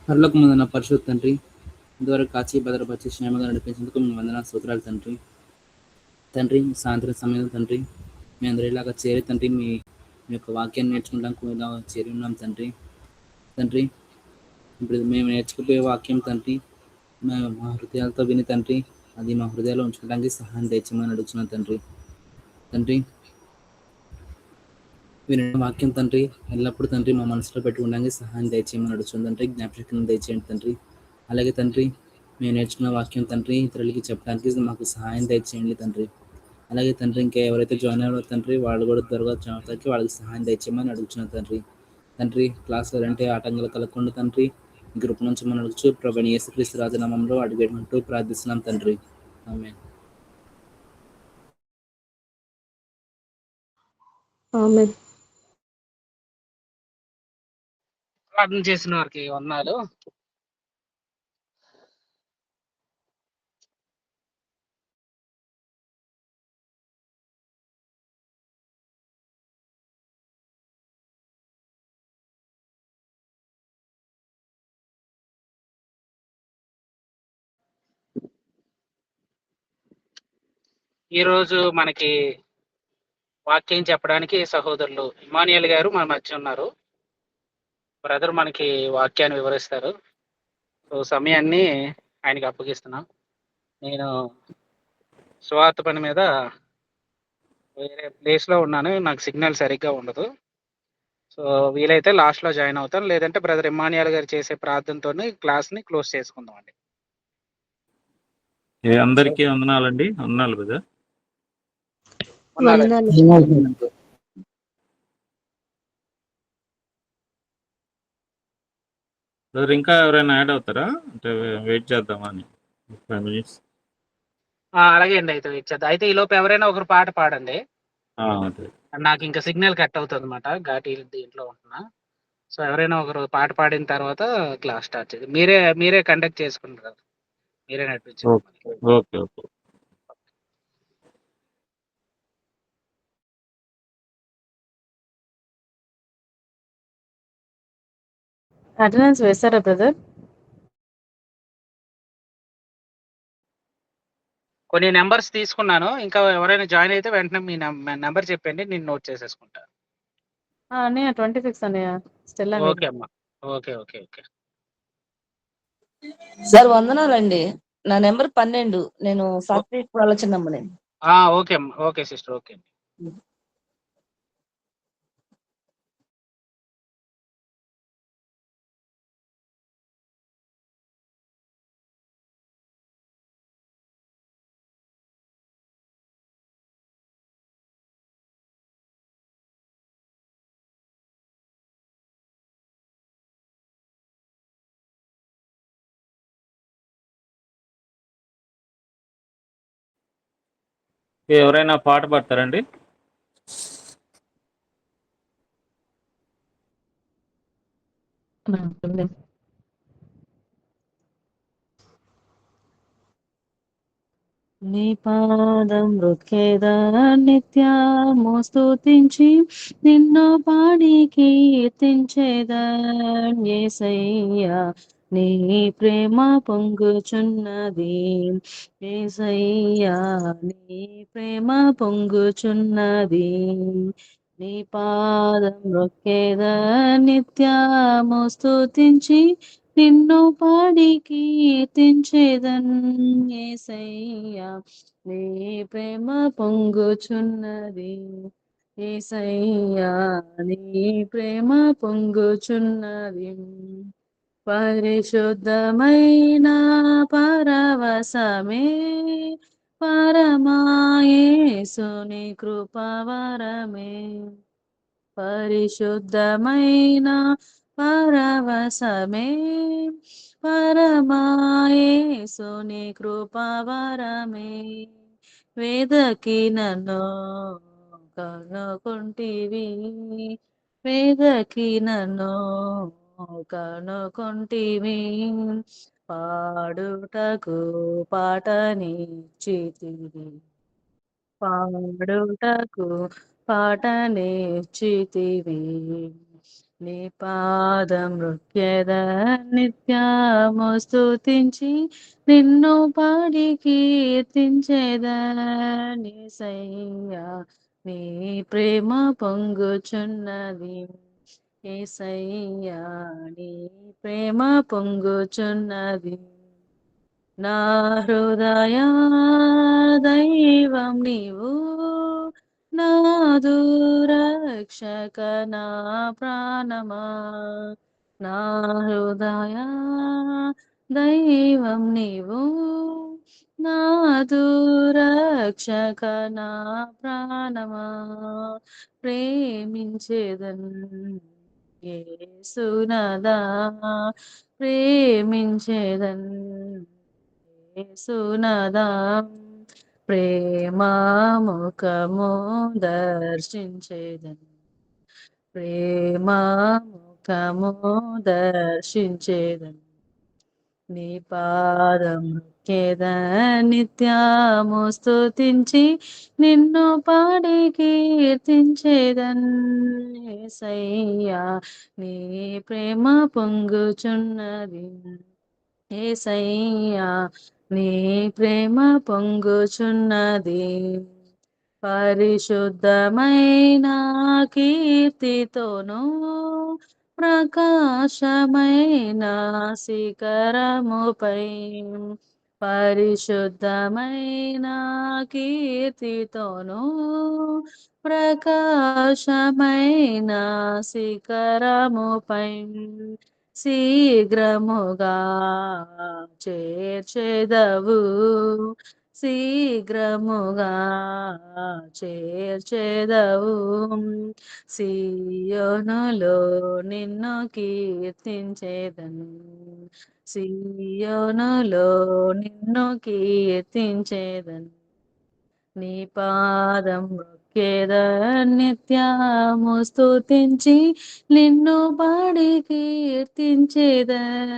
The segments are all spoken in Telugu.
పరలోకమందున్న పరిశుద్ధ తండ్రి, ఇంతవరకు కాచి భద్రపరిచి క్షేమంగా నడిపించేందుకు మీ వందనాలు స్తోత్రాలు తండ్రి. తండ్రి సాయంత్రం సమయంలో తండ్రి మీ అందరిలాగా చేరి తండ్రి మీ యొక్క వాక్యాన్ని నేర్చుకోవడానికి ఇలా చేరి ఉన్నాం తండ్రి. తండ్రి ఇప్పుడు మేము నేర్చుకుపోయే వాక్యం తండ్రి మా హృదయాలతో విని తండ్రి అది మా హృదయాల్లో ఉంచుకోవడానికి సహాయం తెచ్చమని అడుగుతున్నాం తండ్రి. తండ్రి వినే వాక్యం తండ్రి ఎల్లప్పుడూ తండ్రి మా మనసులో పెట్టుకోవడానికి సహాయం దయచేయమని అడుగుతుంది తండ్రి. జ్ఞాపకం దయచేయండి తండ్రి. అలాగే తండ్రి మేము నేర్చుకున్న వాక్యం తండ్రి ఇతరులకి చెప్పడానికి మాకు సహాయం దయచేయండి తండ్రి. అలాగే తండ్రి ఇంకా ఎవరైతే జాయిన్ అయ్యారో తండ్రి వాళ్ళు కూడా త్వరగా జాయిన్ అవుతానికి వాళ్ళకి సహాయం దయచేయమని అడుగుతున్నాం తండ్రి. తండ్రి క్లాసులు అంటే ఆటంకాలు కలగకుండా తండ్రి గ్రూప్ నుంచి మనం అడుగుచు ప్రభుని యేసుక్రీస్తు రాజనామంలో అడిగేటట్టు ప్రార్థిస్తున్నాం తండ్రి. ఆమేన్. ఆమేన్. ప్రార్థన చేసిన వారికి వందనాలు. ఈరోజు మనకి వాక్యం చెప్పడానికి సహోదరులు ఇమానియల్ గారు మన మధ్య ఉన్నారు. బ్రదర్ మనకి వాక్యాన్ని వివరిస్తారు. సో సమయాన్ని ఆయనకి అప్పగిస్తున్నాం. నేను స్వార్థ పని మీద వేరే ప్లేస్లో ఉన్నాను, నాకు సిగ్నల్ సరిగ్గా ఉండదు. సో వీలైతే లాస్ట్లో జాయిన్ అవుతాను, లేదంటే బ్రదర్ ఇమానియల్ గారు చేసే ప్రార్థనతో క్లాస్ని క్లోజ్ చేసుకుందాం అండి. అందరికీ వందనాలండి. వందనాలు కదా. వందనాలు. ఇంకా ఎవరైనా యాడ్ అవుతారా అంటే వెయిట్ చేద్దామని 5 minutes. అలాగే అండి, అయితే ఇచ్చేద్దాం. అయితే ఈ లోపు ఎవరైనా ఒకరు పాట పాడండి. అదే. నాకు ఇంకా సిగ్నల్ కట్ అవుతుంది అనమాట, ఘాటి దీంట్లో ఉంటున్నా. సో ఎవరైనా ఒకరు పాట పాడిన తర్వాత క్లాస్ స్టార్ట్ చేయండి. మీరే కండక్ట్ చేసుకుంటారు, మీరే నడిపించారు. Okay okay. అటెండెన్స్ వేస్తారా బ్రదర్? కొన్ని నెంబర్స్ తీసుకున్నాను, ఇంకా ఎవరైనా జాయిన్ అయితే వెంటనే మీ నెంబర్ చెప్పండి, నేను నోట్ చేసేసుకుంటా. అన్నయ్య 26 అన్నయ్య స్టెల్లా. ఓకే అమ్మా. Okay okay okay. సార్ వందనాలండి. నా నెంబర్ 12. నేను సాత్విక్ వాళ్ళ చిన్నమ్మని. ఓకే అమ్మా. Okay sister. ఓకే. ఎవరైనా పాట పాడతారండి? నీ పాదం మృక్కేదా నిత్యము స్తుతించి నిన్ను పాడి కీర్తించేదా యేసయ్యా. నీ ప్రేమ పొంగుచున్నది యేసయ్యా, నీ ప్రేమ పొంగుచున్నది. నీ పాదం మృక్కేదా నిత్యము స్తుతించి నిన్ను పాడి కీర్తించేదన్ యేసయ్యా. నీ ప్రేమ పొంగుచున్నది యేసయ్యా, నీ ప్రేమ పొంగుచున్నది. పరిశుద్ధమైన పరవశమే పరమాయేసుని కృపవరమే. పరిశుద్ధమైన పరవశమే పరమాయేసుని కృపవరమే. వేదకి నన్ను కనుకొంటివి, వేదకి నన్ను కనుకొంటివి. పాడుటకు పాటనిచ్చితివి, పాడుటకు పాటనిచ్చితివి. నీ పాదం నృత్యద నిత్యము స్తుతించి నిన్ను పాడి కీర్తించేదనిసయ్యా నీ ప్రేమ పొంగుచున్నది యేసయ్యా నీ ప్రేమ పొంగుచున్నది నా హృదయ దైవం నీవు నాదు రక్షక నా ప్రాణమా నా హృదయ దైవం నీవు నాదు రక్షక నా ప్రాణమా ప్రేమించేదన్ యేసునాదా ప్రేమించేదన్ యేసునాదా ప్రేమాముఖము దర్శించేదన్ ప్రేమాముఖము దర్శించేదన్ నీ పాదం కేద నిత్యము స్తుతించి నిన్ను పాడి కీర్తించేదన్ యేసయ్యా నీ ప్రేమ పొంగుచున్నది యేసయ్యా నీ ప్రేమ పొంగుచున్నది పరిశుద్ధమైన కీర్తితోను ప్రకాశమైన శిఖరముపై పరిశుద్ధమైన కీర్తితోను ప్రకాశమైన శిఖరముపై శీఘ్రముగా చేర్చెదవు శీఘ్రముగా చేర్చెదవు సియోనులో నిన్ను కీర్తించేదను సియోనులో నిన్ను కీర్తించేదను నీ పాదం మొక్కేద నిత్యము స్తుతించి నిన్ను పాడి కీర్తించేదన్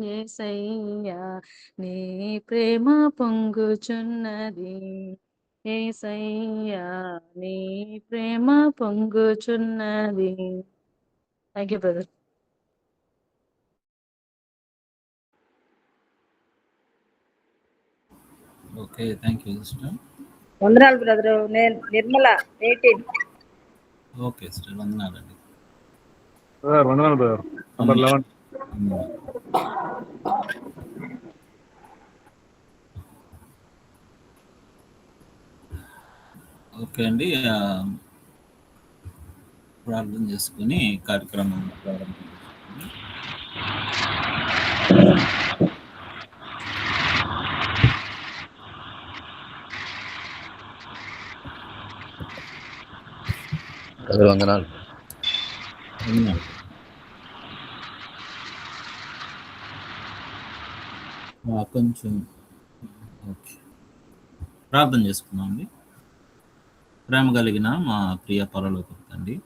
యేసయ్యా నీ ప్రేమ పొంగుచున్నది యేసయ్యా నీ ప్రేమ పొంగుచున్నది thank you brother okay, thank you sister. వందనాలు బ్రదర్. నేను నిర్మల 18. ఓకే సిస్టర్, వందనాలండి. వందనాలు బ్రదర్. నంబర్ 11. ఓకే అండి, ప్రార్థన చేసుకుని కార్యక్రమం ప్రారంభించుకుందాం. వందనాలు. కొంచెం ఓకే, ప్రార్థన చేసుకున్నాం అండి. ప్రేమ కలిగిన మా ప్రియ పరలోకపు తండ్రి,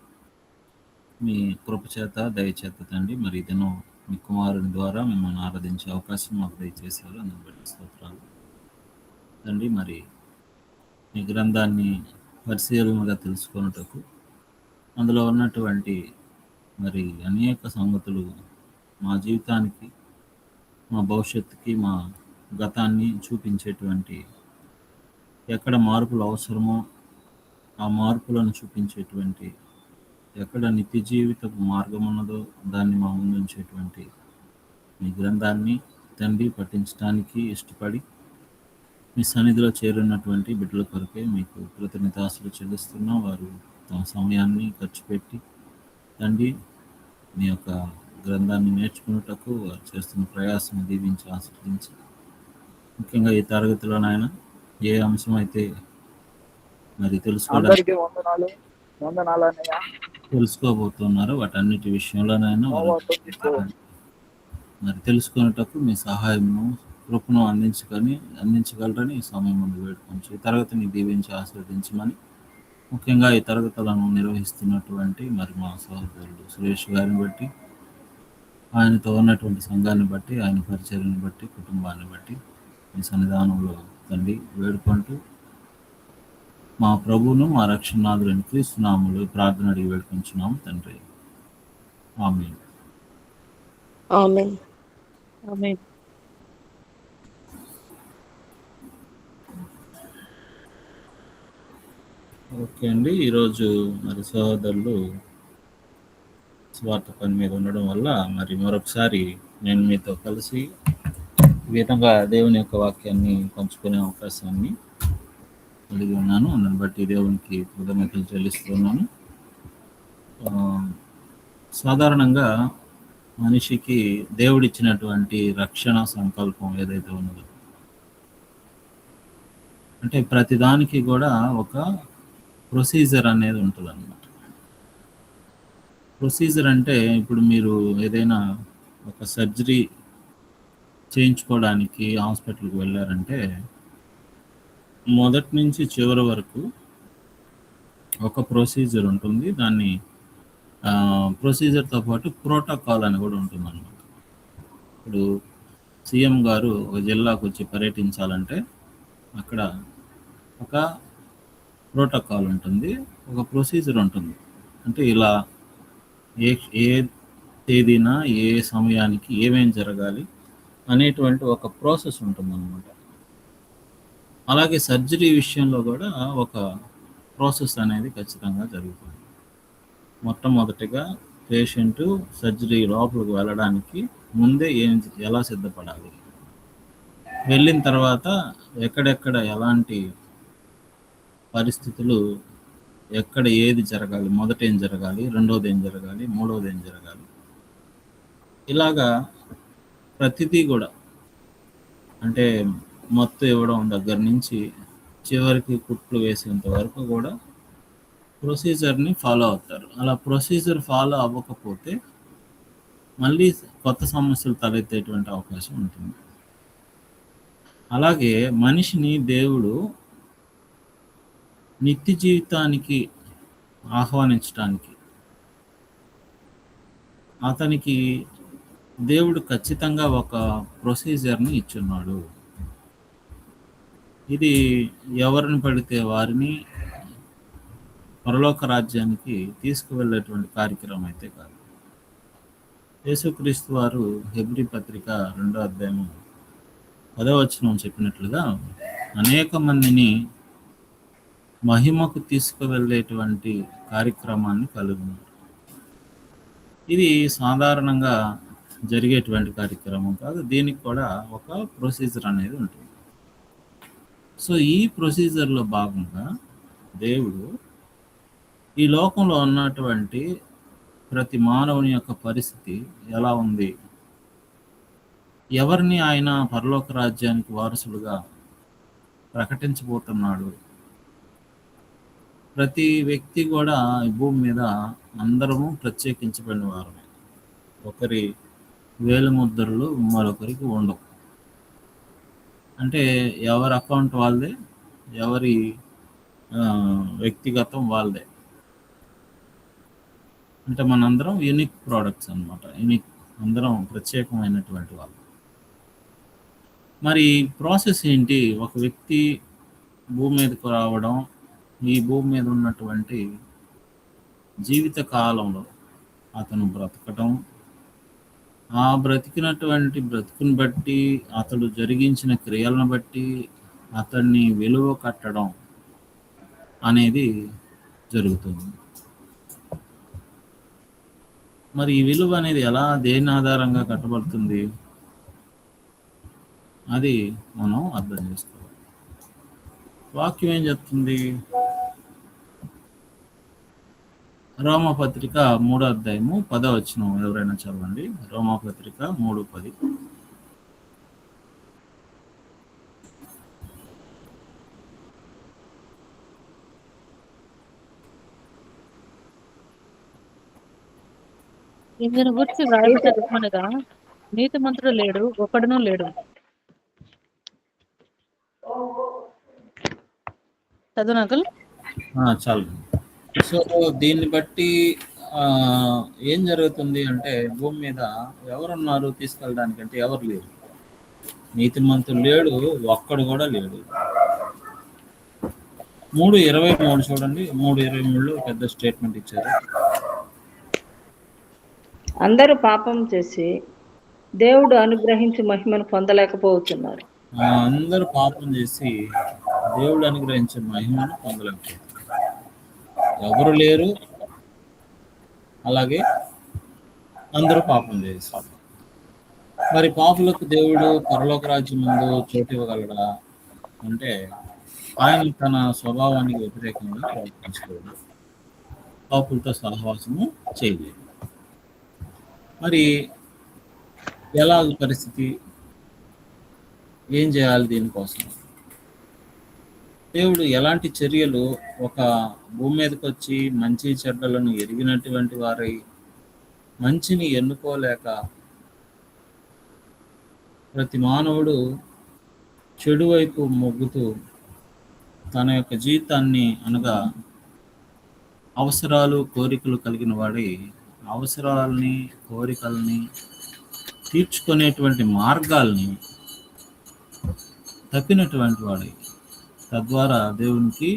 మీ కృపచేత దయచేత తండ్రి, మరి ఇదను మీ కుమారుని ద్వారా మిమ్మల్ని ఆరాధించే అవకాశం మాకు దయచేశారు. అందుని బట్టి స్తోత్రాలు తండ్రి. మరి మీ గ్రంథాన్ని పరిశీలనగా తెలుసుకొనుటకు అందులో ఉన్నటువంటి మరి అనేక సంగతులు మా జీవితానికి, మా భవిష్యత్తుకి, మా గతాన్ని చూపించేటువంటి, ఎక్కడ మార్పులు అవసరమో ఆ మార్పులను చూపించేటువంటి, ఎక్కడ నిత్య జీవిత మార్గం ఉన్నదో దాన్ని మా ముందుంచేటువంటి మీ గ్రంథాన్ని తండ్రి పఠించడానికి ఇష్టపడి మీ సన్నిధిలో చేరున్నటువంటి బిడ్డల కొరకే మీకు కృతజ్ఞతాస్తులు చెల్లిస్తున్నాం. వారు తమ సమయాన్ని ఖర్చు పెట్టి తండ్రి మీ యొక్క గ్రంథాన్ని నేర్చుకున్నటకు వారు చేస్తున్న ప్రయాసం దీవించి ఆశీర్వదించి, ముఖ్యంగా ఈ తరగతిలోనైనా ఏ అంశం అయితే మరి తెలుసుకోబోతున్నారో వాటన్నిటి విషయంలోనైనా మరి తెలుసుకున్నటకు మీ సహాయము కృపను అందించగలరని ఈ సమయం ముందు వేడుకొంచి ఈ తరగతిని దీవించి ఆశీర్వదించమని, ముఖ్యంగా ఈ తరగతులను నిర్వహిస్తున్నటువంటి మరి మా సహోదరుడు సురేష్ గారిని బట్టి, ఆయనతో ఉన్నటువంటి సంఘాన్ని బట్టి, ఆయన పరిచర్యను బట్టి, కుటుంబాన్ని బట్టి మీ సన్నిధానంలో తండ్రి వేడుకుంటూ మా ప్రభువును మా రక్షణనాథుడైన క్రీస్తు నామములో ప్రార్థన అడిగి వేడుకొంచున్నాం తండ్రి, ఆమేన్. ఆమేన్. ఆమేన్. ఓకే అండి. ఈరోజు మరి సహోదరులు స్వార్థ పని మీద ఉండడం వల్ల మరి మరొకసారి నేను మీతో కలిసి ఈ విధంగా దేవుని యొక్క వాక్యాన్ని పంచుకునే అవకాశాన్ని కలిగి ఉన్నాను. అందుని బట్టి దేవునికి కృతజ్ఞతలు చెల్లిస్తున్నాను. ఆ, సాధారణంగా మనిషికి దేవుడిచ్చినటువంటి రక్షణ సంకల్పం ఏదైతే ఉన్నదో, అంటే ప్రతిదానికి కూడా ఒక ప్రొసీజర్ అనేది ఉంటుంది అన్నమాట. ప్రొసీజర్ అంటే ఇప్పుడు మీరు ఏదైనా ఒక సర్జరీ చేయించుకోవడానికి హాస్పిటల్కి వెళ్ళారంటే మొదటి నుంచి చివరి వరకు ఒక ప్రొసీజర్ ఉంటుంది. దాన్ని ప్రొసీజర్తో పాటు ప్రోటోకాల్ అని కూడా ఉంటుంది అన్నమాట. ఇప్పుడు సీఎం గారు ఒక జిల్లాకు వచ్చి పర్యటించాలంటే అక్కడ ఒక ప్రోటోకాల్ ఉంటుంది, ఒక ప్రొసీజర్ ఉంటుంది. అంటే ఇలా ఏ ఏ తేదీన ఏ సమయానికి ఏమేం జరగాలి అనేటువంటి ఒక ప్రాసెస్ ఉంటుందన్నమాట. అలాగే సర్జరీ విషయంలో కూడా ఒక ప్రాసెస్ అనేది ఖచ్చితంగా జరుగుతుంది. మొట్టమొదటిగా పేషెంట్ సర్జరీ లోపలికి వెళ్ళడానికి ముందే ఎలా సిద్ధపడాలి, వెళ్ళిన తర్వాత ఎక్కడెక్కడ ఎలాంటి పరిస్థితులు, ఎక్కడ ఏది జరగాలి, మొదట ఏం జరగాలి, రెండోది ఏం జరగాలి, మూడోది ఏం జరగాలి, ఇలాగా ప్రతిదీ కూడా అంటే మత్తు ఇవ్వడం దగ్గర నుంచి చివరికి కుట్లు వేసేంత వరకు కూడా ప్రొసీజర్ని ఫాలో అవుతారు. అలా ప్రొసీజర్ ఫాలో అవ్వకపోతే మళ్ళీ కొత్త సమస్యలు తలెత్తేటువంటి అవకాశం ఉంటుంది. అలాగే మనిషిని దేవుడు నిత్య జీవితానికి ఆహ్వానించడానికి అతనికి దేవుడు ఖచ్చితంగా ఒక ప్రొసీజర్ని ఇచ్చున్నాడు. ఇది ఎవరిని పడితే వారిని పరలోక రాజ్యానికి తీసుకువెళ్ళేటువంటి కార్యక్రమం అయితే కాదు. యేసుక్రీస్తు వారు హెబ్రీ పత్రిక 2వ అధ్యాయం 10వ వచనం చెప్పినట్లుగా అనేక మందిని మహిమకు తీసుకువెళ్ళేటువంటి కార్యక్రమాన్ని కలిగి ఉన్నారు. ఇది సాధారణంగా జరిగేటువంటి కార్యక్రమం కాదు. దీనికి కూడా ఒక ప్రొసీజర్ అనేది ఉంటుంది. సో ఈ ప్రొసీజర్లో భాగంగా దేవుడు ఈ లోకంలో ఉన్నటువంటి ప్రతి మానవుని యొక్క పరిస్థితి ఎలా ఉంది, ఎవరిని ఆయన పరలోక రాజ్యానికి వారసులుగా ప్రకటించబోతున్నాడు, ప్రతి వ్యక్తి కూడా ఈ భూమి మీద అందరము ప్రత్యేకించబడిన వారమే. ఒకరి వేలు ముద్రలు మరొకరికి ఉండవు. అంటే ఎవరి అకౌంట్ వాళ్ళదే, ఎవరి వ్యక్తిగతం వాళ్ళదే. అంటే మనందరం యూనిక్ ప్రోడక్ట్స్ అన్నమాట. యూనిక్, అందరం ప్రత్యేకమైనటువంటి వాళ్ళు. మరి ప్రాసెస్ ఏంటి? ఒక వ్యక్తి భూమి మీదకు రావడం, ఈ భూమి మీద ఉన్నటువంటి జీవిత కాలంలో అతను బ్రతకటం, ఆ బ్రతికినటువంటి బ్రతుకుని బట్టి, అతడు జరిగించిన క్రియలను బట్టి అతన్ని విలువ కట్టడం అనేది జరుగుతుంది. మరి ఈ విలువ అనేది ఎలా, దేని ఆధారంగా కట్టబడుతుంది, అది మనం అర్థం చేసుకోవాలి. వాక్యం ఏం చెప్తుంది? రోమాపత్రిక 3వ అధ్యాయము 10వ వచనం ఎవరైనా చదవండి. రోమాపత్రిక 3:10. ఇందును గురించి వ్రాయబడగా నీతిమంతుడు లేడు, ఒక్కడునూ లేడు. చదువు నకల్. చాలు. సో దీన్ని బట్టి ఏం జరుగుతుంది అంటే, భూమి మీద ఎవరున్నారు తీసుకెళ్ళడానికి అంటే ఎవరు లేరు. నీతిమంతుడు లేడు, ఒక్కడు కూడా లేడు. 3:23 చూడండి. 3:23లో పెద్ద స్టేట్మెంట్ ఇచ్చారు. అందరూ పాపం చేసి దేవుడు అనుగ్రహించి మహిమను పొందలేకపోతున్నారు. అందరూ పాపం చేసి దేవుడు అనుగ్రహించే మహిమను పొందలేకపోతున్నారు. ఎవరు లేరు, అలాగే అందరూ పాపం చేస్తారు. మరి పాపులకు దేవుడు పరలోక రాజ్యం ముందు చోటు ఇవ్వగలడా అంటే ఆయన తన స్వభావానికి వ్యతిరేకంగా ప్రవర్తించలేడు, పాపులతో సహవాసము చేయలేదు. మరి ఎలా పరిస్థితి, ఏం చేయాలి దీనికోసం? దేవుడు ఎలాంటి చర్యలు, ఒక భూమి మీదకి వచ్చి మంచి చెడ్డలను ఎరిగినటువంటి వారై మంచిని ఎన్నుకోలేక ప్రతి మానవుడు చెడు వైపు మొగ్గుతూ తన యొక్క జీవితాన్ని అనగా అవసరాలు కోరికలు కలిగిన వాడి అవసరాలని కోరికల్ని తీర్చుకునేటువంటి మార్గాల్ని తప్పినటువంటి వాడి, తద్వారా దేవునికి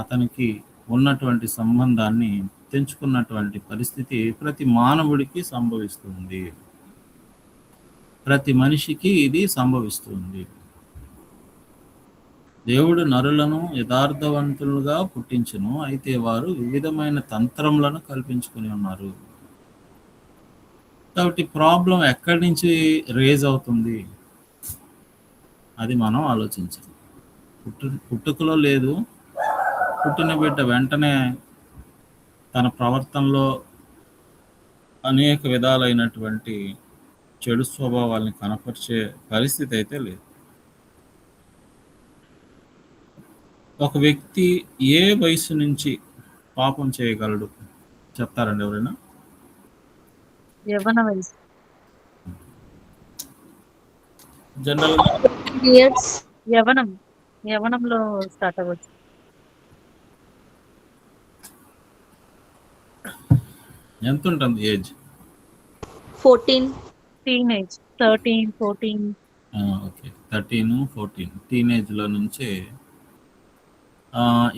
అతనికి ఉన్నటువంటి సంబంధాన్ని తెంచుకున్నటువంటి పరిస్థితి ప్రతి మానవుడికి సంభవిస్తుంది. ప్రతి మనిషికి ఇది సంభవిస్తుంది. దేవుడు నరులను యథార్థవంతులుగా పుట్టించును, అయితే వారు వివిధమైన తంత్రములను కల్పించుకుని ఉన్నారు. కాబట్టి ప్రాబ్లం ఎక్కడి నుంచి రేజ్ అవుతుంది అది మనం ఆలోచించాలి. పుట్టుకలో లేదు, పుట్టిన బిడ్డ వెంటనే తన ప్రవర్తనలో అనేక విధాలైనటువంటి చెడు స్వభావాల్ని కనపరిచే పరిస్థితి అయితే లేదు. ఒక వ్యక్తి ఏ వయసు నుంచి పాపం చేయగలడు చెప్తారండి ఎవరైనా? యవ్వన వయసు. జనరల్గా యవ్వనంలో స్టార్ట్ అవ్వచ్చు. ఎంత ఉంటుంది ఏజ్? 14. టీనేజ్ 13, 14. ఓకే, 13, 14 టీనేజ్లో నుంచే.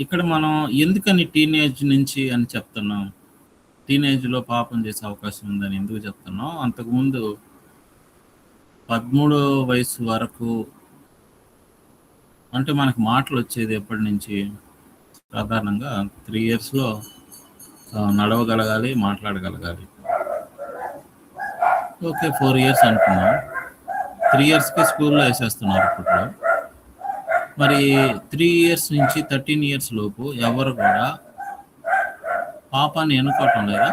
ఇక్కడ మనం ఎందుకని టీనేజ్ నుంచి అని చెప్తున్నాం? టీనేజ్లో పాపం చేసే అవకాశం ఉందని ఎందుకు చెప్తున్నాం? అంతకుముందు 13 వయసు వరకు అంటే మనకు మాటలు వచ్చేది ఎప్పటి నుంచి? సాధారణంగా 3 ఇయర్స్లో నడవగలగాలి, మాట్లాడగలగాలి. ఓకే, 4 ఇయర్స్ అనుకున్నాం. 3 ఇయర్స్కి స్కూల్లో వేసేస్తున్నారు ఇప్పట్లో. మరి 3 ఇయర్స్ నుంచి 13 ఇయర్స్ లోపు ఎవరు కూడా పాపాన్ని ఎన్నుకోవటం లేదా?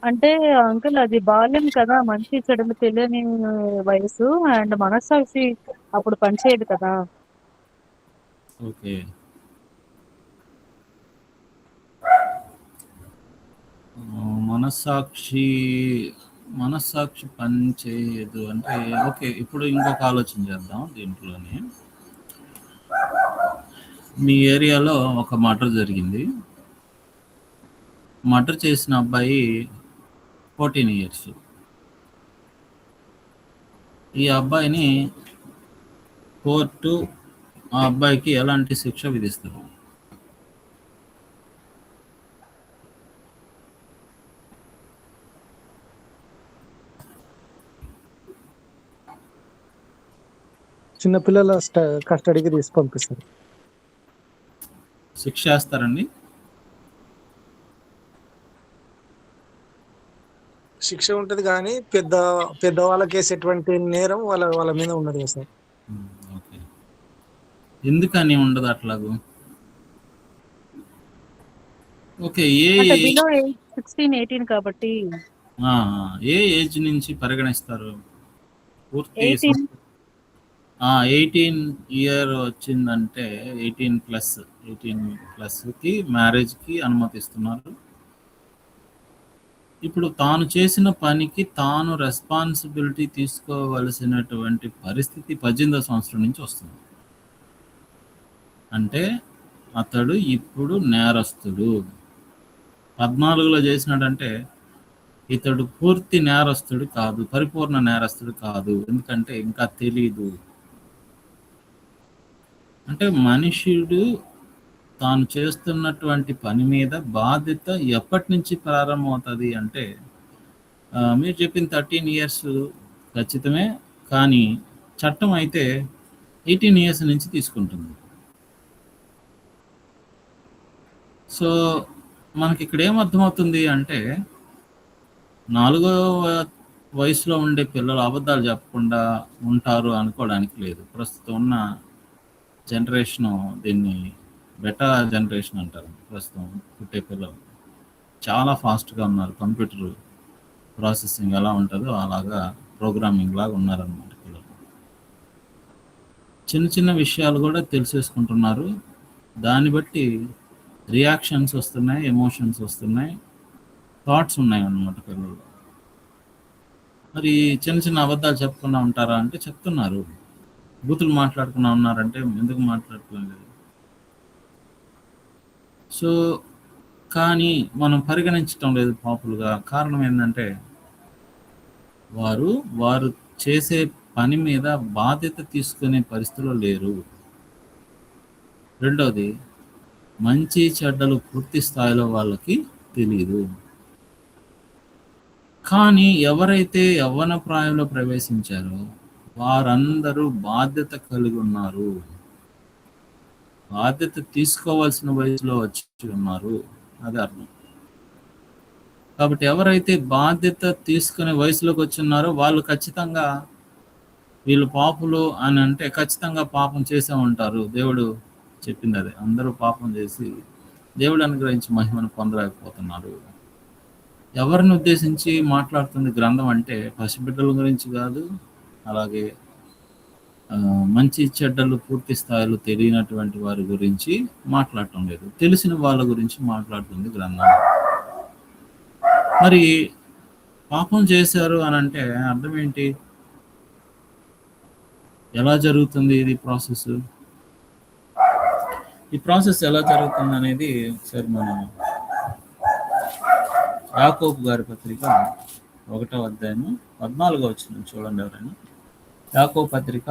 అంటే అంకుల్ అది బాల్యం కదా, మంచి చెడులు తెలియని వయసు, అండ్ మనస్సాక్షి అప్పుడు పనిచేయదు కదా. ఓకే, మనస్సాక్షి పని చేయదు అంటే ఓకే. ఇప్పుడు ఇంకొక ఆలోచన చేద్దాం దీంట్లోనే. మీ ఏరియాలో ఒక మర్డర్ జరిగింది. మర్డర్ చేసిన అబ్బాయి 14 ఇయర్స్. ఈ అబ్బాయిని కోర్టు ఆ అబ్బాయికి ఎలాంటి శిక్ష విధిస్తారు? చిన్నపిల్లల కస్టడీకి తీసి పంపిస్తారు. శిక్ష వేస్తారండి? శిక్ష ఉంటది కానీ పెద్దవాళ్ళకి వేసేటువంటి నేరం వాళ్ళ మీద ఉండదు కదా సార్. ఓకే, ఎందుకని ఉండదు అట్లాగూ? ఓకే, అంటే బిలో 16, 18 కాబట్టి ఏ ఏజ్ నుంచి పరిగణిస్తారు? పూర్తి 18. 18 ఇయర్ వచ్చిందంటే 18+కి మ్యారేజ్కి అనుమతిస్తున్నారు. ఇప్పుడు తాను చేసిన పనికి తాను రెస్పాన్సిబిలిటీ తీసుకోవలసినటువంటి పరిస్థితి 18వ సంవత్సరం నుంచి వస్తుంది. అంటే అతడు ఇప్పుడు నేరస్తుడు. 14లో చేసినాడంటే ఇతడు పూర్తి నేరస్తుడు కాదు, పరిపూర్ణ నేరస్తుడు కాదు. ఎందుకంటే ఇంకా తెలీదు. అంటే మనుష్యుడు తాను చేస్తున్నటువంటి పని మీద బాధ్యత ఎప్పటి నుంచి ప్రారంభమవుతుంది అంటే మీరు చెప్పిన 13 ఇయర్స్ ఖచ్చితమే, కానీ చట్టం అయితే 18 ఇయర్స్ నుంచి తీసుకుంటుంది. సో మనకి ఇక్కడ ఏమర్థమవుతుంది అంటే 4వ వయసులో ఉండే పిల్లలు అబద్ధాలు చెప్పకుండా ఉంటారు అనుకోవడానికి లేదు. ప్రస్తుతం ఉన్న జనరేషను దీన్ని బెటా జనరేషన్ అంటారు. ప్రస్తుతం పుట్టే పిల్లలు చాలా ఫాస్ట్గా ఉన్నారు. కంప్యూటర్ ప్రాసెసింగ్ ఎలా ఉంటుందో అలాగా ప్రోగ్రామింగ్ లాగా ఉన్నారనమాట పిల్లలు. చిన్న చిన్న విషయాలు కూడా తెలిసేసుకుంటున్నారు. దాన్ని బట్టి రియాక్షన్స్ వస్తున్నాయి, ఎమోషన్స్ వస్తున్నాయి, థాట్స్ ఉన్నాయి అన్నమాట పిల్లలు. మరి చిన్న చిన్న అబద్ధాలు చెప్పకుండా ఉంటారా అంటే చెప్తున్నారు. బూతులు మాట్లాడకుండా ఉన్నారంటే ఎందుకు మాట్లాడుకోలేదు? సో కానీ మనం పరిగణించటం లేదు పాపులుగా. కారణం ఏంటంటే వారు చేసే పని మీద బాధ్యత తీసుకునే పరిస్థితిలో లేరు. రెండవది, మంచి చెడ్డలు పూర్తి స్థాయిలో వాళ్ళకి తెలియదు. కానీ ఎవరైతే యవ్వన ప్రాయంలో ప్రవేశించారో వారందరూ బాధ్యత కలిగి ఉన్నారు. బాధ్యత తీసుకోవాల్సిన వయసులో వచ్చి ఉన్నారు. అది అర్థం. కాబట్టి ఎవరైతే బాధ్యత తీసుకునే వయసులోకి వచ్చి ఉన్నారో వాళ్ళు ఖచ్చితంగా వీళ్ళు పాపులు అని అంటే ఖచ్చితంగా పాపం చేసే ఉంటారు. దేవుడు చెప్పింది అదే, అందరూ పాపం చేసి దేవుడు అనుగ్రహించి మహిమను పొందలేకపోతున్నారు. ఎవరిని ఉద్దేశించి మాట్లాడుతుంది గ్రంథం అంటే పసిబిడ్డల గురించి కాదు, అలాగే మంచి చెడ్డలు పూర్తి స్థాయిలో తెలియనటువంటి వారి గురించి మాట్లాడటం లేదు, తెలిసిన వాళ్ళ గురించి మాట్లాడుతుంది గ్రంథం. మరి పాపం చేశారు అని అంటే అర్థం ఏంటి? ఎలా జరుగుతుంది ఇది ప్రాసెస్? ఈ ప్రాసెస్ ఎలా జరుగుతుంది అనేది ఒకసారి మనం యాకోబు గారి పత్రిక 1వ అధ్యాయము 14వ వచనం చూడండి ఎవరైనా. యాకోబు పత్రిక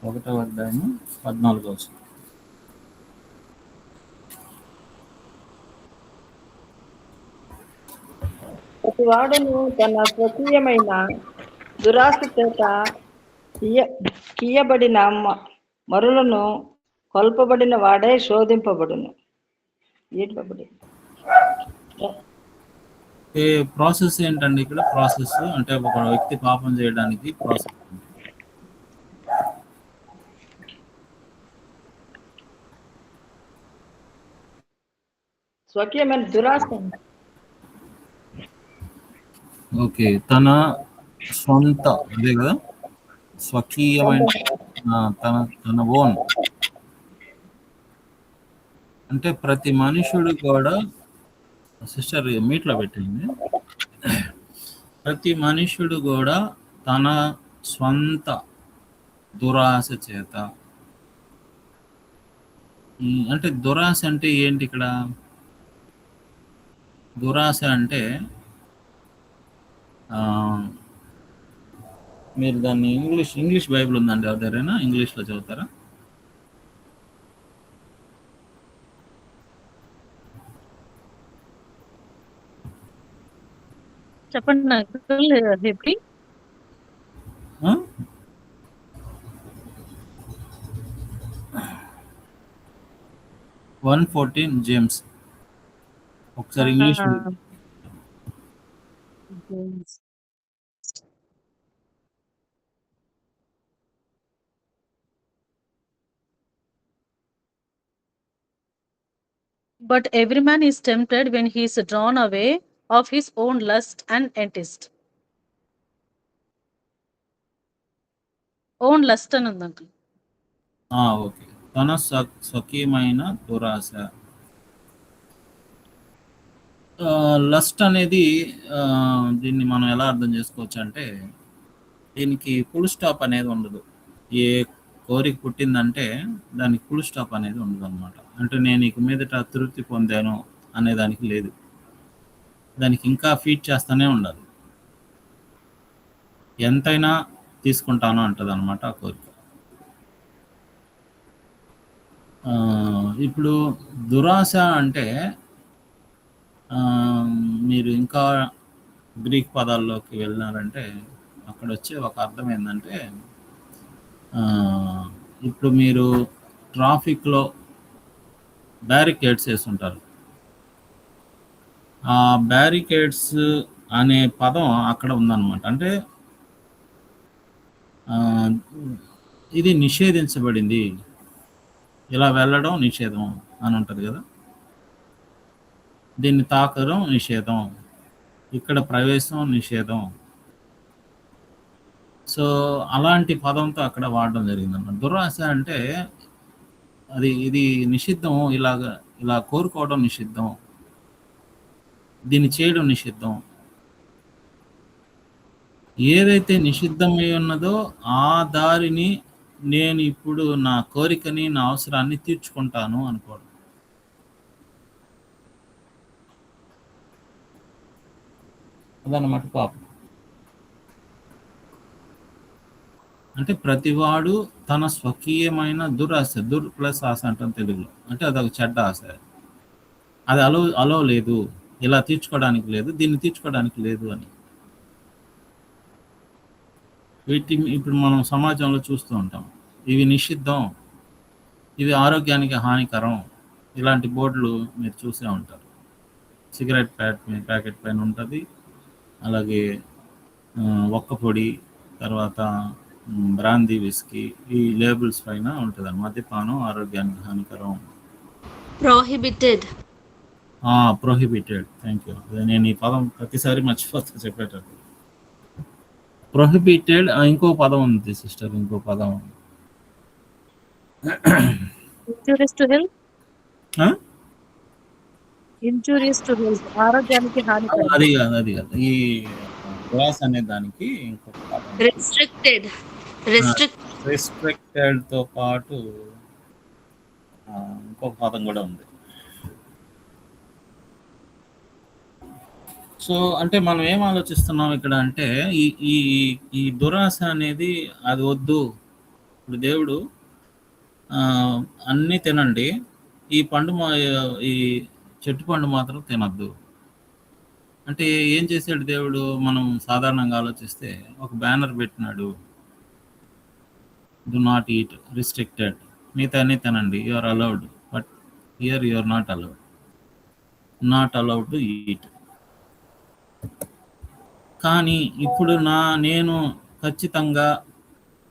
1వ అధ్యాయము 14వ వచనం. ప్రతి వాడును తన స్వకీయమైన దురాశ చేత కీయబడిన మరులను కొల్పబడిన వాడే శోధింపబడును. ప్రాసెస్ ఏంటండి ఇక్కడ? ప్రాసెస్ అంటే ఒక వ్యక్తి పాపం చేయడానికి ప్రాసెస్ స్వకీయమైన దురాశ. ఓకే, తన సొంత, అదే కదా, స్వకీయమైన తన ఓన్. అంటే ప్రతి మనుషుడు కూడా, సిస్టర్ మీట్లో పెట్టింది, ప్రతి మనుషుడు కూడా తన స్వంత దురాశ చేత. అంటే దురాశ అంటే ఏంటి ఇక్కడ? దురాశ అంటే మీరు దాన్ని ఇంగ్లీష్ బైబిల్ ఉందండి ఎవరైనా ఇంగ్లీష్లో చదువుతారా? చెప్పండి నాకు. 1:14 జేమ్స్. ఒకసారి English. But every man is tempted when he is drawn away of his own lust and enticed. Own lust అని ఉంది అంకుల్. ఓకే, తన స్వకీయమైన దురాశ. లస్ట్ అనేది దీన్ని మనం ఎలా అర్థం చేసుకోవచ్చు అంటే దీనికి ఫుల్ స్టాప్ అనేది ఉండదు. ఏ కోరిక పుట్టిందంటే దానికి ఫుల్ స్టాప్ అనేది ఉండదు అనమాట. అంటే నేను ఇక మీదట తృప్తి పొందాను అనే దానికి లేదు. దానికి ఇంకా ఫీడ్ చేస్తూనే ఉండాలి. ఎంతైనా తీసుకుంటాను అంటది అనమాట ఆ కోరిక. ఇప్పుడు దురాశ అంటే మీరు ఇంకా గ్రీక్ పదాల్లోకి వెళ్ళినారంటే అక్కడ వచ్చే ఒక అర్థం ఏంటంటే ఇప్పుడు మీరు ట్రాఫిక్లో బ్యారికేడ్స్ వేస్తుంటారు. ఆ బ్యారికేడ్స్ అనే పదం అక్కడ ఉందన్నమాట. అంటే ఇది నిషేధించబడింది, ఇలా వెళ్ళడం నిషేధం అని ఉంటుంది కదా, దీన్ని తాకడం నిషేధం, ఇక్కడ ప్రవేశం నిషేధం. సో అలాంటి పదంతో అక్కడ వాడడం జరిగిందన్నమాట. దురాశ అంటే ఇది నిషిద్ధం, ఇలా కోరుకోవడం నిషిద్ధం, దీన్ని చేయడం నిషిద్ధం. ఏదైతే నిషిద్ధమై ఉన్నదో ఆ దారిని నేను ఇప్పుడు నా కోరికని, నా అవసరాన్ని తీర్చుకుంటాను అనుకోవడం. అదన్నమాట పాపం. అంటే ప్రతివాడు తన స్వకీయమైన దురాశ, ప్లస్ ఆశ అంటాం తెలుగులో, అంటే అదొక చెడ్డ ఆశ. అది అలో లేదు, ఇలా తీర్చుకోవడానికి లేదు, దీన్ని తీర్చుకోవడానికి లేదు అని. ఇప్పుడు మనం సమాజంలో చూస్తూ ఉంటాం, ఇవి నిషిద్ధం, ఇవి ఆరోగ్యానికి హానికరం, ఇలాంటి బోర్డులు మీరు చూసే ఉంటారు. సిగరెట్ ప్యాకెట్ పైన ఉంటుంది, అలాగే ఒక్క పొడి, తర్వాత బ్రాందీ, విస్కీ, ఈ లేబుల్స్ పైన ఉంటుంది. మద్యపానం ఆరోగ్యానికి హానికరం, prohibited. ప్రొహిబిటెడ్. Thank you. నేను ఈ పదం ప్రతిసారి మర్చిపోతా చెప్పేటప్పుడు. ప్రొహిబిటెడ్. ఇంకో పదం ఉంది సిస్టర్, ఇంకో పదం injurious to health, injurious to health, ఆరోగ్యానికి హానికరం. అది కాదు. ఈ గ్లాస్ అనే దానికి ఇంకొక పదం, రిస్ట్రిక్టెడ్ తో పాటు ఇంకొక పదం కూడా ఉంది. సో అంటే మనం ఏం ఆలోచిస్తున్నాం ఇక్కడ అంటే ఈ దురాశ అనేది అది వద్దు. ఇప్పుడు దేవుడు అన్నీ తినండి, ఈ చెట్టు పండు మాత్రం తినద్దు అంటే ఏం చేశాడు దేవుడు? మనం సాధారణంగా ఆలోచిస్తే ఒక బ్యానర్ పెట్టినాడు, డు నాట్ ఈట్, రిస్ట్రిక్టెడ్, మిగతా అన్నీ తినండి, you are allowed, but here you are not allowed to eat. కానీ ఇప్పుడు నేను ఖచ్చితంగా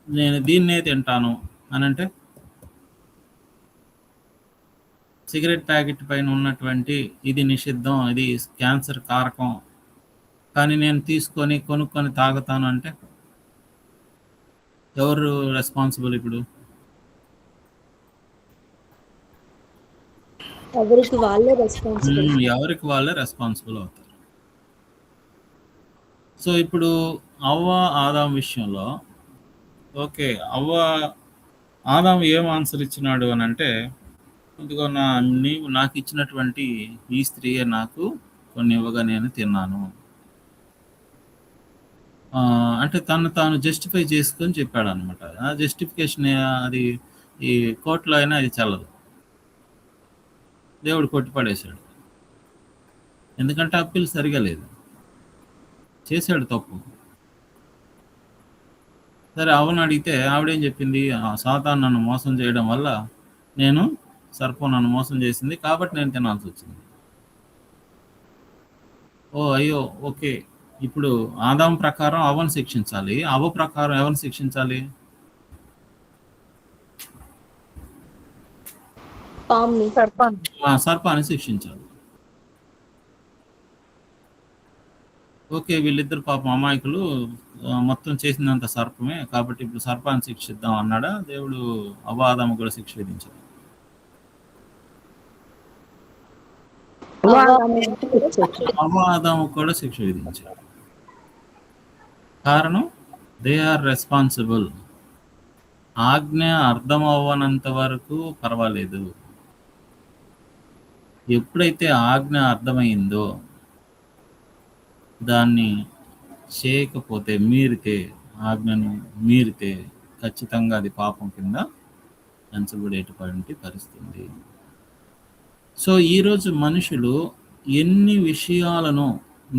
నేను దీన్నే తింటాను అని అంటే, సిగరెట్ ప్యాకెట్ పైన ఉన్నటువంటి ఇది నిషిద్ధం, ఇది క్యాన్సర్ కారకం, కానీ నేను కొనుక్కొని తాగుతాను అంటే ఎవరు రెస్పాన్సిబుల్? ఇప్పుడు ఎవరికి వాళ్ళే రెస్పాన్సిబుల్ అవుతారు. సో ఇప్పుడు అవ్వ ఆదాం విషయంలో ఓకే, ఆదాం ఏం ఆన్సర్ ఇచ్చినాడు అని అంటే, ఇదిగో నీవు నాకు ఇచ్చినటువంటి ఈ స్త్రీయే నాకు కొన్ని ఇవ్వగా నేను తిన్నాను అంటే తాను జస్టిఫై చేసుకొని చెప్పాడు అనమాట. ఆ జస్టిఫికేషన్ అది ఈ కోర్టులో అయినా అది చెల్లదు, దేవుడు కొట్టిపడేశాడు. ఎందుకంటే అప్పీల్ సరిగా లేదు, చేశాడు తప్పు. సరే అవ్వను అడిగితే ఆవిడేం చెప్పింది? సాతాను నన్ను మోసం చేయడం వల్ల సర్పం నన్ను మోసం చేసింది కాబట్టి నేను తినాల్సి వచ్చింది. అయ్యో ఓకే, ఇప్పుడు ఆదాం ప్రకారం అవ్వను శిక్షించాలి, అవ్వ ప్రకారం ఎవరిని శిక్షించాలి? సర్పాన్ని శిక్షించాలి. ఓకే, వీళ్ళిద్దరు పాపం అమాయకులు, మొత్తం చేసినంత సర్పమే, కాబట్టి ఇప్పుడు సర్పాన్ని శిక్షిద్దాం అన్నాడా దేవుడు? ఆదాము కూడా శిక్ష విధించాడు. ఆదాము కూడా శిక్ష విధించాడు. కారణం దే ఆర్ రెస్పాన్సిబుల్. ఆజ్ఞ అర్థం అవ్వనంత వరకు పర్వాలేదు, ఎప్పుడైతే ఆజ్ఞ అర్థమైందో దాన్ని చేయకపోతే, ఆజ్ఞను మీరితే ఖచ్చితంగా అది పాపం కింద ఎంచబడేటువంటి పరిస్థితి. సో ఈరోజు మనుషులు ఎన్ని విషయాలను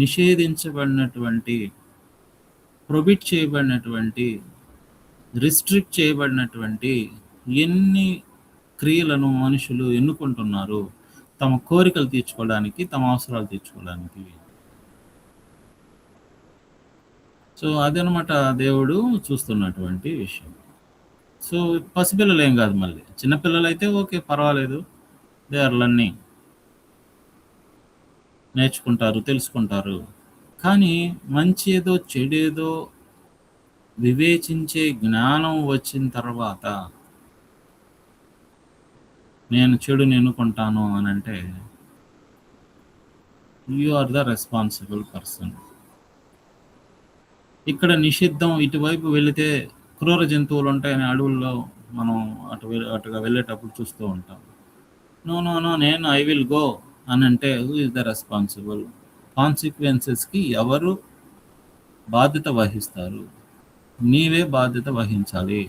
నిషేధించబడినటువంటి, ప్రొహిబిట్ చేయబడినటువంటి, రిస్ట్రిక్ట్ చేయబడినటువంటి ఎన్ని క్రియలను మనుషులు ఎన్నుకుంటున్నారు తమ కోరికలు తీర్చుకోవడానికి, తమ అవసరాలు తీర్చుకోవడానికి. సో అదనమాట దేవుడు చూస్తున్నటువంటి విషయం. సో పసిపిల్లలు ఏం కాదు, మళ్ళీ చిన్నపిల్లలు అయితే ఓకే, పర్వాలేదు, దే ఆర్ లర్నింగ్, నేర్చుకుంటారు, తెలుసుకుంటారు. కానీ మంచి ఏదో చెడేదో వివేచించే జ్ఞానం వచ్చిన తర్వాత నేను చెడుని ఎన్నుకుంటాను అని అంటే you are the responsible person. ఇక్కడ నిషిద్ధం ఇటువైపు వెళితే క్రూర జంతువులు ఉంటాయని అడవుల్లో మనం అటుగా వెళ్ళేటప్పుడు చూస్తూ ఉంటాం. నో నేను ఐ విల్ గో అని అంటే హూ ఇస్ ద రెస్పాన్సిబుల్? కాన్సిక్వెన్సెస్కి ఎవరు బాధ్యత వహిస్తారు? నీవే బాధ్యత వహించాలి.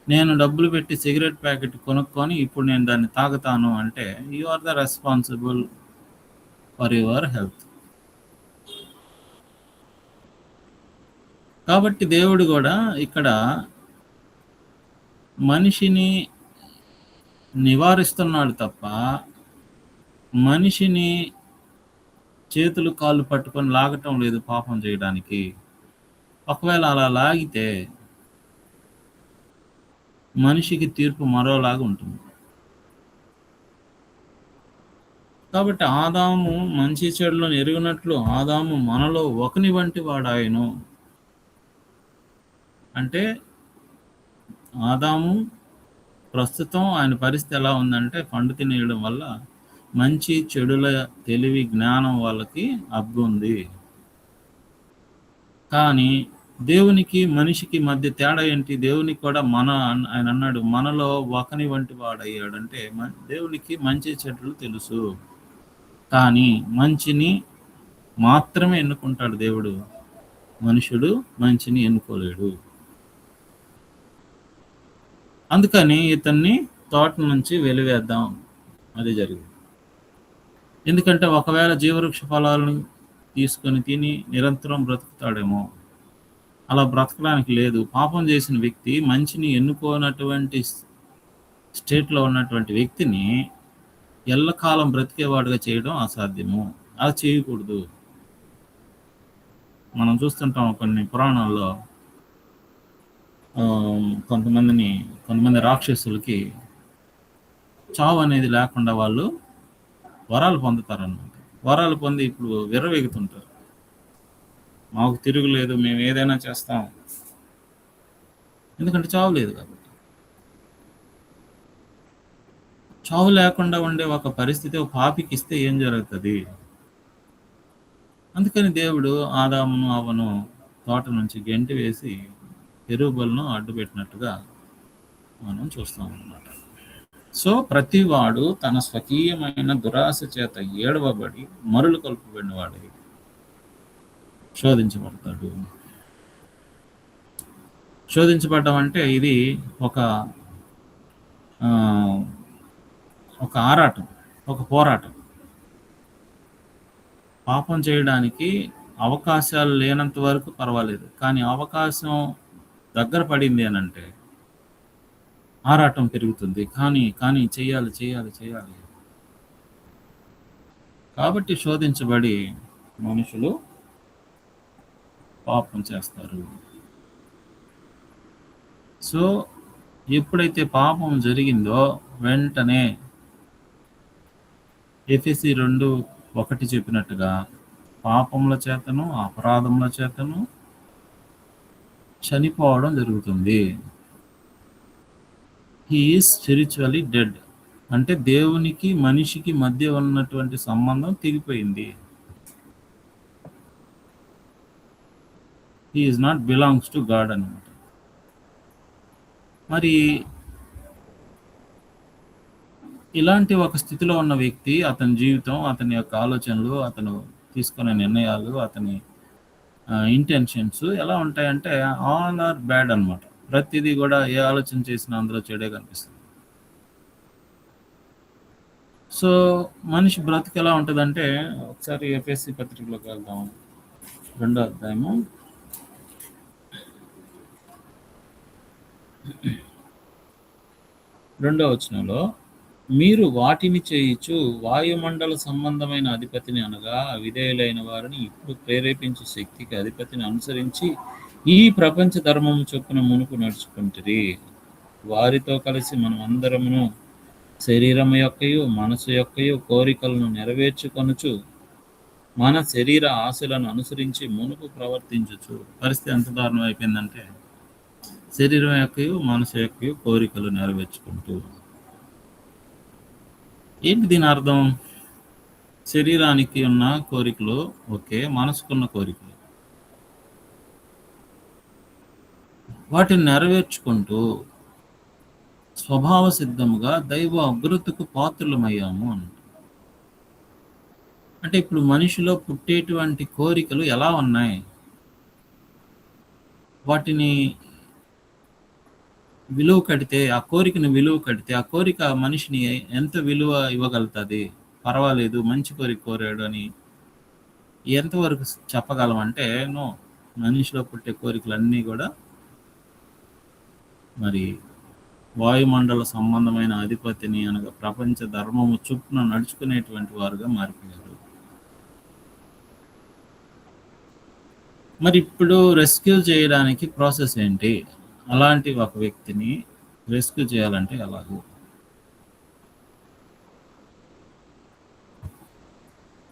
నేను డబ్బులు పెట్టి సిగరెట్ ప్యాకెట్ కొనుక్కొని ఇప్పుడు నేను దాన్ని తాగుతాను అంటే you are the responsible for your health. కాబట్టి దేవుడు కూడా ఇక్కడ మనిషిని నివారిస్తున్నాడు తప్ప మనిషిని చేతులు కాళ్ళు పట్టుకొని లాగటం లేదు పాపం చేయడానికి. ఒకవేళ అలా లాగితే మనిషికి తీర్పు మరోలాగా ఉంటుంది. కాబట్టి ఆదాము మంచి చెడులను ఎరుగునట్లు ఆదాము మనలో ఒకని వంటి వాడాయను. అంటే ఆదాము ప్రస్తుతం ఆయన పరిస్థితి ఎలా ఉందంటే పండు తినేయడం వల్ల మంచి చెడుల తెలివి జ్ఞానం వాళ్ళకి అబ్బుంది. కానీ దేవునికి మనిషికి మధ్య తేడా ఏంటి? దేవునికి కూడా ఆయన అన్నాడు మనలో ఒకని వంటి వాడయ్యాడు. అంటే దేవునికి మంచి చెడులు తెలుసు, కానీ మంచిని మాత్రమే ఎన్నుకుంటాడు దేవుడు. మనుషుడు మంచిని ఎన్నుకోలేడు. అందుకని ఇతన్ని తోట నుంచి వెలివేద్దాం అది జరిగింది. ఎందుకంటే ఒకవేళ జీవవృక్ష ఫలాలను తీసుకొని తిని నిరంతరం బ్రతుకుతాడేమో. అలా బ్రతకడానికి లేదు. పాపం చేసిన వ్యక్తి, మంచిని ఎన్నుకోనటువంటి స్టేట్లో ఉన్నటువంటి వ్యక్తిని ఎల్లకాలం బ్రతికేవాడుగా చేయడం అసాధ్యము. అలా చేయకూడదు. మనం చూస్తుంటాం కొన్ని పురాణాల్లో కొంతమంది రాక్షసులకి చావు అనేది లేకుండా వాళ్ళు వరాలు పొందుతారన్నమాట. వరాలు పొంది ఇప్పుడు విర్రవీగుతుంటారు. మాకు తిరుగులేదు, మేము ఏదైనా చేస్తాం. ఎందుకంటే చావు లేదు కాబట్టి. చావు లేకుండా ఉండే ఒక పరిస్థితి ఒక పాపికి ఇస్తే ఏం జరుగుతుంది? అందుకని దేవుడు ఆదామును అవ్వను తోట నుంచి గెంటి వేసి ఎరువులను అడ్డుపెట్టినట్టుగా మనం చూస్తాం అన్నమాట. సో ప్రతివాడు తన స్వకీయమైన దురాశ చేత ఏడవబడి మరులు కలుపబడిన వాడి శోధించబడతాడు. శోధించబడడం అంటే ఇది ఒక ఆరాటం, ఒక పోరాటం. పాపం చేయడానికి అవకాశాలు లేనంత వరకు పర్వాలేదు, కానీ అవకాశం దగ్గర పడింది అని అంటే ఆరాటం పెరుగుతుంది. కానీ చేయాలి. కాబట్టి శోధించబడి మనుషులు పాపం చేస్తారు. సో ఎప్పుడైతే పాపం జరిగిందో వెంటనే ఎఫెసీ 2:1 చెప్పినట్టుగా పాపముల చేతను అపరాధముల చేతను చనిపోవడం జరుగుతుంది. He is spiritually dead. అంటే దేవునికి మనిషికి మధ్య ఉన్నటువంటి సంబంధం తెగిపోయింది. He is not belongs to God అన్నమాట. మరి ఇలాంటి ఒక స్థితిలో ఉన్న వ్యక్తి, అతని జీవితం, అతని యొక్క ఆలోచనలు, అతను తీసుకునే నిర్ణయాలు, అతని ఇంటెన్షన్స్ ఎలా ఉంటాయంటే ఆల్ ఆర్ బ్యాడ్ అన్నమాట. ప్రతిదీ కూడా ఏ ఆలోచన చేసినా అందులో చెడే కనిపిస్తుంది. సో మనిషి బ్రతుకు ఎలా ఉంటుందంటే, ఒకసారి ఎఫ్ఎస్సి పత్రికలోకి వెళ్దాం. 2వ అధ్యాయము 2వ వచనంలో, మీరు వాటిని చేయుచు వాయుమండల సంబంధమైన అధిపతిని అనగా విధేయులైన వారిని ఇప్పుడు ప్రేరేపించే శక్తికి అధిపతిని అనుసరించి ఈ ప్రపంచ ధర్మము చొప్పున మునుపు నడుచుకుంటుంది. వారితో కలిసి మనం అందరమును శరీరము యొక్కయు మనసు యొక్కయు కోరికలను నెరవేర్చుకొనుచు మన శరీర ఆశలను అనుసరించి మునుపు ప్రవర్తించచ్చు. పరిస్థితి ఎంత దారుణం అయిపోయిందంటే, శరీరం యొక్కయు మనసు యొక్కయు కోరికలు నెరవేర్చుకుంటూ. ఏంటి దీని అర్థం? శరీరానికి ఉన్న కోరికలు ఓకే, మనసుకున్న కోరికలు, వాటిని నెరవేర్చుకుంటూ స్వభావ సిద్ధముగా దైవ అగ్రతకు పాత్రులమయ్యాము అని. అంటే ఇప్పుడు మనిషిలో పుట్టేటువంటి కోరికలు ఎలా ఉన్నాయి, వాటిని విలువ కడితే, ఆ కోరికను విలువ కడితే, ఆ కోరిక మనిషిని ఎంత విలువ ఇవ్వగలుగుతుంది? పర్వాలేదు, మంచి కోరిక కోరాడు అని ఎంతవరకు చెప్పగలం అంటే, నో. మనిషిలో పుట్టే కోరికలన్నీ కూడా మరి వాయుమండల సంబంధమైన అధిపతిని అనగా ప్రపంచ ధర్మము చొప్పున నడుచుకునేటువంటి వారుగా మారిపోయారు. మరి ఇప్పుడు రెస్క్యూ చేయడానికి ప్రాసెస్ ఏంటి? అలాంటి ఒక వ్యక్తిని రెస్క్యూ చేయాలంటే ఎలాగో?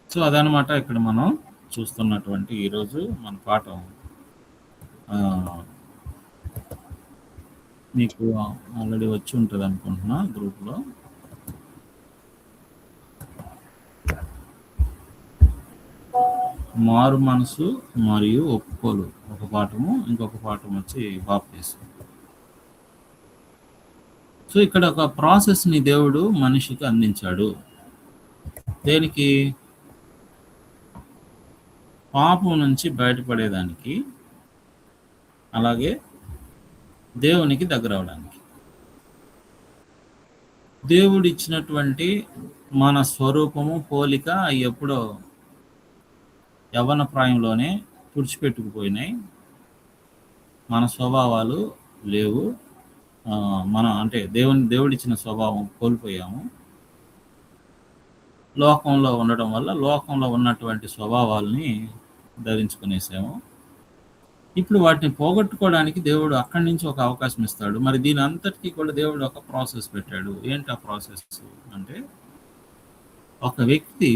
సో అదనమాట ఇక్కడ మనం చూస్తున్నటువంటి ఈరోజు మన పాఠం. మీకు ఆల్రెడీ వచ్చి ఉంటుంది అనుకుంటున్నా గ్రూప్లో. మారు మనసు మరియు ఒప్పుకోలు ఒక పాఠము, ఇంకొక పాఠం వచ్చి బాప్తిసం. సో ఇక్కడ ఒక ప్రాసెస్ని దేవుడు మనిషికి అందించాడు. దేనికి? పాపం నుంచి బయటపడేదానికి, అలాగే దేవునికి దగ్గర అవడానికి. దేవుడు ఇచ్చినటువంటి మన స్వరూపము, పోలిక ఎప్పుడో యవ్వన ప్రాయంలోనే తుడిచిపెట్టుకుపోయినాయి. మన స్వభావాలు లేవు. మన అంటే దేవుడిచ్చిన స్వభావం కోల్పోయాము. లోకంలో ఉండడం వల్ల లోకంలో ఉన్నటువంటి స్వభావాల్ని ధరించుకునేసాము. ఇప్పుడు వాటిని పోగొట్టుకోవడానికి దేవుడు అక్కడి నుంచి ఒక అవకాశం ఇస్తాడు. మరి దీని అంతటికీ కూడా దేవుడు ఒక ప్రాసెస్ పెట్టాడు. ఏంటి ఆ ప్రాసెస్ అంటే, ఒక వ్యక్తి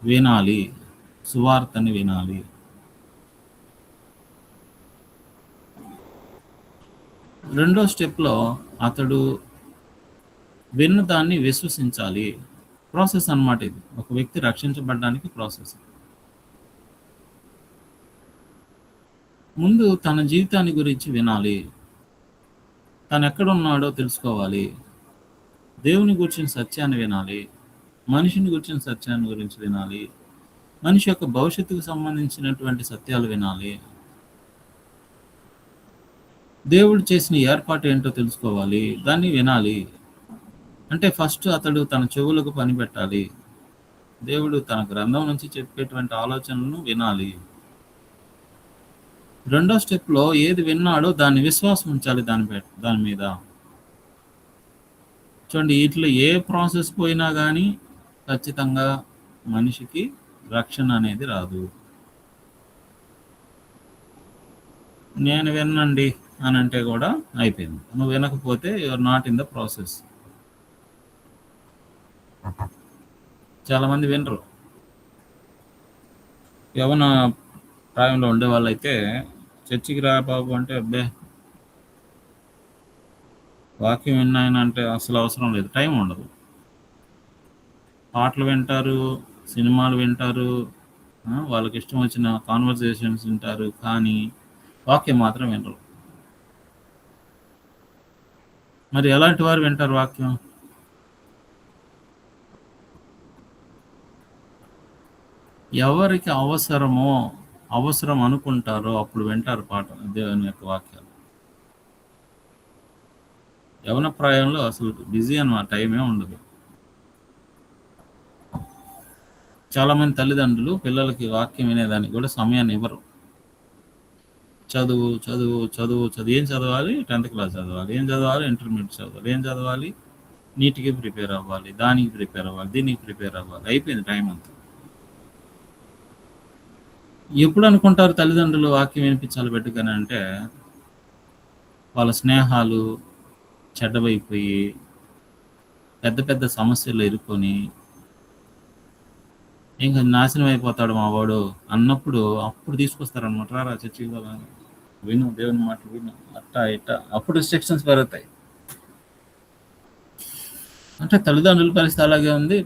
వినాలి, సువార్తని వినాలి. రెండో స్టెప్లో అతడు విన్న దాన్ని విశ్వసించాలి. ప్రాసెస్ అన్నమాట ఇది. ఒక వ్యక్తి రక్షించబడడానికి ప్రాసెస్. ముందు తన జీవితాన్ని గురించి వినాలి, తను ఎక్కడున్నాడో తెలుసుకోవాలి, దేవుని గురించిన సత్యాన్ని వినాలి, మనిషిని గురించిన సత్యాన్ని గురించి వినాలి, మనిషి యొక్క భవిష్యత్తుకు సంబంధించినటువంటి సత్యాలు వినాలి, దేవుడు చేసిన ఏర్పాటు ఏంటో తెలుసుకోవాలి, దాన్ని వినాలి. అంటే ఫస్ట్ అతడు తన చెవులకు పని పెట్టాలి. దేవుడు తన గ్రంథం నుంచి చెప్పేటువంటి ఆలోచనలను వినాలి. రెండో స్టెప్లో ఏది విన్నాడో దాన్ని విశ్వాసం ఉంచాలి దాని మీద. చూడండి, వీటిలో ఏ ప్రాసెస్ పోయినా కానీ ఖచ్చితంగా మనిషికి రక్షణ అనేది రాదు. నేను వినండి అని అంటే కూడా అయిపోయింది. నువ్వు వినకపోతే your not in the process. చాలామంది వినరు. యవ్వన ప్రాయంలో ఉండే వాళ్ళైతే చర్చికి రా బాబు అంటే, అబ్బే వాక్యం విన్నాయన అంటే అసలు అవసరం లేదు, టైం ఉండదు. పాటలు వింటారు, సినిమాలు వింటారు, వాళ్ళకి ఇష్టం వచ్చిన కాన్వర్సేషన్స్ వింటారు, కానీ వాక్యం మాత్రం వినరు. మరి ఎలాంటి వారు వింటారు వాక్యం? ఎవరికి అవసరం అనుకుంటారో అప్పుడు వింటారు పాట, దేవుని యొక్క వాక్యాలు. యవన ప్రాయంలో అసలు బిజీ అన్నమాట, టైమే ఉండదు. చాలామంది తల్లిదండ్రులు పిల్లలకి వాక్యం వినేదానికి కూడా సమయాన్ని ఇవ్వరు. చదువు చదువు చదువు చదువు ఏం చదవాలి? 10th క్లాస్ చదవాలి. ఏం చదవాలి? ఇంటర్మీడియట్ చదవాలి. ఏం చదవాలి? నీట్కి ప్రిపేర్ అవ్వాలి, దానికి ప్రిపేర్ అవ్వాలి, దీనికి ప్రిపేర్ అవ్వాలి. అయిపోయింది టైం అంతా. ఎప్పుడు అనుకుంటారు తల్లిదండ్రులు వాక్యం వినిపించాలి పెట్టుకని అంటే వాళ్ళ స్నేహాలు చెడ్డవైపోయి పెద్ద పెద్ద సమస్యలు ఇరుక్కొని ఇంకా నాశనం అయిపోతాడు మా వాడు అన్నప్పుడు అప్పుడు తీసుకొస్తారనమాట. రారా చర్చికి విను, దేవుని మాటలు విను, అట్టా ఇట్టా. అప్పుడు రిస్ట్రిక్షన్స్ పెరుగుతాయి. అంటే తల్లిదండ్రుల పరిస్థితి అలాగే ఉంది,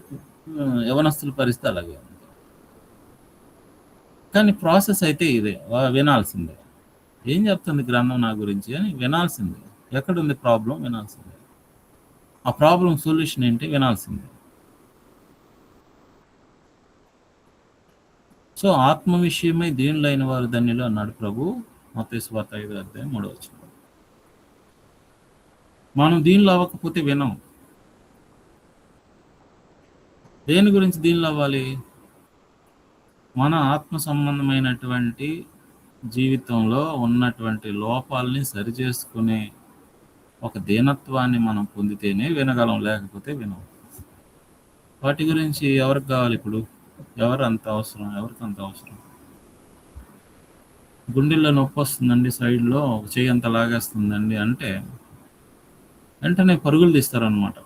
యవనస్తుల పరిస్థితి అలాగే ఉంది. కానీ ప్రాసెస్ అయితే ఇదే, వినాల్సిందే. ఏం చెప్తుంది గ్రంథం నా గురించి అని వినాల్సిందే. ఎక్కడుంది ప్రాబ్లం వినాల్సిందే. ఆ ప్రాబ్లం సొల్యూషన్ ఏంటి వినాల్సిందే. సో ఆత్మ విషయమై దీనులైన వారు ధన్యులు అన్నాడు ప్రభు, మత్తయి సువార్త 5:3. మనం దీనిలో అవ్వకపోతే వినం. దేని గురించి దీనిలో అవ్వాలి? మన ఆత్మ సంబంధమైనటువంటి జీవితంలో ఉన్నటువంటి లోపాలని సరిచేసుకునే ఒక దీనత్వాన్ని మనం పొందితేనే వినగలం, లేకపోతే వినం. వాటి గురించి ఎవరికి కావాలి ఇప్పుడు? ఎవరికి అంత అవసరం? గుండెల్లో నొప్పి వస్తుందండి, సైడ్లో చెయ్యి అంత లాగేస్తుందండి అంటే వెంటనే పరుగులు తీస్తారనమాట.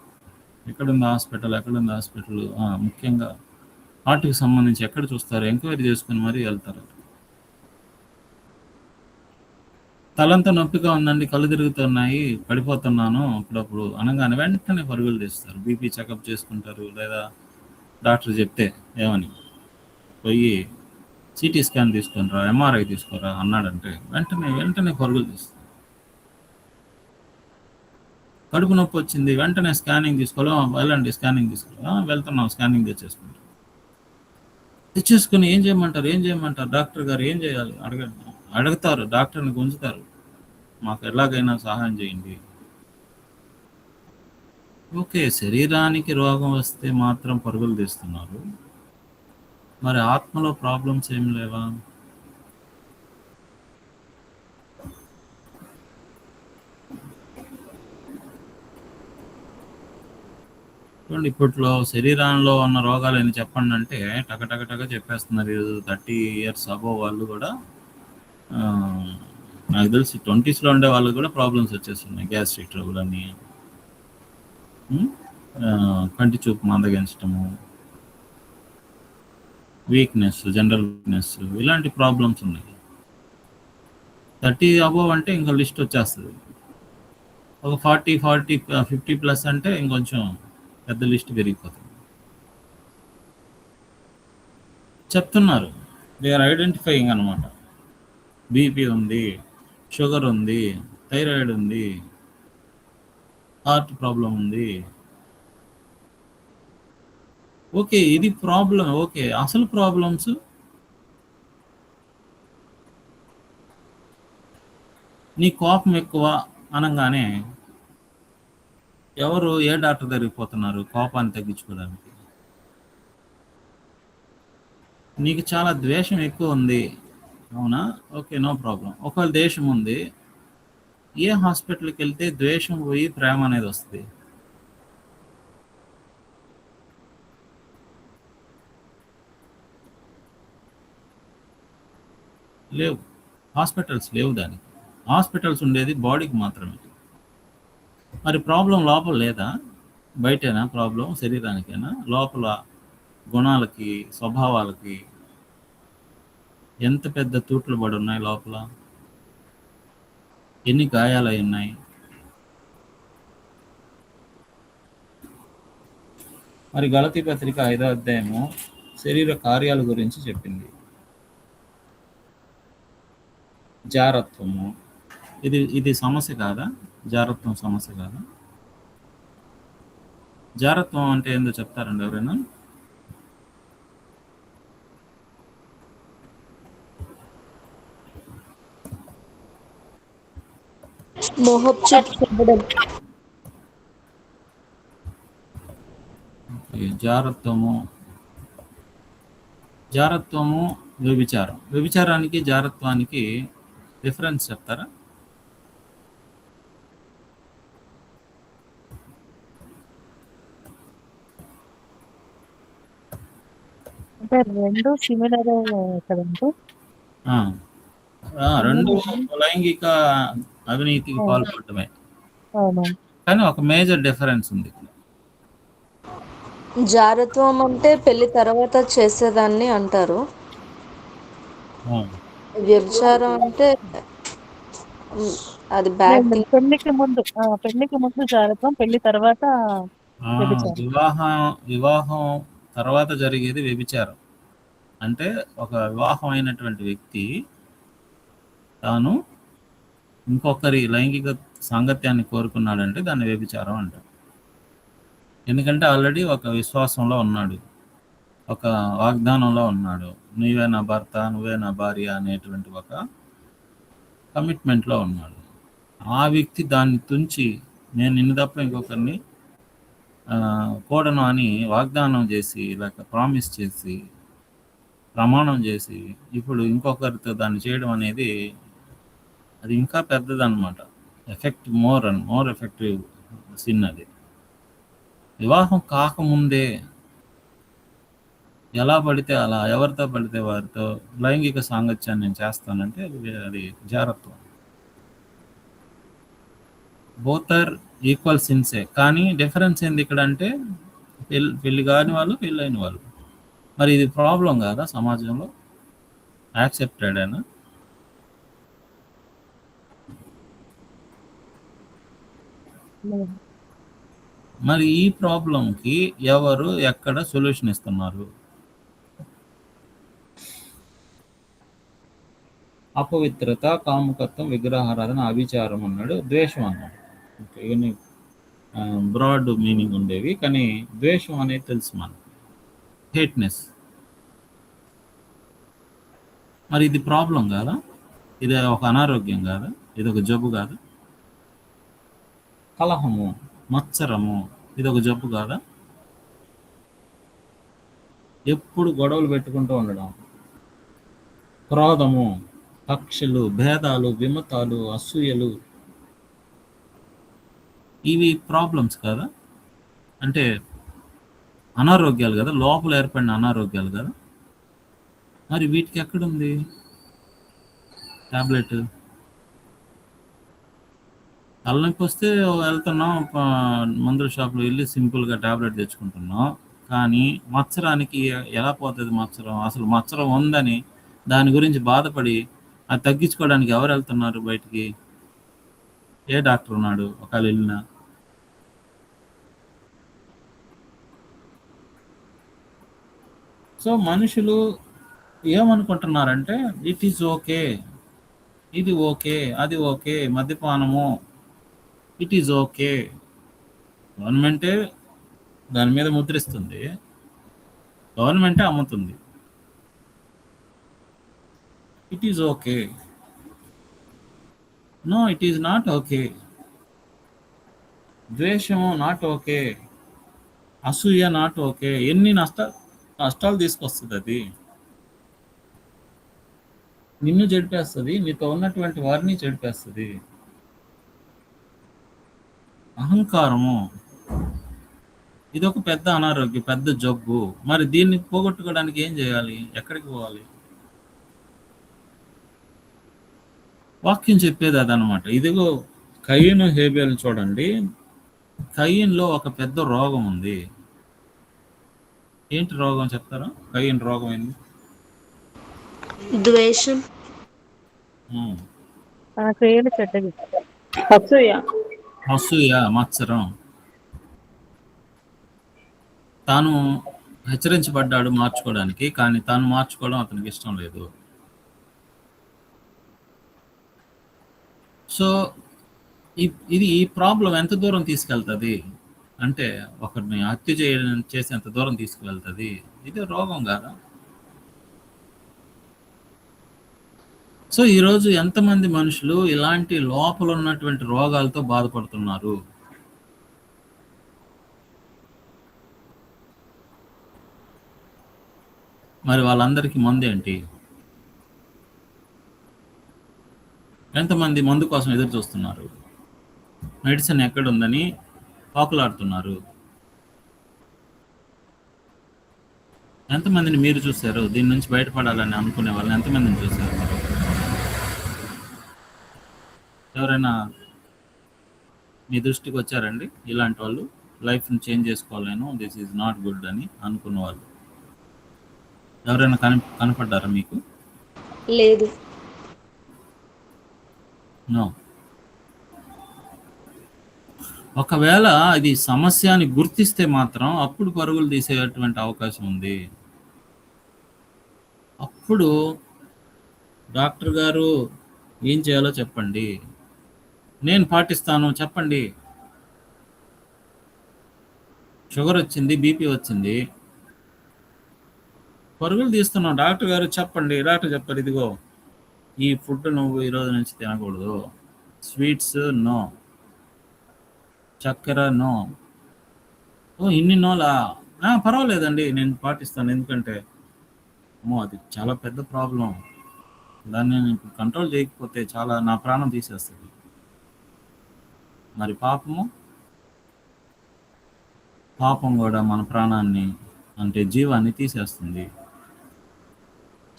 ఎక్కడుంది హాస్పిటల్? ముఖ్యంగా హార్ట్కి సంబంధించి ఎక్కడ చూస్తారు? ఎంక్వైరీ చేసుకుని మరీ వెళ్తారు. తలంతా నొప్పిగా ఉందండి, కళ్ళు తిరుగుతున్నాయి, పడిపోతున్నాను అప్పుడప్పుడు అనగానే వెంటనే పరుగులు తీస్తారు. బీపీ చెకప్ చేసుకుంటారు, లేదా డాక్టర్ చెప్తే ఏమని పోయి సిటీ స్కాన్ తీసుకునిరా, ఎంఆర్ఐ తీసుకోరా అన్నాడంటే వెంటనే పరుగులు తీస్తారు. కడుపు నొప్పి వచ్చింది, వెంటనే స్కానింగ్ తీసుకోవాలి, వెళ్ళండి స్కానింగ్ తీసుకోవాలి, వెళ్తున్నాం స్కానింగ్ తెచ్చేసుకుని ఏం చేయమంటారు డాక్టర్ గారు, ఏం చేయాలి అడుగుతారు, డాక్టర్ని గుంజుతారు, మాకు ఎలాగైనా సహాయం చేయండి. ఓకే, శరీరానికి రోగం వస్తే మాత్రం పరుగులు తీస్తున్నారు, మరి ఆత్మలో ప్రాబ్లమ్స్ ఏం లేవా? చూడండి, ఇప్పట్లో శరీరంలో ఉన్న రోగాలు అని చెప్పండి అంటే టక చెప్పేస్తున్నారు. 30 years అబోవ్ వాళ్ళు కూడా, నాకు తెలిసి 20s ఉండే వాళ్ళకి కూడా ప్రాబ్లమ్స్ వచ్చేస్తున్నాయి. గ్యాస్ట్రిక్ ట్రబుల్ అని, కంటి చూపు మందగించటము, వీక్నెస్, జనరల్ వీక్నెస్, ఇలాంటి ప్రాబ్లమ్స్ ఉన్నాయి. 30 అబోవ్ అంటే ఇంకా లిస్ట్ వచ్చేస్తుంది. ఒక 40, 50+ అంటే ఇంకొంచెం పెద్ద లిస్ట్ పెరిగిపోతుంది. చెప్తున్నారు, దే ఆర్ ఐడెంటిఫైయింగ్ అనమాట. బీపీ ఉంది, షుగర్ ఉంది, థైరాయిడ్ ఉంది, హార్ట్ ప్రాబ్లం ఉంది. ఓకే, ఇది ప్రాబ్లం. ఓకే, అసలు ప్రాబ్లమ్స్ నీ కోపం ఎక్కువ అనగానే ఎవరు ఏ డాక్టర్ దగ్గరికి పోతున్నారు కోపాన్ని తగ్గించుకోవడానికి? నీకు చాలా ద్వేషం ఎక్కువ ఉంది, అవునా? Okay, no problem. ఒకవేళ ద్వేషం ఉంది, ఏ హాస్పిటల్కి వెళ్తే ద్వేషం పోయి ప్రేమ అనేది వస్తుంది? లేవు, హాస్పిటల్స్ లేవు. దానికి హాస్పిటల్స్ ఉండేది బాడీకి మాత్రమే. మరి ప్రాబ్లం లోపల లేదా? బయటేనా ప్రాబ్లం? శరీరానికైనా? లోపల గుణాలకి, స్వభావాలకి ఎంత పెద్ద తూట్లు పడి ఉన్నాయి, లోపల ఎన్ని గాయాలు అయి ఉన్నాయి. మరి గలతీ పత్రిక 5వ అధ్యాయము శరీర కార్యాల గురించి చెప్పింది. జారత్వము, ఇది సమస్య కాదా? జారత్వం సమస్య కాదా? జారత్వం అంటే ఏందో చెప్తారండి ఎవరైనా? జారత్వము జారత్వము, వ్యభిచారం. వ్యభిచారానికి జారత్వానికి డిఫరెన్స్ చెప్తారా? అంటే రెండు సిమిలర్ కదండి. ఆ, రెండు లైంగిక అవినీతికి పాల్పడటమే, అవును. కానీ ఒక మేజర్ డిఫరెన్స్ ఉంది. జారత్వం అంటే పెళ్లి తర్వాత చేసేదాన్ని అంటారు. వ్యభిచారం అంటే అది బ్యాక్ లేదు, పెళ్లికి ముందు జారత్వం, పెళ్లి తర్వాత వ్యభిచారం. వివాహం తర్వాత జరిగేది వ్యభిచారం. అంటే ఒక వివాహం అయినటువంటి వ్యక్తి తాను ఇంకొకరి లైంగిక సాంగత్యాన్ని కోరుకున్నాడంటే దాన్ని వ్యభిచారం అంటారు. ఎందుకంటే ఆల్రెడీ ఒక విశ్వాసంలో ఉన్నాడు, ఒక వాగ్దానంలో ఉన్నాడు, నువ్వే నా భర్త, నువ్వే నా భార్య అనేటువంటి ఒక కమిట్మెంట్లో ఉన్నాడు. ఆ వ్యక్తి దాన్ని తుంచి నేను నిన్ను తప్ప ఇంకొకరిని కూడను అని వాగ్దానం చేసి, లేక ప్రామిస్ చేసి, ప్రమాణం చేసి ఇప్పుడు ఇంకొకరితో దాన్ని చేయడం అనేది అది ఇంకా పెద్దదన్నమాట. మోర్ ఎఫెక్టివ్ సిన్ అది. వివాహం కాకముందే ఎలా పడితే అలా, ఎవరితో పడితే వారితో లైంగిక సాంగత్యాన్ని నేను చేస్తానంటే అది జారత్వం. బోత్ ఆర్ ఈక్వల్ సిన్సే, కానీ డిఫరెన్స్ ఏంది ఇక్కడ అంటే పెళ్లి కాని వాళ్ళు, పెళ్ళైన వాళ్ళు. మరి ఇది ప్రాబ్లం కాదా సమాజంలో? యాక్సెప్టెడ్ అయినా? మరి ఈ ప్రాబ్లంకి ఎవరు ఎక్కడ సొల్యూషన్ ఇస్తున్నారు? అపవిత్రత, కాముకత్వం, విగ్రహారాధన, అభిచారం అన్నాడు, ద్వేషం అన్నాడు. ఇవన్నీ బ్రాడ్ మీనింగ్ ఉండేవి, కానీ ద్వేషం అనేది తెలుసు మనకు, హేట్నెస్. మరి ఇది ప్రాబ్లం కాదా? ఇది ఒక అనారోగ్యం కాదా? ఇది ఒక జబ్బు కాదా? కలహము, మత్సరము, ఇది ఒక జబ్బు కాదా? ఎప్పుడు గొడవలు పెట్టుకుంటూ ఉండడం, క్రోధము, కక్షలు, భేదాలు, విమతాలు, అసూయలు, ఇవి ప్రాబ్లమ్స్ కదా? అంటే అనారోగ్యాలు కదా, లోపల ఏర్పడిన అనారోగ్యాలు కదా. మరి వీటికి ఎక్కడుంది టాబ్లెట్? తలనొప్పి వస్తే వెళ్తున్నాం మందుల షాప్లో వెళ్ళి సింపుల్గా టాబ్లెట్ తెచ్చుకుంటున్నాం, కానీ మత్సరానికి ఎలా పోతుంది మత్సరం? అసలు మత్సరం ఉందని దాని గురించి బాధపడి అది తగ్గించుకోవడానికి ఎవరు వెళ్తున్నారు బయటికి? ఏ డాక్టర్ ఉన్నాడు ఒకవేళ వెళ్ళినా? సో మనుషులు ఏమనుకుంటున్నారంటే ఇట్ ఈజ్ ఓకే, ఇది ఓకే, అది ఓకే, మద్యపానము ఇట్ ఈజ్ ఓకే. గవర్నమెంటే దాని మీద ముద్రిస్తుంది, గవర్నమెంటే అమ్ముతుంది. It is okay. No, it is not okay. ద్వేషము నాట్ ఓకే, అసూయ నాట్ ఓకే. ఎన్ని నష్టాలు తీసుకొస్తుంది అది. నిన్ను చెడిపేస్తుంది, నీతో ఉన్నటువంటి వారిని చెడిపేస్తుంది. అహంకారము ఇది ఒక పెద్ద అనారోగ్యం, పెద్ద జబ్బు. మరి దీన్ని పోగొట్టుకోవడానికి ఏం చేయాలి? ఎక్కడికి పోవాలి? వాక్యం చెప్పేది అదనమాట. ఇదిగో కయీను హేబేల్ చూడండి, కయీన్లో ఒక పెద్ద రోగం ఉంది. ఏంటి రోగం చెప్తారా? కయీన్ రోగం ఏంది? ద్వేషం, అసూయ, మత్సరం. తాను హెచ్చరించబడ్డాడు మార్చుకోవడానికి, కానీ తాను మార్చుకోవడం అతనికి ఇష్టం లేదు. సో ఈ ప్రాబ్లం ఎంత దూరం తీసుకెళ్తుంది అంటే ఒకరిని హత్య చేసేంత దూరం తీసుకువెళ్తుంది. ఇది రోగం కాదా? సో ఈరోజు ఎంతమంది మనుషులు ఇలాంటి లోపల ఉన్నటువంటి రోగాలతో బాధపడుతున్నారు? మరి వాళ్ళందరికీ మందు ఏంటి? ఎంతమంది మందు కోసం ఎదురు చూస్తున్నారు? మెడిసిన్ ఎక్కడుందని పాకులాడుతున్నారు. ఎంతమందిని మీరు చూశారు? దీని నుంచి బయటపడాలని అనుకునే వాళ్ళని ఎంతమందిని చూశారు మీరు? ఎవరైనా మీ దృష్టికి వచ్చారండి ఇలాంటి వాళ్ళు? లైఫ్ని చేంజ్ చేసుకోలేను, దిస్ ఈజ్ నాట్ గుడ్ అని అనుకున్న వాళ్ళు ఎవరైనా కనపడ్డారా మీకు? లేదు. నో. ఒకవేళ ఇది సమస్య అని గుర్తిస్తే మాత్రం అప్పుడు పరుగులు తీసేటువంటి అవకాశం ఉంది. అప్పుడు డాక్టర్ గారు ఏం చేయాలో చెప్పండి, నేను పాటిస్తాను చెప్పండి. షుగర్ వచ్చింది, బీపీ వచ్చింది, పరుగులు తీస్తున్నావు, డాక్టర్ గారు చెప్పండి. డాక్టర్ చెప్పారు, ఇదిగో ఈ ఫుడ్ నువ్వు ఈరోజు నుంచి తినకూడదు, స్వీట్స్ నో, చక్కెర నో. ఓ ఇన్ని నోలా? పర్వాలేదండి నేను పాటిస్తాను, ఎందుకంటే అది చాలా పెద్ద ప్రాబ్లం, దాన్ని నేను ఇప్పుడు కంట్రోల్ చేయకపోతే చాలా నా ప్రాణం తీసేస్తుంది. మరి పాపం కూడా మన ప్రాణాన్ని అంటే జీవాన్ని తీసేస్తుంది.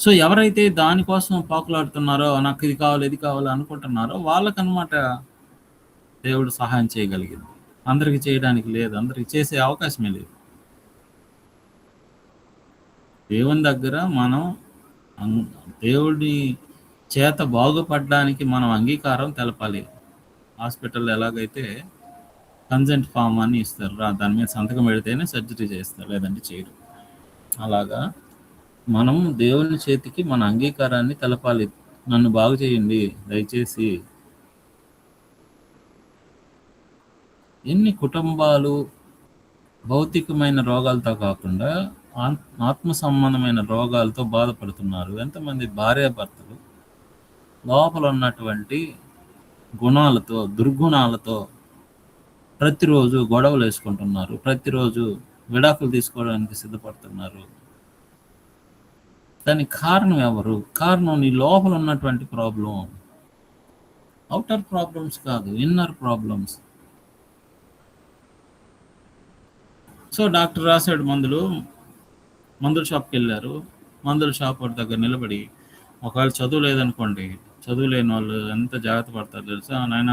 సో ఎవరైతే దానికోసం పాకులాడుతున్నారో, నాకు ఇది కావాలి ఇది కావాలి అనుకుంటున్నారో వాళ్ళకనమాట దేవుడు సహాయం చేయగలిగింది. అందరికి చేయడానికి లేదు, అందరికి చేసే అవకాశమే లేదు. దేవుని దగ్గర మనం దేవుడి చేత బాగుపడడానికి మనం అంగీకారం తెలపాలి. హాస్పిటల్లో ఎలాగైతే కన్సెంట్ ఫామ్ అని ఇస్తారు, దాని మీద సంతకం పెడితేనే సర్జరీ చేస్తారు, లేదంటే చేయరు. అలాగా మనం దేవుని చేతికి మన అంగీకారాన్ని తెలపాలి. నన్ను బాగు చేయండి దయచేసి. ఎన్ని కుటుంబాలు భౌతికమైన రోగాలతో కాకుండా ఆత్మ సంబంధమైన రోగాలతో బాధపడుతున్నారు. ఎంతమంది భార్యాభర్తలు లోపల ఉన్నటువంటి గుణాలతో, దుర్గుణాలతో ప్రతిరోజు గొడవలు వేసుకుంటున్నారు, ప్రతిరోజు విడాకులు తీసుకోవడానికి సిద్ధపడుతున్నారు. దానికి కారణం ఎవరు? కారణం నీ లోపల ఉన్నటువంటి ప్రాబ్లం. అవుటర్ ప్రాబ్లమ్స్ కాదు, ఇన్నర్ ప్రాబ్లమ్స్. సో డాక్టర్ రాశాడు మందుల షాప్కి వెళ్ళారు. మందుల షాప్ వాడి దగ్గర నిలబడి, ఒకవేళ చదువు లేదనుకోండి, చదువు లేని వాళ్ళు ఎంత జాగ్రత్త పడతారు తెలుసా? నాయన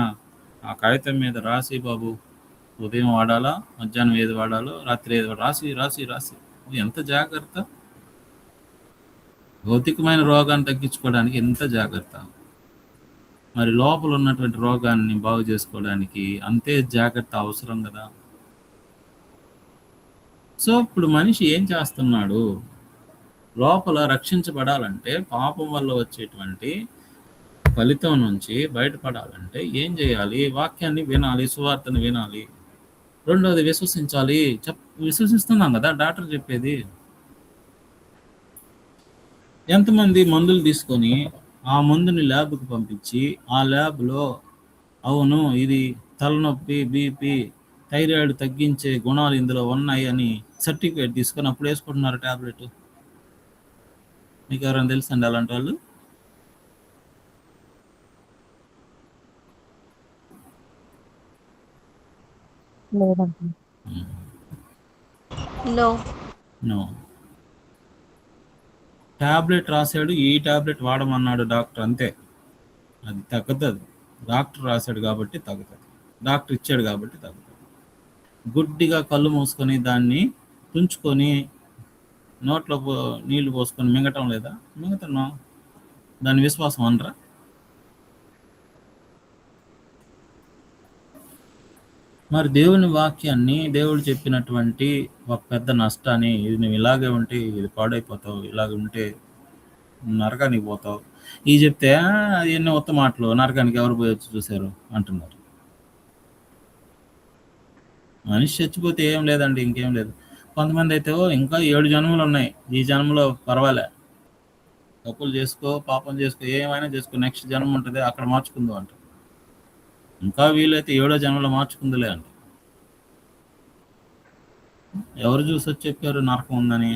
ఆ కాగితం మీద రాసి బాబు, ఉదయం వాడాలా, మధ్యాహ్నం ఏది వాడాలో, రాత్రి ఏది రాసి రాసి రాసి. ఎంత జాగ్రత్త! భౌతికమైన రోగాన్ని తగ్గించుకోవడానికి ఎంత జాగ్రత్త, మరి లోపల ఉన్నటువంటి రోగాన్ని బాగు చేసుకోవడానికి అంతే జాగ్రత్త అవసరం కదా. సో ఇప్పుడు మనిషి ఏం చేస్తున్నాడు? లోపల రక్షించబడాలంటే, పాపం వల్ల వచ్చేటువంటి ఫలితం నుంచి బయటపడాలంటే ఏం చేయాలి? వాక్యాన్ని వినాలి, సువార్తను వినాలి. రెండోది విశ్వసించాలి. విశ్వసిస్తున్నాం కదా డాక్టర్ చెప్పేది. ఎంతమంది మందులు తీసుకొని ఆ మందుని ల్యాబ్కి పంపించి, ఆ ల్యాబ్లో అవును ఇది తలనొప్పి, బీపీ, థైరాయిడ్ తగ్గించే గుణాలు ఇందులో ఉన్నాయి అని సర్టిఫికేట్ తీసుకొని అప్పుడు వేసుకుంటున్నారు ట్యాబ్లెట్. మీకు ఎవరైనా తెలుసండి అలాంటి వాళ్ళు? లేదండి. నో. ట్యాబ్లెట్ రాశాడు, ఈ ట్యాబ్లెట్ వాడమన్నాడు డాక్టర్, అంతే. అది తగ్గుతుంది. డాక్టర్ రాశాడు కాబట్టి తగ్గుతుంది, డాక్టర్ ఇచ్చాడు కాబట్టి తగ్గుతుంది. గుడ్డిగా కళ్ళు మూసుకొని దాన్ని తుంచుకొని నోట్లో నీళ్లు పోసుకొని మింగటం లేదా? మింగుతున్నాం. దాని విశ్వాసం అనరా? మరి దేవుని వాక్యాన్ని, దేవుడు చెప్పినటువంటి ఒక పెద్ద నష్టాన్ని, ఇది నువ్వు ఇలాగే ఉంటే ఇది పాడైపోతావు, ఇలాగ ఉంటే నరకానికి పోతావు, ఇది చెప్తే ఎన్నో ఉత్త మాటలు, నరకానికి ఎవరు పోయి వచ్చి చూశారు అంటున్నారు. మనిషి చచ్చిపోతే ఏం లేదండి, ఇంకేం లేదు. కొంతమంది అయితే ఇంకా 7 జన్మలు ఉన్నాయి, ఈ జన్మలో పర్వాలే, తప్పులు చేసుకో, పాపం చేసుకో, ఏమైనా చేసుకో, నెక్స్ట్ జన్మ ఉంటుంది అక్కడ మార్చుకుందాం అంట. ఇంకా వీలైతే 7వ జన్మలో మార్చుకుందిలే అంట. ఎవరు చూసి వచ్చి చెప్పారు నరకం ఉందని?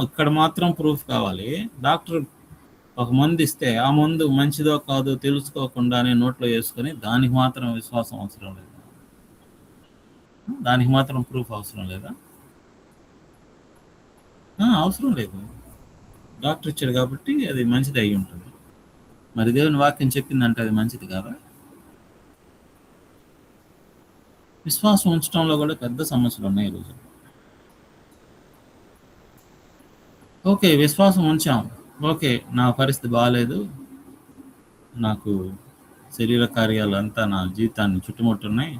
ఇక్కడ మాత్రం ప్రూఫ్ కావాలి. డాక్టర్ ఒక మందు ఇస్తే ఆ మందు మంచిదో కాదో తెలుసుకోకుండానే నోట్లో వేసుకొని దానికి మాత్రం విశ్వాసం అవసరం లేదా? దానికి మాత్రం ప్రూఫ్ అవసరం లేదా? అవసరం లేదు. డాక్టర్ ఇచ్చాడు కాబట్టి అది మంచిది అయి ఉంటుంది. మరి దేవుని వాక్యం చెప్పిందంటే అది మంచిది కాదా? విశ్వాసం ఉంచడంలో కూడా పెద్ద సమస్యలు ఉన్నాయి ఈరోజు. ఓకే, విశ్వాసం ఉంచాం. ఓకే, నా పరిస్థితి బాగాలేదు, నాకు శరీర కార్యాలు అంతా నా జీవితాన్ని చుట్టుముట్టున్నాయి,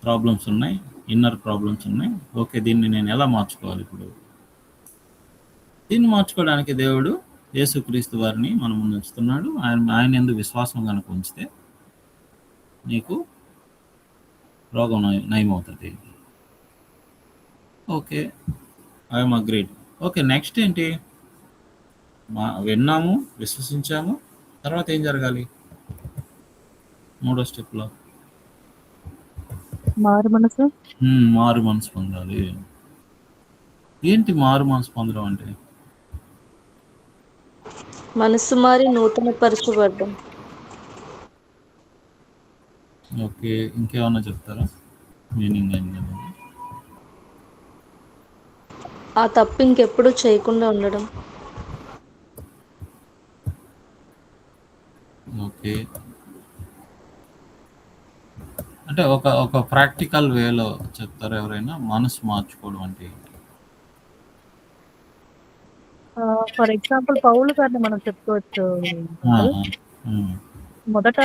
ప్రాబ్లమ్స్ ఉన్నాయి, ఇన్నర్ ప్రాబ్లమ్స్ ఉన్నాయి. ఓకే, దీన్ని నేను ఎలా మార్చుకోవాలి? ఇప్పుడు దీన్ని మార్చుకోవడానికి దేవుడు యేసుక్రీస్తు వారిని మన ముందు ఉంచుతున్నాడు. ఆయన యందు విశ్వాసం కనుక ఉంచితే నీకు రోగం నయమవుతుంది. Okay, I'm agreed. Okay, next ఏంటి? విన్నాము, విశ్వసించాము, తర్వాత ఏం జరగాలి? 3వ స్టెప్లో మారు మనసు. మారు మనసు పొందాలి. ఏంటి మారు మనసు పొందడం అంటే? మనసు మారి నూతన పరచబడ్డం. ఓకే, ఇంకేమన్నా చెప్తారా మీనింగ్ ఏంటి? ఆ తప్పు ఇంకెప్పుడు చేయకుండా ఉండడం. ఓకే, అంటే ఒక ప్రాక్టికల్ వేలో చెప్తారా ఎవరైనా? మనసు మార్చుకోవడం అంటే ఫర్ ఎగ్జాంపుల్ పౌలు గారిని మనం చెప్పుకోవచ్చు. మొదట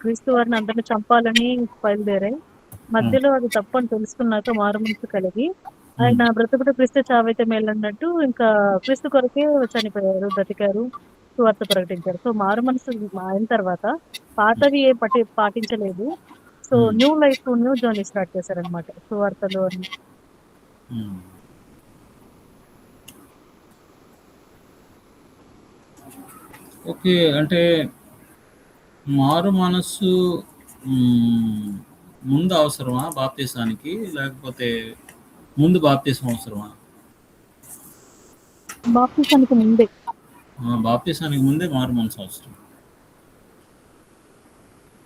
క్రీస్తు వారిని అందరిని చంపాలని బయలుదేరాయి. మధ్యలో అది తప్పని తెలుసుకున్నాక మారుమనసు కలిగి ఆయన బ్రతుకుడు క్రీస్తు చావైతే మేలన్నట్టు ఇంకా క్రీస్తు కొరకే చనిపోయారు, బ్రతికారు, సువార్త ప్రకటించారు. సో మారు మనసు అయిన తర్వాత పాతవి ఏ పాటించలేదు. So new life, new journey start చేశారనమాట సువార్తలో. ఓకే, అంటే మారు మనస్సు ముందు అవసరమా బాప్తీసానికి, లేకపోతే ముందు బాప్తీసం అవసరమా? బాప్తీసానికి ముందే. బాప్తీసానికి ముందే మారు మనసు అవసరం.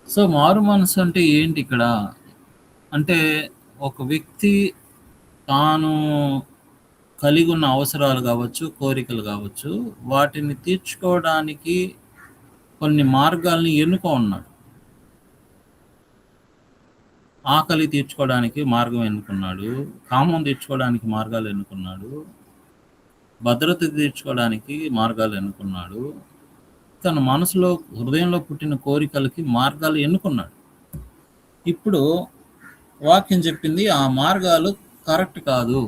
సో మారు మనసు అంటే ఏంటి ఇక్కడ? అంటే ఒక వ్యక్తి తాను కలిగి ఉన్న అవసరాలు కావచ్చు, కోరికలు కావచ్చు, వాటిని తీర్చుకోవడానికి కొన్ని మార్గాల్ని ఎన్నుకున్నాడు. ఆకలి తీర్చుకోవడానికి మార్గం ఎన్నుకున్నాడు, కామం తీర్చుకోవడానికి మార్గాలు ఎన్నుకున్నాడు, భద్రత తీర్చుకోవడానికి మార్గాలు ఎన్నుకున్నాడు, తన మనసులో హృదయంలో పుట్టిన కోరికలకి మార్గాలు ఎన్నుకున్నాడు. ఇప్పుడు వాక్యం చెప్పింది ఆ మార్గాలు కరెక్ట్ కాదు.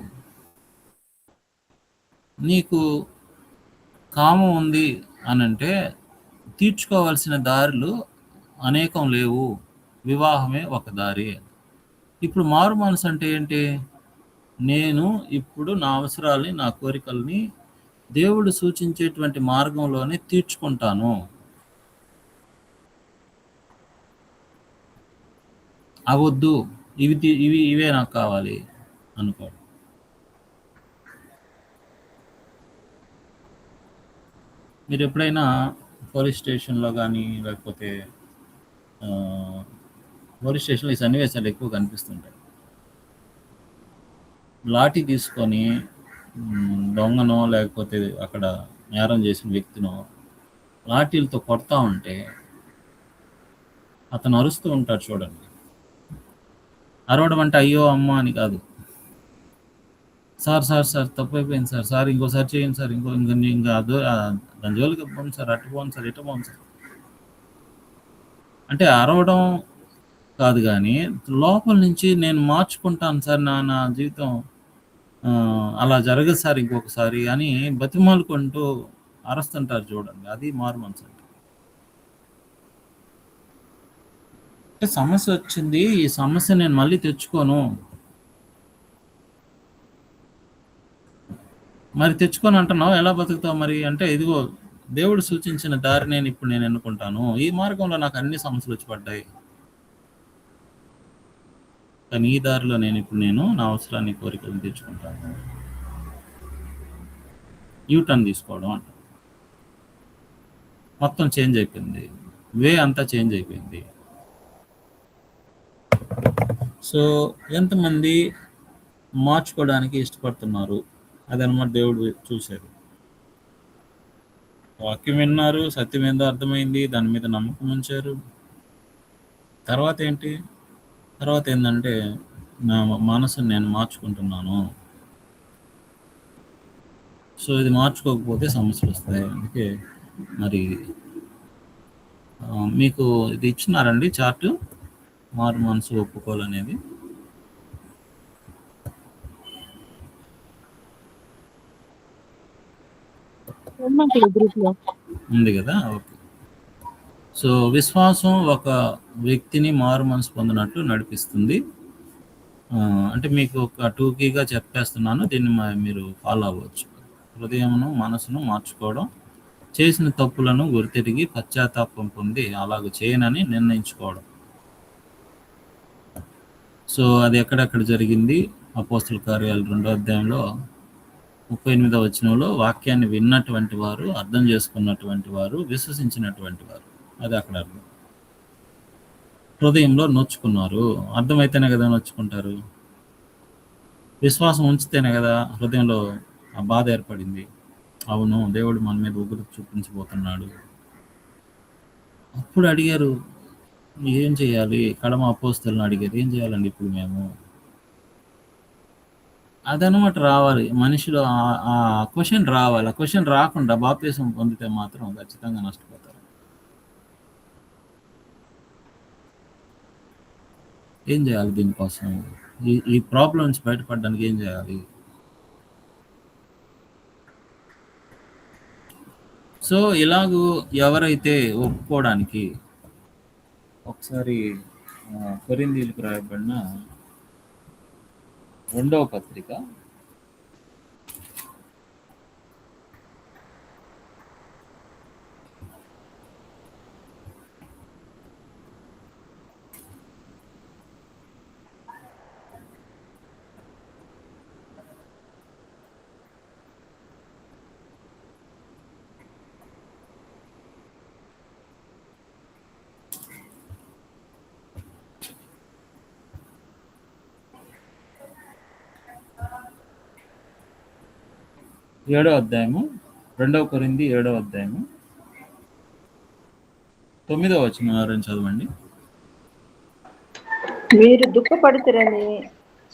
నీకు కామం ఉంది అనంటే తీర్చుకోవాల్సిన దారులు అనేకం లేవు, వివాహమే ఒక దారి. ఇప్పుడు మారు మనసు అంటే ఏంటి? నేను ఇప్పుడు నా అవసరాల్ని, నా కోరికల్ని దేవుడు సూచించేటువంటి మార్గంలోనే తీర్చుకుంటాను. అవద్దు, ఇవే నాకు కావాలి అనుకో. మీరు ఎప్పుడైనా పోలీస్ స్టేషన్లో కానీ, లేకపోతే పోలీస్ స్టేషన్లో ఈ సన్నివేశాలు ఎక్కువ కనిపిస్తుంటాయి. లాఠీ తీసుకొని దొంగనో లేకపోతే అక్కడ నేరం చేసిన వ్యక్తినో లాఠీలతో కొడతా ఉంటే అతను అరుస్తూ ఉంటాడు. చూడండి, అరవడం అంటే అయ్యో అమ్మ అని కాదు. సార్ సార్ సార్ తప్పైపోయింది సార్, సార్ ఇంకోసారి చేయండి సార్, ఇంకా దాని జోలికి పోండి సార్, అటు పోండి సార్, ఇటు పోండి సార్ అంటే అరవడం కాదు, కానీ లోపల నుంచి నేను మార్చుకుంటాను సార్, నా జీవితం అలా జరగదు సార్ ఇంకొకసారి అని బతిమాలుకుంటూ అరుస్తుంటారు. చూడండి, అది మారు మనసు అంటే. సమస్య వచ్చింది, ఈ సమస్య నేను మళ్ళీ తెచ్చుకోను. మరి తెచ్చుకొని అంటున్నావు, ఎలా బతుకుతావు మరి అంటే, ఇదిగో దేవుడు సూచించిన దారి నేను ఎన్నుకుంటాను. ఈ మార్గంలో నాకు అన్ని సమస్యలు వచ్చి పడ్డాయి, కానీ ఈ దారిలో నేను నా అవసరాన్ని, కోరికలను తీర్చుకుంటాను. యూటర్న్ తీసుకోవడం అంట. మొత్తం చేంజ్ అయిపోయింది, వే అంతా చేంజ్ అయిపోయింది. సో ఎంతమంది మార్చుకోవడానికి ఇష్టపడుతున్నారు, అదనమాట దేవుడు చూశాడు. వాక్యం విన్నారు, సత్యం ఏందో అర్థమైంది, దాని మీద నమ్మకం ఉంచారు. తర్వాత ఏంటంటే నా మనసుని నేను మార్చుకుంటున్నాను. సో ఇది మార్చుకోకపోతే సమస్యలు వస్తాయి. అందుకే మరి మీకు ఇది ఇచ్చినారండి చార్ట్, మారు మనసు ఒప్పుకోవాలనేది. గ్రూప్ లో ఉంది కదా, ఓకే. సో విశ్వాసం ఒక వ్యక్తిని మారు మనసు పొందినట్లు నడిపిస్తుంది. అంటే మీకు ఒక టూకీగా చెప్పేస్తున్నాను, దీన్ని మీరు ఫాలో అవ్వచ్చు. హృదయమును మనసును మార్చుకోవడం, చేసిన తప్పులను గుర్తిరిగి పశ్చాత్తాపం పొంది అలాగ చేయనని నిర్ణయించుకోవడం. సో అది ఎక్కడెక్కడ జరిగింది? అపోస్తల కార్యాలు 2వ అధ్యాయంలో 38వ వచనంలో వాక్యాన్ని విన్నటువంటి వారు, అర్థం చేసుకున్నటువంటి వారు, విశ్వసించినటువంటి వారు, అది అక్కడ అర్థం. హృదయంలో నొచ్చుకున్నారు. అర్థమైతేనే కదా నొచ్చుకుంటారు. విశ్వాసం ఉంచితేనే కదా హృదయంలో ఆ బాధ ఏర్పడింది. అవును, దేవుడు మన మీద ఉగ్రత చూపించబోతున్నాడు. అప్పుడు అడిగారు, ఏం చేయాలి? కడమ అపోస్తలను అడిగారు, ఏం చేయాలండి ఇప్పుడు మేము? అదనమాట రావాలి మనిషిలో, ఆ క్వశ్చన్ రావాలి. ఆ క్వశ్చన్ రాకుండా బాప్తిసం పొందితే మాత్రం ఖచ్చితంగా నష్టపోతారు. ఏం చేయాలి దీనికోసం? ఈ ప్రాబ్లం నుంచి బయటపడడానికి ఏం చేయాలి? సో ఇలాగూ ఎవరైతే ఒప్పుకోవడానికి, ఒకసారి కొరింథీయులకు రాయబడిన 2వ పత్రిక 7వ అధ్యాయము, 2 కొరింథీ 7వ అధ్యాయము 9వ వచనం ఎవరైనా చదవండి. మీరు దుఃఖపడితిరని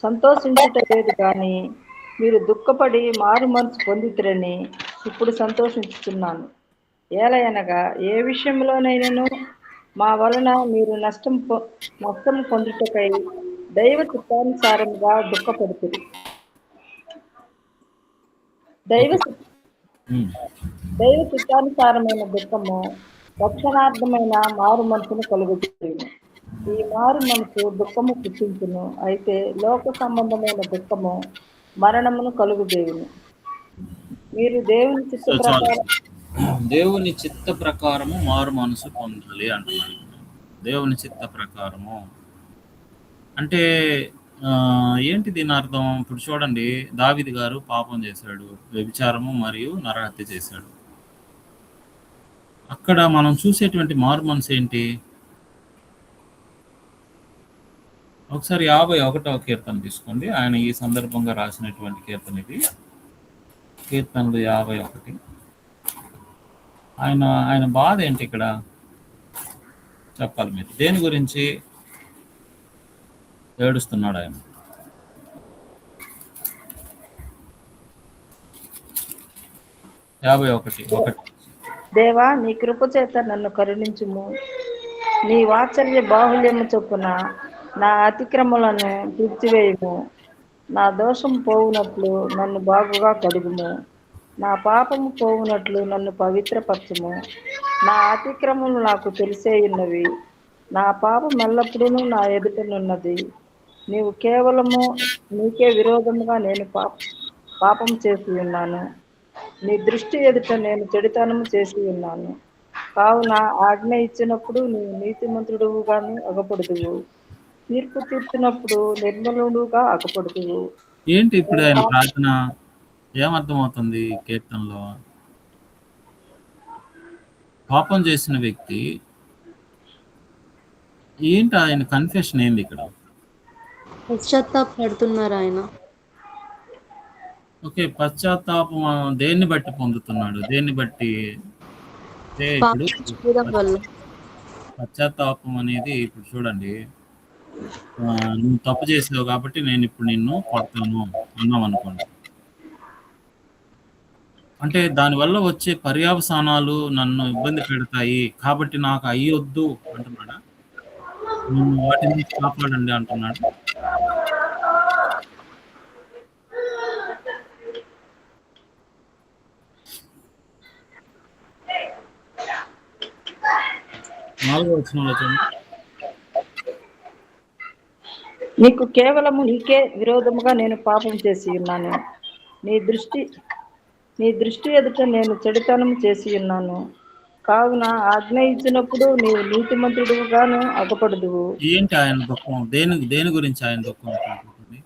సంతోషించుట లేదు కానీ మీరు దుఃఖపడి మారు మనసు పొందితిరని ఇప్పుడు సంతోషించుతున్నాను. ఏలయనగా ఏ విషయంలోనైనాను మా వలన మీరు నష్టం పొందుటకై దైవ చిత్తానుసారముగా దుఃఖపడుతుంది. దైవ చిత్తానుసారమైన దుఃఖము రక్షణార్థమైన మారు మనసును కలుగుతుంది. ఈ మారు మనసు దుఃఖము పుట్టించును, అయితే లోక సంబంధమైన దుఃఖము మరణమును కలుగుదేవును. మీరు దేవుని చిత్త ప్రకారము మారు మనసు పొందాలి అంటున్నాడు. దేవుని చిత్త ప్రకారము అంటే ఏంటి దీని అర్థం? ఇప్పుడు చూడండి, దావీదు గారు పాపం చేశాడు, వ్యభిచారము మరియు నరహత్య చేశాడు. అక్కడ మనం చూసేటువంటి మారు మనసు ఏంటి? ఒకసారి 51వ కీర్తన తీసుకోండి. ఆయన ఈ సందర్భంగా రాసినటువంటి కీర్తన ఇది. కీర్తనలు 51. ఆయన బాధ ఏంటి ఇక్కడ చెప్పాలి మీరు? దేని గురించి ఏడుస్తున్నాడు ఆయన? దేవా, నీ కృప చేత నన్ను కరుణించుము. నీ వాత్సల్య బాహుల్యము చొప్పున నా అతిక్రమలను తీర్చివేయుము. నా దోషం పోవునట్లు నన్ను బాగుగా కడుగుము. నా పాపము పోవునట్లు నన్ను పవిత్రపరచుము. నా అతిక్రమములు నాకు తెలిసే ఉన్నవి, నా పాపం ఎల్లప్పుడూ నా ఎదుటనున్నది. నీవు కేవలము నీకే విరోధముగా నేను పాపం చేసి ఉన్నాను. నీ దృష్టి ఎదుట నేను చెడుతనము చేసి ఉన్నాను. కావున ఆజ్ఞ ఇచ్చినప్పుడు నీవు నీతిమంతుడుగాను అగపడుదువు, తీర్పు తీర్చినప్పుడు నిర్మలుడుగా అగపడుదువు. ఏంటి ఇప్పుడు ఆయన ప్రార్థన? ఏమర్థమవుతుంది ఈ కీర్తనలో? పాపం చేసిన వ్యక్తి ఏంటి, ఆయన కన్ఫెషన్ ఏంది ఇక్కడ? పశ్చాత్తాపడుతున్నారు ఆయన. ఓకే, పశ్చాత్తాపం దేన్ని బట్టి పొందుతున్నాడు? దేన్ని బట్టి అంటే ఇప్పుడు పాపం చేయడం వల్ల. పశ్చాత్తాపం అనేది ఇప్పుడు చూడండి, నువ్వు తప్పు చేసావు కాబట్టి నేను ఇప్పుడు నిన్ను కొడతాను అన్నాం అనుకోండి, అంటే దానివల్ల వచ్చే పర్యవసానాలు నన్ను ఇబ్బంది పెడతాయి కాబట్టి నాకు అయ్యొద్దు అంటున్నాడా? నన్ను వాటి నుంచి కాపాడండి అంటున్నాడు. నాలుగో వచనంలో చూడండి. నీకు కేవలము నీకే విరోధముగా నేను పాపం చేసి ఉన్నాను. నీ దృష్టి ఎదుట నేను చెడుతనము చేసి ఉన్నాను. కావున ఆజ్ఞ ఇచ్చినప్పుడు నీవు నీతిమంతుడుగాను అగపడదువు. ఏంటి ఆయన దుఃఖం? దేని గురించి ఆయన దుఃఖం ఉంటుంది?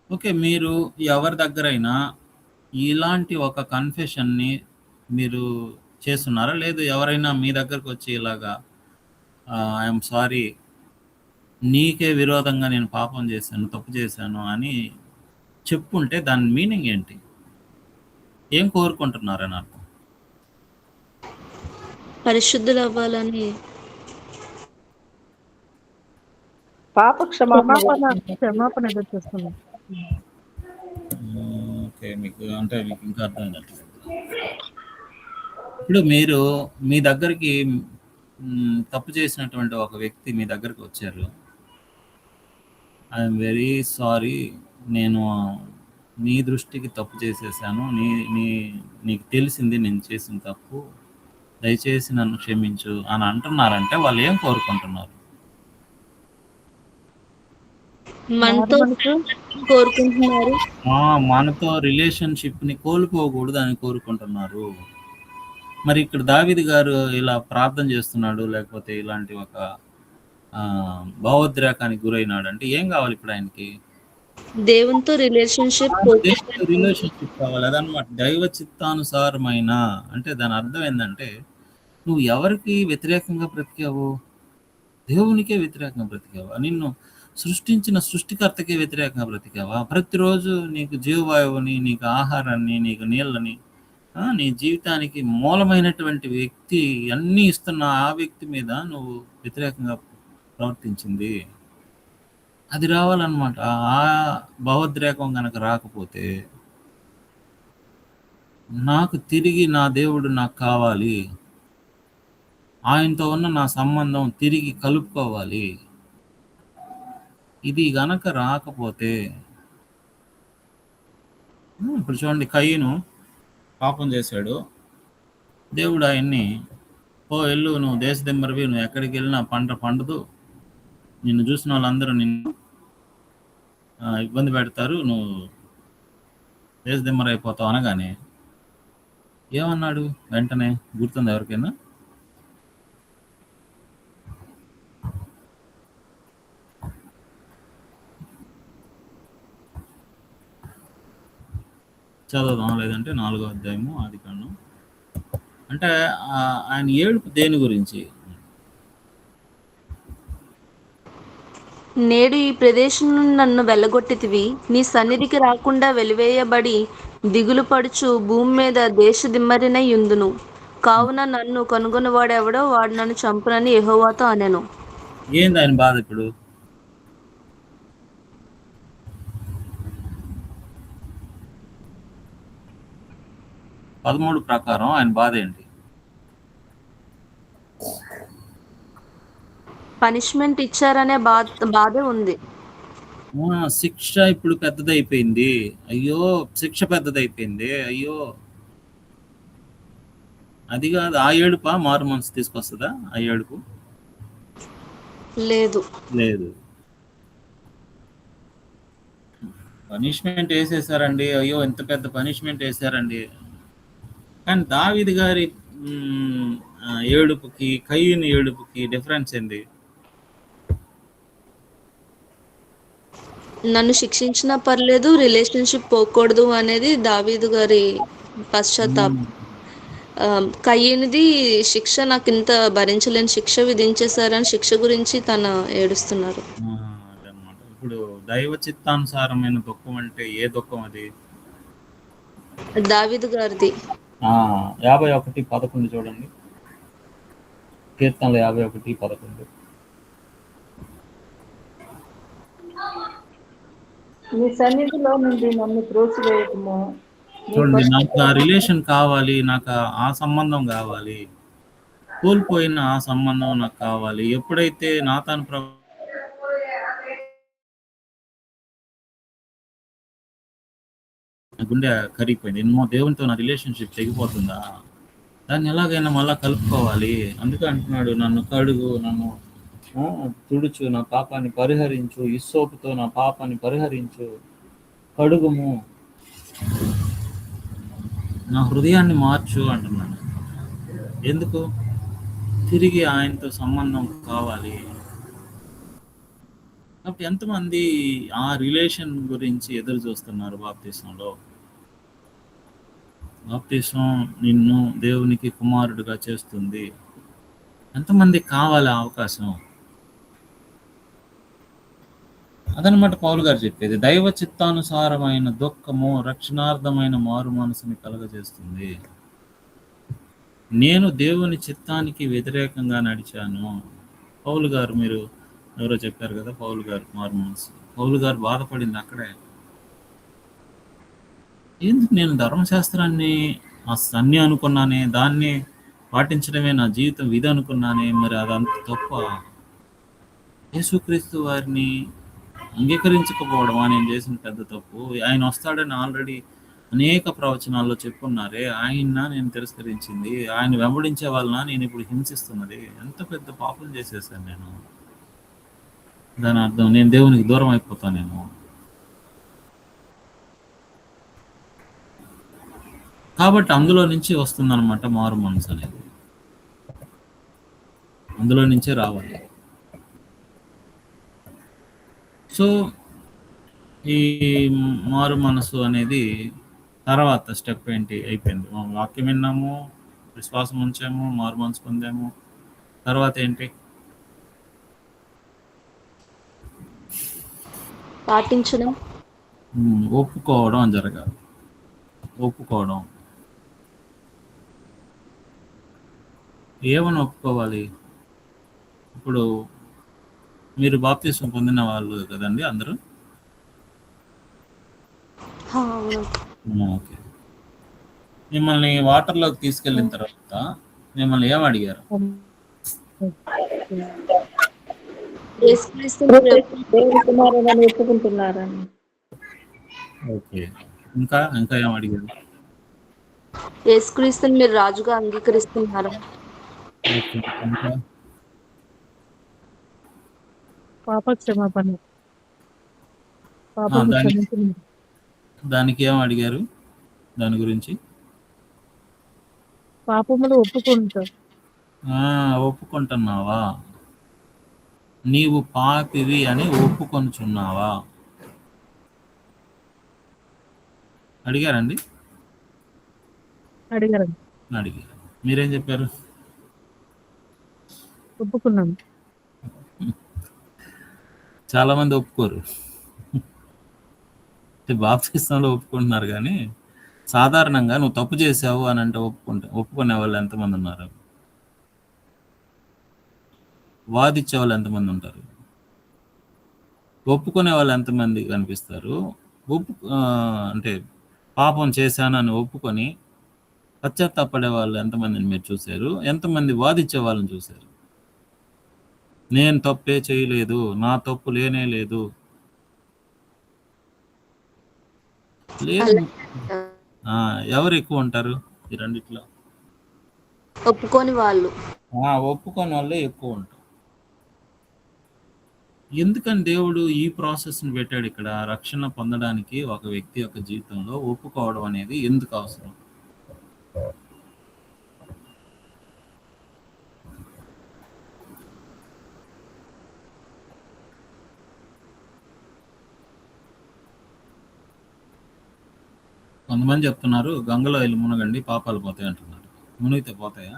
ఓకే, మీరు ఎవరి దగ్గరైనా ఇలాంటి ఒక కన్ఫెషన్ని మీరు చేస్తున్నారా? లేదు ఎవరైనా మీ దగ్గరకు వచ్చి ఇలాగా ఐఎమ్ సారీ, నీకే విరోధంగా నేను పాపం చేశాను, తప్పు చేశాను అని చెప్పుంటే దాని మీనింగ్ ఏంటి? ఏం కోరుకుంటున్నారని అర్థం? పరిశుద్ధులు అవ్వాలని. పాప క్షమాపణ ఎదురు చూస్తున్నాం. ఓకే, మీకు ఇంకా అర్థమైనట్టు. ఇప్పుడు మీరు మీ దగ్గరికి తప్పు చేసినటువంటి ఒక వ్యక్తి మీ దగ్గరికి వచ్చారు, ఐఎమ్ వెరీ సారీ, నేను నీ దృష్టికి తప్పు చేసేసాను, నీకు తెలిసింది నేను చేసిన తప్పు, దయచేసి నన్ను క్షమించు అని అంటున్నారంటే వాళ్ళు ఏం కోరుకుంటున్నారు? మనతో కోరుకుంటున్నారు, మనతో రిలేషన్షిప్ని కోల్పోకూడదు అని కోరుకుంటున్నారు. మరి ఇక్కడ దావీదు గారు ఇలా ప్రార్థన చేస్తున్నాడు, లేకపోతే ఇలాంటి ఒక భావోద్రేకానికి గురైనాడు అంటే ఏం కావాలి ఇప్పుడు ఆయనకి? దేవునితో రిలేషన్షిప్ కావాలి, అదనమాట. దైవ చిత్తానుసారమైన అంటే దాని అర్థం ఏంటంటే నువ్వు ఎవరికి వ్యతిరేకంగా బ్రతికావు? దేవునికే వ్యతిరేకంగా బ్రతికావా? నిన్ను సృష్టించిన సృష్టికర్తకే వ్యతిరేకంగా బ్రతికావా? ప్రతిరోజు నీకు జీవవాయువుని, నీకు ఆహారాన్ని, నీకు నీళ్ళని, నీ జీవితానికి మూలమైనటువంటి వ్యక్తి అన్నీ ఇస్తున్న ఆ వ్యక్తి మీద నువ్వు వ్యతిరేకంగా ప్రవర్తించింది, అది రావాలన్నమాట. ఆ భావోద్రేకం కనుక రాకపోతే నాకు తిరిగి నా దేవుడు నాకు కావాలి, ఆయనతో ఉన్న నా సంబంధం తిరిగి కలుపుకోవాలి, ఇది గనక రాకపోతే ఇప్పుడు చూడండి, కయ్యను పాపం చేశాడు, దేవుడు ఆయన్ని వెళ్ళు, నువ్వు దేశదిమ్మరివి, నువ్వు ఎక్కడికి వెళ్ళినా పంట పండదు, నిన్ను చూసిన వాళ్ళందరూ నిన్ను ఇబ్బంది పెడతారు, నువ్వు దేశదిమ్మరి అయిపోతావు అనగానే ఏమన్నాడు వెంటనే? గుర్తుంది ఎవరికైనా? చదువుదాం, లేదంటే 4వ అధ్యాయము ఆదికాండం. అంటే ఆయన ఏడుపు దేని గురించి? నేడు ఈ ప్రదేశం నుండి నన్ను వెళ్ళగొట్టితివి, నీ సన్నిధికి రాకుండా వెలివేయబడి దిగులు పడుచు భూమి మీద దేశదిమ్మరినై యుందును, కావున నన్ను కనుగొనవాడెవడో వాడు నన్ను చంపునని యెహోవాతో అనెను. ఏంది ఆయన బాధ ఇప్పుడు? పదమూడు ప్రకారం ఆయన బాధ ఏంటి? పనిష్మెంట్ ఇచ్చారనే బాధ ఉంది. శిక్ష ఇప్పుడు పెద్దదైపోయింది, అయ్యో శిక్ష పెద్దదైపోయింది, అయ్యో. అది కాదు, ఆ ఏడుపా మారు మనసు తీసుకొస్తుందా? ఆ ఏడుపు లేదు. పనిష్మెంట్ వేసేసారండి, అయ్యో ఎంత పెద్ద పనిష్మెంట్ వేసారండి. కానీ దావీదు గారి ఏడుపుకి కయ్యూని ఏడుపుకి డిఫరెన్స్ ఏంది? నన్ను శిక్షించినా పర్లేదు, రిలేషన్షిప్ పోకూడదు అనేది దావీదు గారి పశ్చాత్తాపం. కయ్యనిది శిక్ష నాకు ఇంత భరించలేని శిక్ష విధించేశారని శిక్ష గురించి తన ఏడుస్తున్నారు. అదనమాట. ఇప్పుడు దైవ చిత్తానుసారమైన దుఃఖం అంటే ఏ దుఃఖం అది? దావీదు గారిది 51:11 చూడండి. కీర్తనలు 51:11. నీ సన్నిధిలో నుండి నన్ను త్రోసివేయకము. నీ చూడండి, నాకు ఆ రిలేషన్ కావాలి, నాకు ఆ సంబంధం కావాలి, కోల్పోయిన ఆ సంబంధం నాకు కావాలి. ఎప్పుడైతే నాతాను గుండె కరిగిపోయింది, ఎన్నో దేవునితో నా రిలేషన్షిప్ తెగిపోతుందా, దాన్ని ఎలాగైనా మళ్ళా కలుపుకోవాలి. అందుకే అంటున్నాడు, నన్ను కడుగు, నన్ను తుడుచు, నా పాపాన్ని పరిహరించు, ఇస్సోపుతో నా పాపాన్ని పరిహరించు, కడుగుము, నా హృదయాన్ని మార్చు అంటున్నాను. ఎందుకు? తిరిగి ఆయనతో సంబంధం కావాలి. కాబట్టి ఎంతమంది ఆ రిలేషన్ గురించి ఎదురు చూస్తున్నారు? బాప్తిసంలో బాప్తిసం నిన్ను దేవునికి కుమారుడిగా చేస్తుంది. ఎంతమంది కావాలి ఆ అవకాశం? అదనమాట పౌలు గారు చెప్పేది. దైవ చిత్తానుసారమైన దుఃఖము రక్షణార్థమైన మారు మనసుని కలుగజేస్తుంది. నేను దేవుని చిత్తానికి వ్యతిరేకంగా నడిచాను. పౌలు గారు, మీరు ఎవరో చెప్పారు కదా, పౌలు గారు మారు మనసు. పౌలు గారు బాధపడింది అక్కడే. ఎందుకు నేను ధర్మశాస్త్రాన్ని అన్నీ అనుకున్నానే, దాన్ని పాటించడమే నా జీవితం విధి అనుకున్నానే, మరి అదంత తప్ప యేసుక్రీస్తు వారిని అంగీకరించకపోవడం నేను చేసిన పెద్ద తప్పు. ఆయన వస్తాడని ఆల్రెడీ అనేక ప్రవచనాల్లో చెప్పున్నారే, ఆయన నేను తిరస్కరించింది, ఆయన వెంబడించే వాళ్ళ నేను ఇప్పుడు హింసిస్తున్నది, ఎంత పెద్ద పాపం చేసేసాను నేను. దాని అర్థం నేను దేవునికి దూరం అయిపోతానేమో. కాబట్టి అందులో నుంచి వస్తుందన్నమాట మారు మనసు అనేది, అందులో నుంచే రావాలి. సో ఈ మారు మనసు అనేది తర్వాత స్టెప్ ఏంటి? అయిపోయింది, వాక్యం విన్నాము, విశ్వాసం ఉంచాము, మారు మనసు పొందాము. తర్వాత ఏంటి? పాటించడం, ఒప్పుకోవడం జరగాలి. ఒప్పుకోవడం ఏమని ఒప్పుకోవాలి? ఇప్పుడు మీరు బాప్తిసం పొందిన వాళ్ళు కదండి అందరూ? ఓకే. మిమ్మల్ని వాటర్లోకి తీసుకెళ్ళిన తర్వాత మిమ్మల్ని ఏం అడిగారు? దేవుని కుమారుడని ఒప్పుకుంటున్నారని. ఓకే. ఇంకా ఇంకా ఏం అడిగారు? యేసుక్రీస్తుని మీరు రాజుగా అంగీకరిస్తున్నారా? ఓకే. ఇంకా పాప క్షమాపణ. దానికి ఏం అడిగారు? దాని గురించి పాపములు ఒప్పుకుంటారు. ఒప్పుకుంటున్నావా? నీవు పాపివి అని ఒప్పుకొనుచున్నావా? అడిగారండి? అడిగారు. మీరేం చెప్పారు? ఒప్పుకున్నాను. చాలా మంది ఒప్పుకోరు. బాప్తిస్తంలో ఒప్పుకుంటున్నారు, కానీ సాధారణంగా నువ్వు తప్పు చేసావు అని అంటే ఒప్పుకునే వాళ్ళు ఎంతమంది ఉన్నారు? వాదిచ్చే వాళ్ళు ఎంతమంది ఉంటారు? ఒప్పుకునే వాళ్ళు ఎంతమంది కనిపిస్తారు? అంటే పాపం చేశానని ఒప్పుకొని పశ్చాత్తాపడే వాళ్ళు ఎంతమందిని మీరు చూశారు? ఎంతమంది వాదిచ్చే వాళ్ళని చూశారు? నేను తప్పే చేయలేదు, నా తప్పు లేనే లేదు. ఎవరు ఎక్కువ ఉంటారు ఈ రెండిట్లో? ఒప్పుకోని వాళ్ళు. ఒప్పుకోని వాళ్ళే ఎక్కువ ఉంటారు. ఎందుకని దేవుడు ఈ ప్రాసెస్ని పెట్టాడు ఇక్కడ? రక్షణ పొందడానికి ఒక వ్యక్తి యొక్క జీవితంలో ఒప్పుకోవడం అనేది ఎందుకు అవసరం? కొంతమంది చెప్తున్నారు గంగలో వెళ్ళి మునగండి పాపాలు పోతాయి అంటున్నారు. మునిగితే పోతాయా?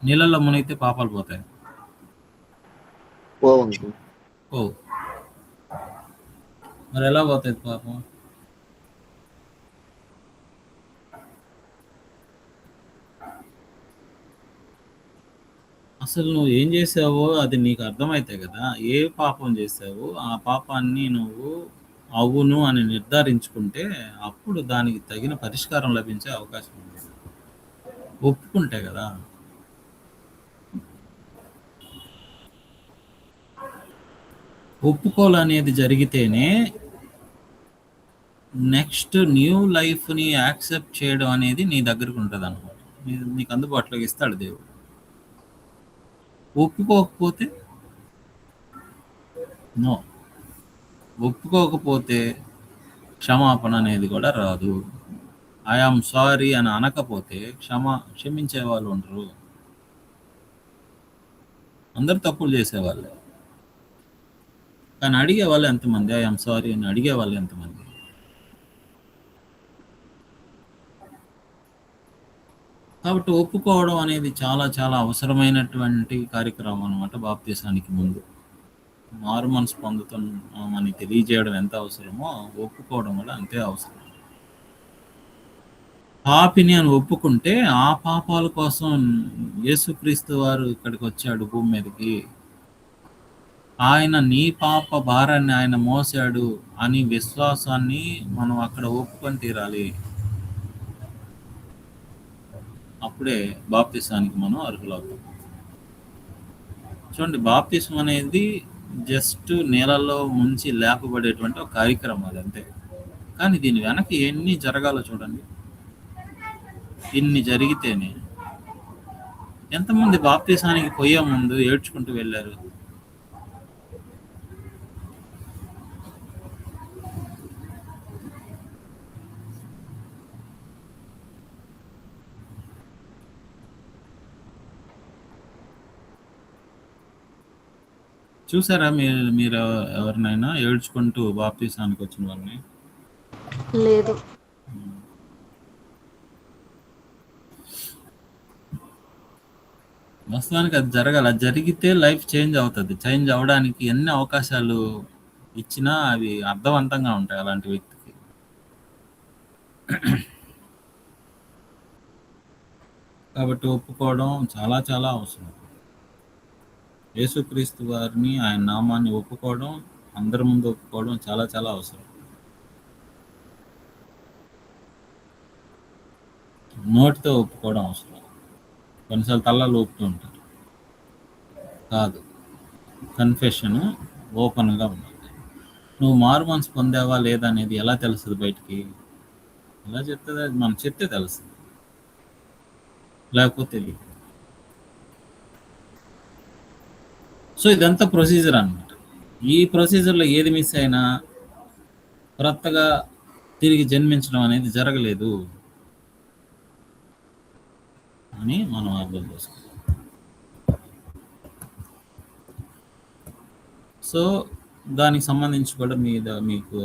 నీళ్ళల్లో మునిగితే పాపాలు పోతాయి? పోవండి. ఓ, మరి ఎలా పోతాయి పాపం? అసలు నువ్వు ఏం చేసావో అది నీకు అర్థమైతే కదా ఏ పాపం చేసావో ఆ పాపాన్ని నువ్వు అవును అని నిర్ధారించుకుంటే అప్పుడు దానికి తగిన పరిష్కారం లభించే అవకాశం ఉంది. ఒప్పుకుంటే కదా. ఒప్పుకోలనేది జరిగితేనే నెక్స్ట్ న్యూ లైఫ్ని యాక్సెప్ట్ చేయడం అనేది నీ దగ్గరకు ఉంటుంది అనమాట. నీకు అందుబాటులోకి ఇస్తాడు దేవుడు. ఒప్పుకోకపోతే నో. ఒప్పుకోకపోతే క్షమాపణ అనేది కూడా రాదు. ఐఆమ్ సారీ అని అనకపోతే క్షమించే వాళ్ళు ఉండరు. అందరు తప్పులు చేసేవాళ్ళే, కానీ అడిగే వాళ్ళు ఎంతమంది? ఐఆమ్ సారీ అని అడిగే వాళ్ళు ఎంతమంది? కాబట్టి ఒప్పుకోవడం అనేది చాలా చాలా అవసరమైనటువంటి కార్యక్రమం అనమాట. బాప్తీసానికి ముందు మారు మనసు పొందుతున్నామని తెలియజేయడం ఎంత అవసరమో ఒప్పుకోవడం కూడా అంతే అవసరం. పాపిని అని ఒప్పుకుంటే ఆ పాపాల కోసం యేసుక్రీస్తు వారు ఇక్కడికి వచ్చాడు భూమి మీదకి. ఆయన నీ పాప భారాన్ని ఆయన మోసాడు అని విశ్వాసాన్ని మనం అక్కడ ఒప్పుకొని తీరాలి. అప్పుడే బాప్తిసానికి మనం అర్హులవుతాం. చూడండి, బాప్తిసం అనేది జస్ట్ నీళ్ళల్లో ముంచి లేపబడేటువంటి ఒక కార్యక్రమం, అది అంతే. కానీ దీని వెనక ఎన్ని జరగాలో చూడండి. ఇన్ని జరిగితేనే ఎంతమంది బాప్తిసానికి పోయే ముందు ఏడ్చుకుంటూ వెళ్ళారు? చూసారా మీరు ఎవరినైనా ఏడ్చుకుంటూ బాప్తిసానికి వచ్చిన వాళ్ళని? లేదు. వాస్తవానికి అది జరగాలి. అది జరిగితే లైఫ్ చేంజ్ అవుతుంది. చేంజ్ అవడానికి ఎన్ని అవకాశాలు ఇచ్చినా అవి అర్థవంతంగా ఉంటాయి అలాంటి వ్యక్తికి. కాబట్టి ఒప్పుకోవడం చాలా చాలా అవసరం. యేసుక్రీస్తు వారిని, ఆయన నామాన్ని ఒప్పుకోవడం, అందరి ముందు ఒప్పుకోవడం చాలా చాలా అవసరం. నోటితో ఒప్పుకోవడం అవసరం. కొన్నిసార్లు తల్లాలు ఒప్పుతూ ఉంటారు. కాదు, కన్ఫెషన్ ఓపెన్గా ఉండాలి. నువ్వు మారు మనసు పొందావా లేదా అనేది ఎలా తెలుస్తుంది బయటికి? ఎలా చెప్తుంది? అది మనం చెప్తే తెలుస్తుంది, లేకపోతే తెలియదు. సో ఇదంతా ప్రొసీజర్ అన్నమాట. ఈ ప్రొసీజర్లో ఏది మిస్ అయినా కొత్తగా తిరిగి జన్మించడం అనేది జరగలేదు అని మనం అర్థం చేసుకోవాలి. సో దానికి సంబంధించి కూడా మీకు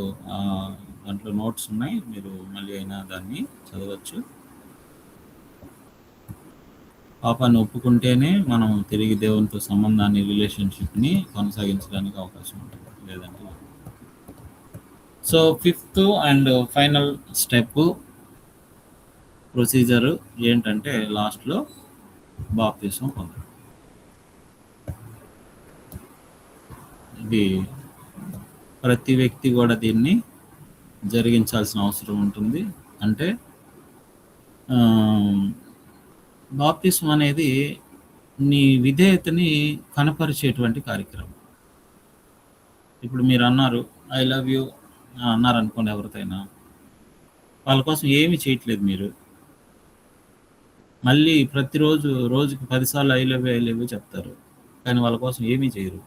దాంట్లో నోట్స్ ఉన్నాయి, మీరు మళ్ళీ అయినా దాన్ని చదవచ్చు. పాపాన్ని ఒప్పుకుంటేనే మనం తిరిగి దేవునితో సంబంధాన్ని, రిలేషన్షిప్ని కొనసాగించడానికి అవకాశం ఉంటుంది, లేదంటే. So 5th and final step procedure ఏంటంటే లాస్ట్లో బాప్తిసం పొందడం. ఇది ప్రతి వ్యక్తి కూడా దీన్ని జరిగించాల్సిన అవసరం ఉంటుంది. అంటే బాప్తిసం అనేది నీ విధేయతని కనపరిచేటువంటి కార్యక్రమం. ఇప్పుడు మీరు అన్నారు ఐ లవ్ యూ అన్నారు అనుకోండి, ఎవరికైనా వాళ్ళ కోసం ఏమీ చేయట్లేదు మీరు. మళ్ళీ ప్రతిరోజు రోజుకి 10 సార్లు ఐ లవ్ యూ చెప్తారు, కానీ వాళ్ళ కోసం ఏమీ చేయరు.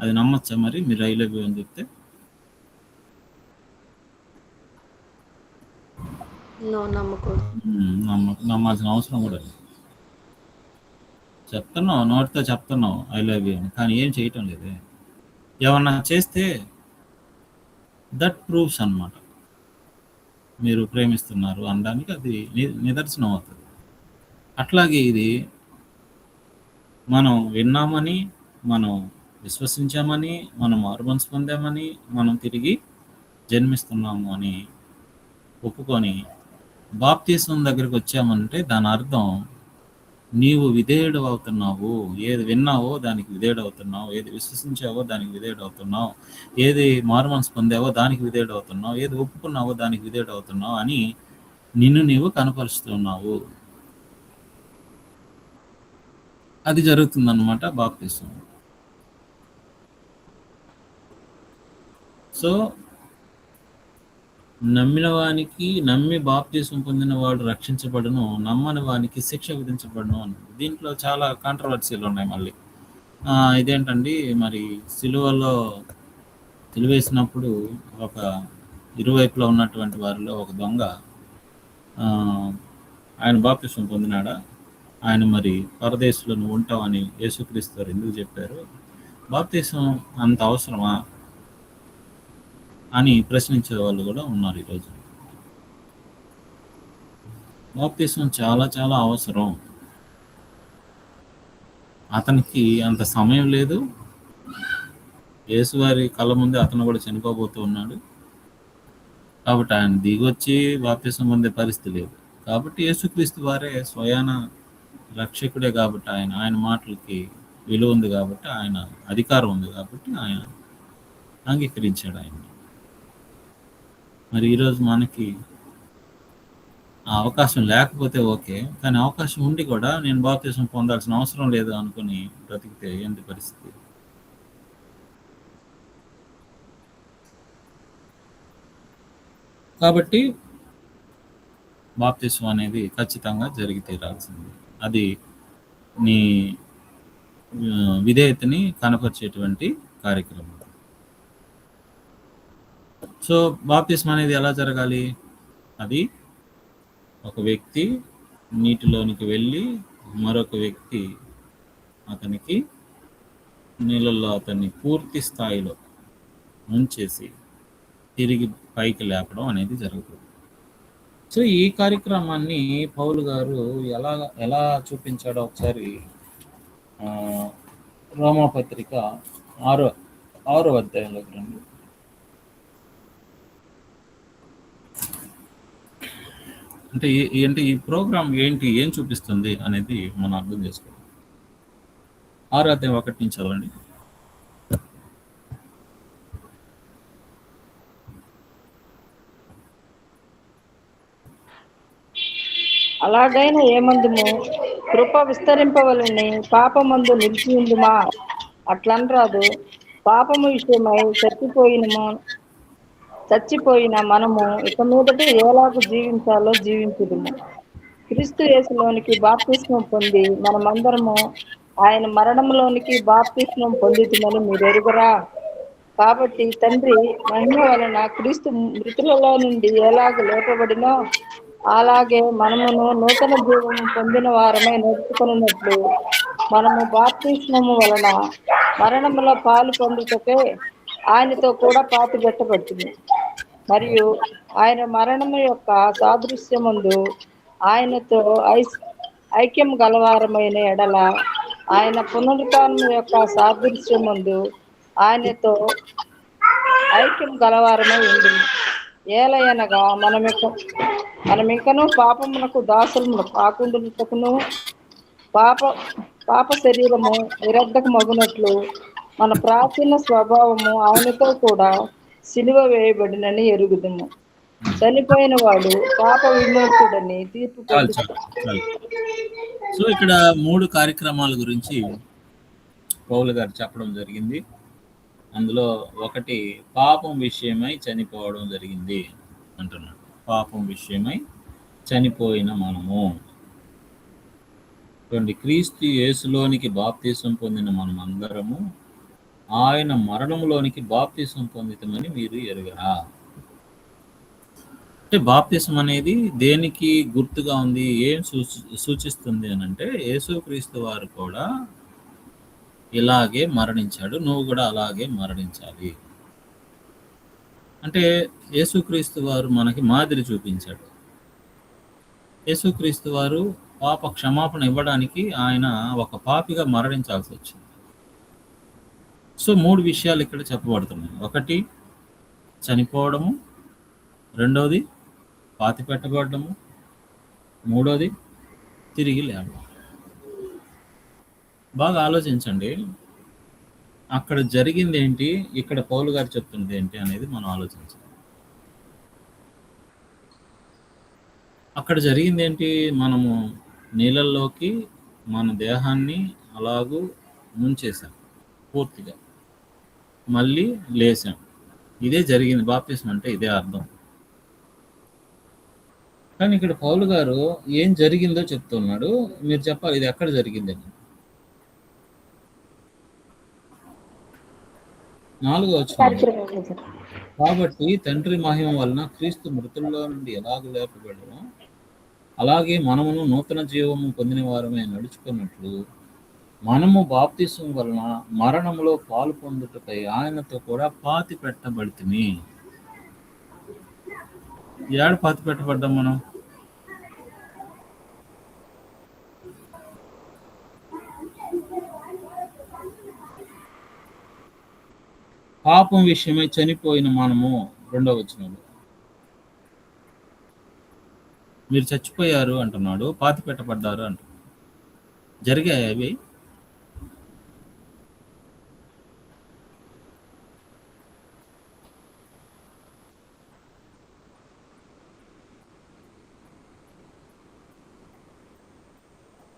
అది నమ్మచ్చా మరి మీరు ఐ లవ్ యూ అని చెప్తే? నమ్మకూడదు. నమ్మాల్సిన అవసరం కూడా లేదు. చెప్తున్నావు, నోటితో చెప్తున్నావు ఐ లవ్ యూ అని, కానీ ఏం చేయటం లేదే. ఏమన్నా చేస్తే దట్ ప్రూఫ్స్ అన్నమాట మీరు ప్రేమిస్తున్నారు అనడానికి అది నిదర్శనం అవుతుంది. అట్లాగే ఇది మనం విన్నామని, మనం విశ్వసించామని, మనం మారుమనసు పొందామని, మనం తిరిగి జన్మిస్తున్నాము అని ఒప్పుకొని బాప్తీసం దగ్గరికి వచ్చామంటే దాని అర్థం నీవు విధేయుడు అవుతున్నావు. ఏది విన్నావో దానికి విధేయుడు అవుతున్నావు, ఏది విశ్వసించావో దానికి విధేయుడు అవుతున్నావు, ఏది మారుమనసు పొందావో దానికి విధేయుడు అవుతున్నావు, ఏది ఒప్పుకున్నావో దానికి విధేయుడు అవుతున్నావు అని నిన్ను నీవు కనపరుస్తున్నావు. అది జరుగుతుందన్నమాట బాప్తీసం. సో నమ్మిన వానికి, నమ్మి బాప్తీసం పొందిన వాడు రక్షించబడును, నమ్మని వానికి శిక్ష విధించబడును అన్నది. దీంట్లో చాలా కాంట్రవర్సీలు ఉన్నాయి. మళ్ళీ ఇదేంటండి, మరి సిలువలో సిలువేసినప్పుడు ఒక ఇరువైపులా ఉన్నటువంటి వారిలో ఒక దొంగ ఆయన బాప్తీసం పొందినాడా, ఆయన మరి పరదేశంలో నువ్వు ఉంటావని యేసుక్రీస్తు వారు ఎందుకు చెప్పారు, బాప్తీసం అంత అవసరమా అని ప్రశ్నించే వాళ్ళు కూడా ఉన్నారు ఈరోజు. బాప్తీసం చాలా చాలా అవసరం. అతనికి అంత సమయం లేదు, యేసువారి కళ్ళ ముందే అతను కూడా చనిపోబోతూ ఉన్నాడు. కాబట్టి ఆయన దిగొచ్చి బాప్తీసం పొందే పరిస్థితి లేదు. కాబట్టి యేసుక్రీస్తు వారే స్వయాన రక్షకుడే కాబట్టి ఆయన మాటలకి విలువ ఉంది, కాబట్టి ఆయన అధికారం ఉంది, కాబట్టి ఆయన అంగీకరించాడు ఆయన్ని. మరి ఈరోజు మనకి ఆ అవకాశం లేకపోతే ఓకే, కానీ అవకాశం ఉండి కూడా నేను బాప్తీసం పొందాల్సిన అవసరం లేదు అనుకుని బ్రతికితే ఏంటి పరిస్థితి? కాబట్టి బాప్తీసం అనేది ఖచ్చితంగా జరిగి తీరాల్సింది. అది నీ విధేయతని కనపరిచేటువంటి కార్యక్రమం. సో బాప్తిస్మ అనేది ఎలా జరగాలి? అది ఒక వ్యక్తి నీటిలోనికి వెళ్ళి మరొక వ్యక్తి అతనికి నీళ్ళల్లో అతన్ని పూర్తి స్థాయిలో ఉంచేసి తిరిగి పైకి లేపడం అనేది జరుగుతుంది. సో ఈ కార్యక్రమాన్ని పౌలు గారు ఎలా చూపించాడో ఒకసారి రోమాపత్రిక 6వ అధ్యాయంలోకి రండి. అంటే ఈ ప్రోగ్రామ్ ఏం చూపిస్తుంది అనేది మనం అర్థం చేసుకోవాలి. 6వ అధ్యాయం 1 నుంచి చదవండి. అలాగైనా ఏమందుము, కృప విస్తరింపవలని పాపమందు నిలిచియుందుమా? అట్లనరాదు. పాపము విషయమై చచ్చిపోయిన మనము ఇక మీదట ఎలాగూ జీవించాలో జీవించుదుము. క్రీస్తు యేసులోనికి బాప్తిస్మం పొంది మనమందరము ఆయన మరణంలోనికి బాప్తిస్మం పొందుతుందని మీరు ఎరుగరా? కాబట్టి తండ్రి మహిమ వలన క్రీస్తు మృతులలో నుండి ఎలాగ లేపబడినో అలాగే మనమును నూతన జీవము పొందిన వారమై నడుచుకున్నట్లు మనము బాప్తిస్మము వలన మరణములో పాలు పొందుటకే ఆయనతో కూడా పాతిపెట్టబడుతుంది. మరియు ఆయన మరణము యొక్క సాదృశ్యమందు ఆయనతో ఐక్యం గలవారమైన ఎడల ఆయన పునరుత్థానం యొక్క సాదృశ్యమందు ఆయనతో ఐక్యం గలవారమై ఉంది. ఏలయనగా మనమింకనూ పాపమునకు దాసులము కాకుండాను పాప శరీరము నిరర్ధకమగునట్లు మన ప్రాచీన స్వభావము ఆయనతో కూడా సిలువ వేయబడినని ఎరుగుదుము. చనిపోయిన వాడు పాప విమోచకుడని తీర్పు పొందుతాడు. సో ఇక్కడ 3 కార్యక్రమాల గురించి పౌలు గారు చెప్పడం జరిగింది. అందులో ఒకటి పాపం విషయమై చనిపోవడం జరిగింది అంటున్నాడు. పాపం విషయమై చనిపోయిన మనము క్రీస్తు యేసులోనికి బాప్తిసం పొందిన మనం అందరము ఆయన మరణంలోనికి బాప్తిసం పొందితమని మీరు ఎరుగరా? అంటే బాప్తిసం అనేది దేనికి గుర్తుగా ఉంది, ఏం సూచిస్తుంది అని అంటే యేసుక్రీస్తు వారు కూడా ఇలాగే మరణించాడు, నువ్వు కూడా అలాగే మరణించాలి. అంటే యేసుక్రీస్తు వారు మనకి మాదిరి చూపించాడు. యేసుక్రీస్తు వారు పాప క్షమాపణ ఇవ్వడానికి ఆయన ఒక పాపిగా మరణించాల్సి వచ్చింది. సో 3 విషయాలు ఇక్కడ చెప్పబడుతున్నాయి. ఒకటి చనిపోవడము, రెండవది పాతి పెట్టబడము, మూడోది తిరిగి లేవడం. బాగా ఆలోచించండి, అక్కడ జరిగింది ఏంటి, ఇక్కడ పౌలు గారు చెప్తున్నది ఏంటి అనేది మనం ఆలోచించాలి. అక్కడ జరిగింది ఏంటి, మనము నీళ్ళల్లోకి మన దేహాన్ని అలాగూ ముంచేసాం పూర్తిగా, మళ్ళీ లేసాం. ఇదే జరిగింది. బాప్తిసం అంటే ఇదే అర్థం. కానీ ఇక్కడ పౌలు గారు ఏం జరిగిందో చెప్తున్నాడు. మీరు చెప్పాలి ఇది ఎక్కడ జరిగిందని. 4వ వచనం, కాబట్టి తండ్రి మహిమ వలన క్రీస్తు మృతుల్లో నుండి ఎలాగ లేపబడను, అలాగే మనమును నూతన జీవము పొందిన వారమే నడుచుకున్నట్లు మనము బాప్తిసం వలన మరణంలో పాలు పొందుటకై ఆయనతో కూడా పాతి పెట్టబడితిమి. ఏడ పాతి పెట్టబడ్డాం మనం? పాపం విషయమై చనిపోయిన మనము. 2వ వచనంలో మీరు చచ్చిపోయారు అంటున్నాడు, పాతి పెట్టబడ్డారు అంటున్నాడు. జరిగాయి అవి?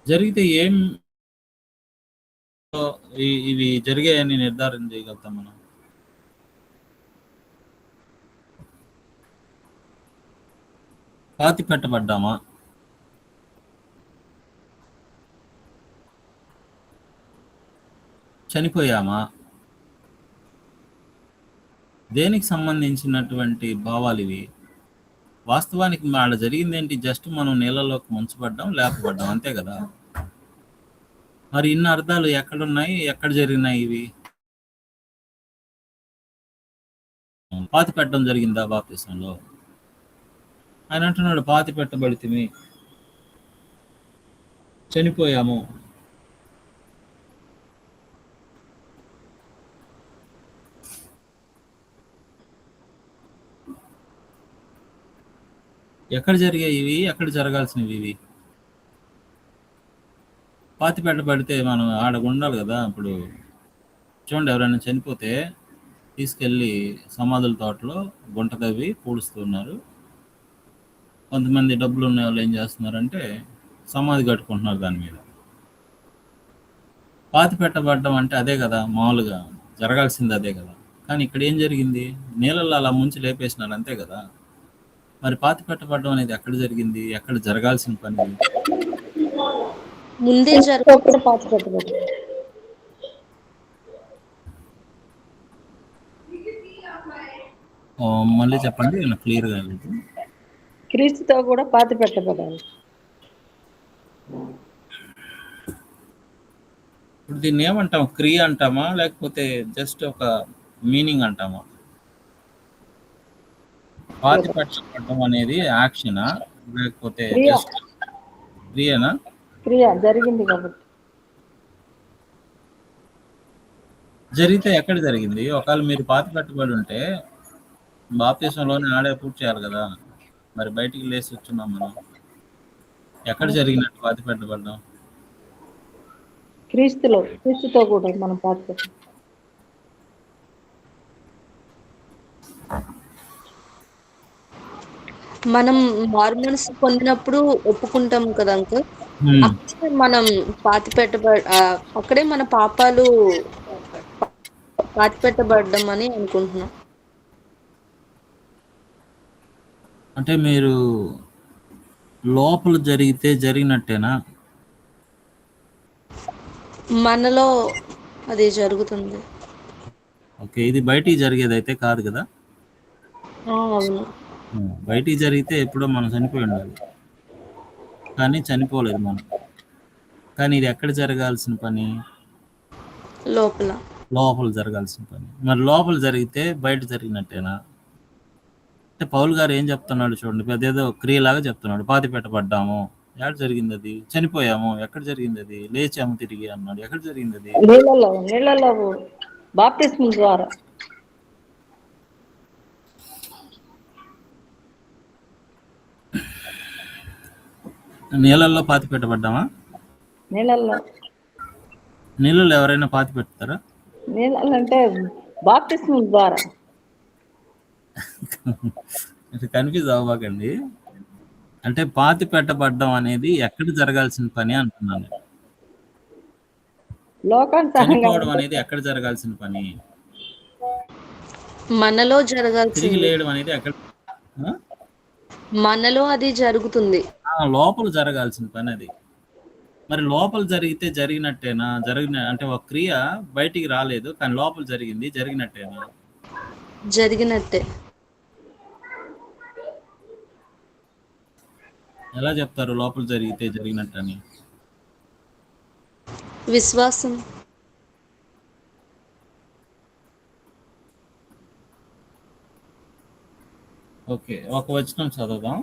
జరిగితే ఏం ఇవి జరిగాయని నిర్ధారణ చేయగలుగుతాం మనం? పాతి పెట్టబడ్డామా? చనిపోయామా? దేనికి సంబంధించినటువంటి భావాలు ఇవి? వాస్తవానికి వాళ్ళ జరిగింది ఏంటి? జస్ట్ మనం నీళ్ళలోకి ముంచబడ్డాం, లేపబడ్డాం, అంతే కదా. మరి ఇన్ని అర్థాలు ఎక్కడున్నాయి, ఎక్కడ జరిగినాయి ఇవి? పాతి పెట్టడం జరిగిందా బాప్తిసంలో? ఆయన అంటున్నాడు పాతి పెట్టబడితిమి, చనిపోయాము. ఎక్కడ జరిగాయి ఇవి? ఎక్కడ జరగాల్సినవి ఇవి? పాతి పెట్టబడితే మనం ఆడ ఉండాలి కదా. ఇప్పుడు చూడండి, ఎవరైనా చనిపోతే తీసుకెళ్ళి సమాధుల తోటలో గుంట తవ్వి పూడుస్తున్నారు. కొంతమంది డబ్బులు ఉన్న వాళ్ళు ఏం చేస్తున్నారంటే సమాధి కట్టుకుంటున్నారు దాని మీద. పాతి పెట్టబడ్డం అంటే అదే కదా, మామూలుగా జరగాల్సింది అదే కదా. కానీ ఇక్కడ ఏం జరిగింది? నీళ్ళల్లో అలా ముంచి లేపేసినారు, అంతే కదా. మరి పాతి పెట్టబడ్డం అనేది ఎక్కడ జరిగింది? ఎక్కడ జరగాల్సిన పని? ముందే పాతి పెట్టబడ్డాడు. మళ్ళీ చెప్పండి, క్లియర్గా లేదు. క్రీస్తుతో కూడా పాతి పెట్టబడాలి. ఇప్పుడు దీన్ని ఏమంటాం? క్రియ అంటామా, లేకపోతే జస్ట్ ఒక మీనింగ్ అంటామా? పాతి పెట్టబడడం అనేది యాక్షనా, లేకపోతే జస్ట్ క్రియనా? క్రియ జరిగింది కాబట్టి. జరిగితే ఎక్కడ జరిగింది? ఒకవేళ మీరు పాతి పెట్టబడి ఉంటే బాప్తిసంలోనే ఆడే పూర్తి చేయాలి కదా. మరి బయటికి లేచి వచ్చున్నాం మనం. ఎక్కడ జరిగినట్టు పాతి పెట్టబడ్డాం? క్రీస్తుతో కూడా మనం పాతి పెట్టాం. మనం మారు మనసు పొందినప్పుడు ఒప్పుకుంటాం కదా అంకుల్, అక్కడే మనం అక్కడే మన పాపాలు పాతి పెట్టబడ్డం అని అనుకుంటున్నాం. అంటే మీరు లోపల జరిగితే జరిగినట్టేనా? మనలో అది జరుగుతుంది. ఓకే, ఇది బయటికి జరిగేది అయితే కాదు కదా. అవును. బయటికి జరిగితే ఎప్పుడో మనం చనిపోయి ఉండాలి, కానీ చనిపోలేదు మనం. కానీ ఇది ఎక్కడ జరగాల్సిన పని? లోపల. లోపల జరగాల్సిన పని. మరి లోపల జరిగితే బయట జరిగినట్టేనా? అంటే పౌలు గారు ఏం చెప్తున్నాడు చూడండి, పెద్దేదో క్రియలాగా చెప్తున్నాడు. పాతి పెట్టబడ్డాము, ఎక్కడ జరిగింది అది? చనిపోయాము, ఎక్కడ జరిగింది అది? లేచాము తిరిగి అన్నాడు, ఎక్కడ జరిగింది అది? నీళ్ళలో బాప్తిస్మం ద్వారా. నీళ్ళల్లో పాతి పెట్టబడ్డామా? నీళ్ళలో ఎవరైనా పాతి పెడతారా? నీళ్ళల్లో అంటే బాప్తిస్మం ద్వారా. కన్ఫ్యూజ్ అవ్వకండి. అంటే పాతి పెట్టబడ్డం అనేది ఎక్కడ జరగాల్సిన పని అంటున్నాను. చనిపోవడం అనేది ఎక్కడ జరగాల్సిన పని? మనలో తిరిగి జరగాల్సింది. లేయడం అనేది ఎక్కడ? మనలో అది జరుగుతుంది. లోపల జరగాల్సిన పని అది. మరి లోపల జరిగితే జరిగినట్టేనా? అంటే ఒక క్రియ బయటికి రాలేదు, కానీ లోపల జరిగింది, జరిగినట్టేనా? జరిగినట్టే. ఎలా చెప్తారు లోపల జరిగితే జరిగినట్టని? విశ్వాసం. ఓకే, ఒక వచనం చదువుదాం.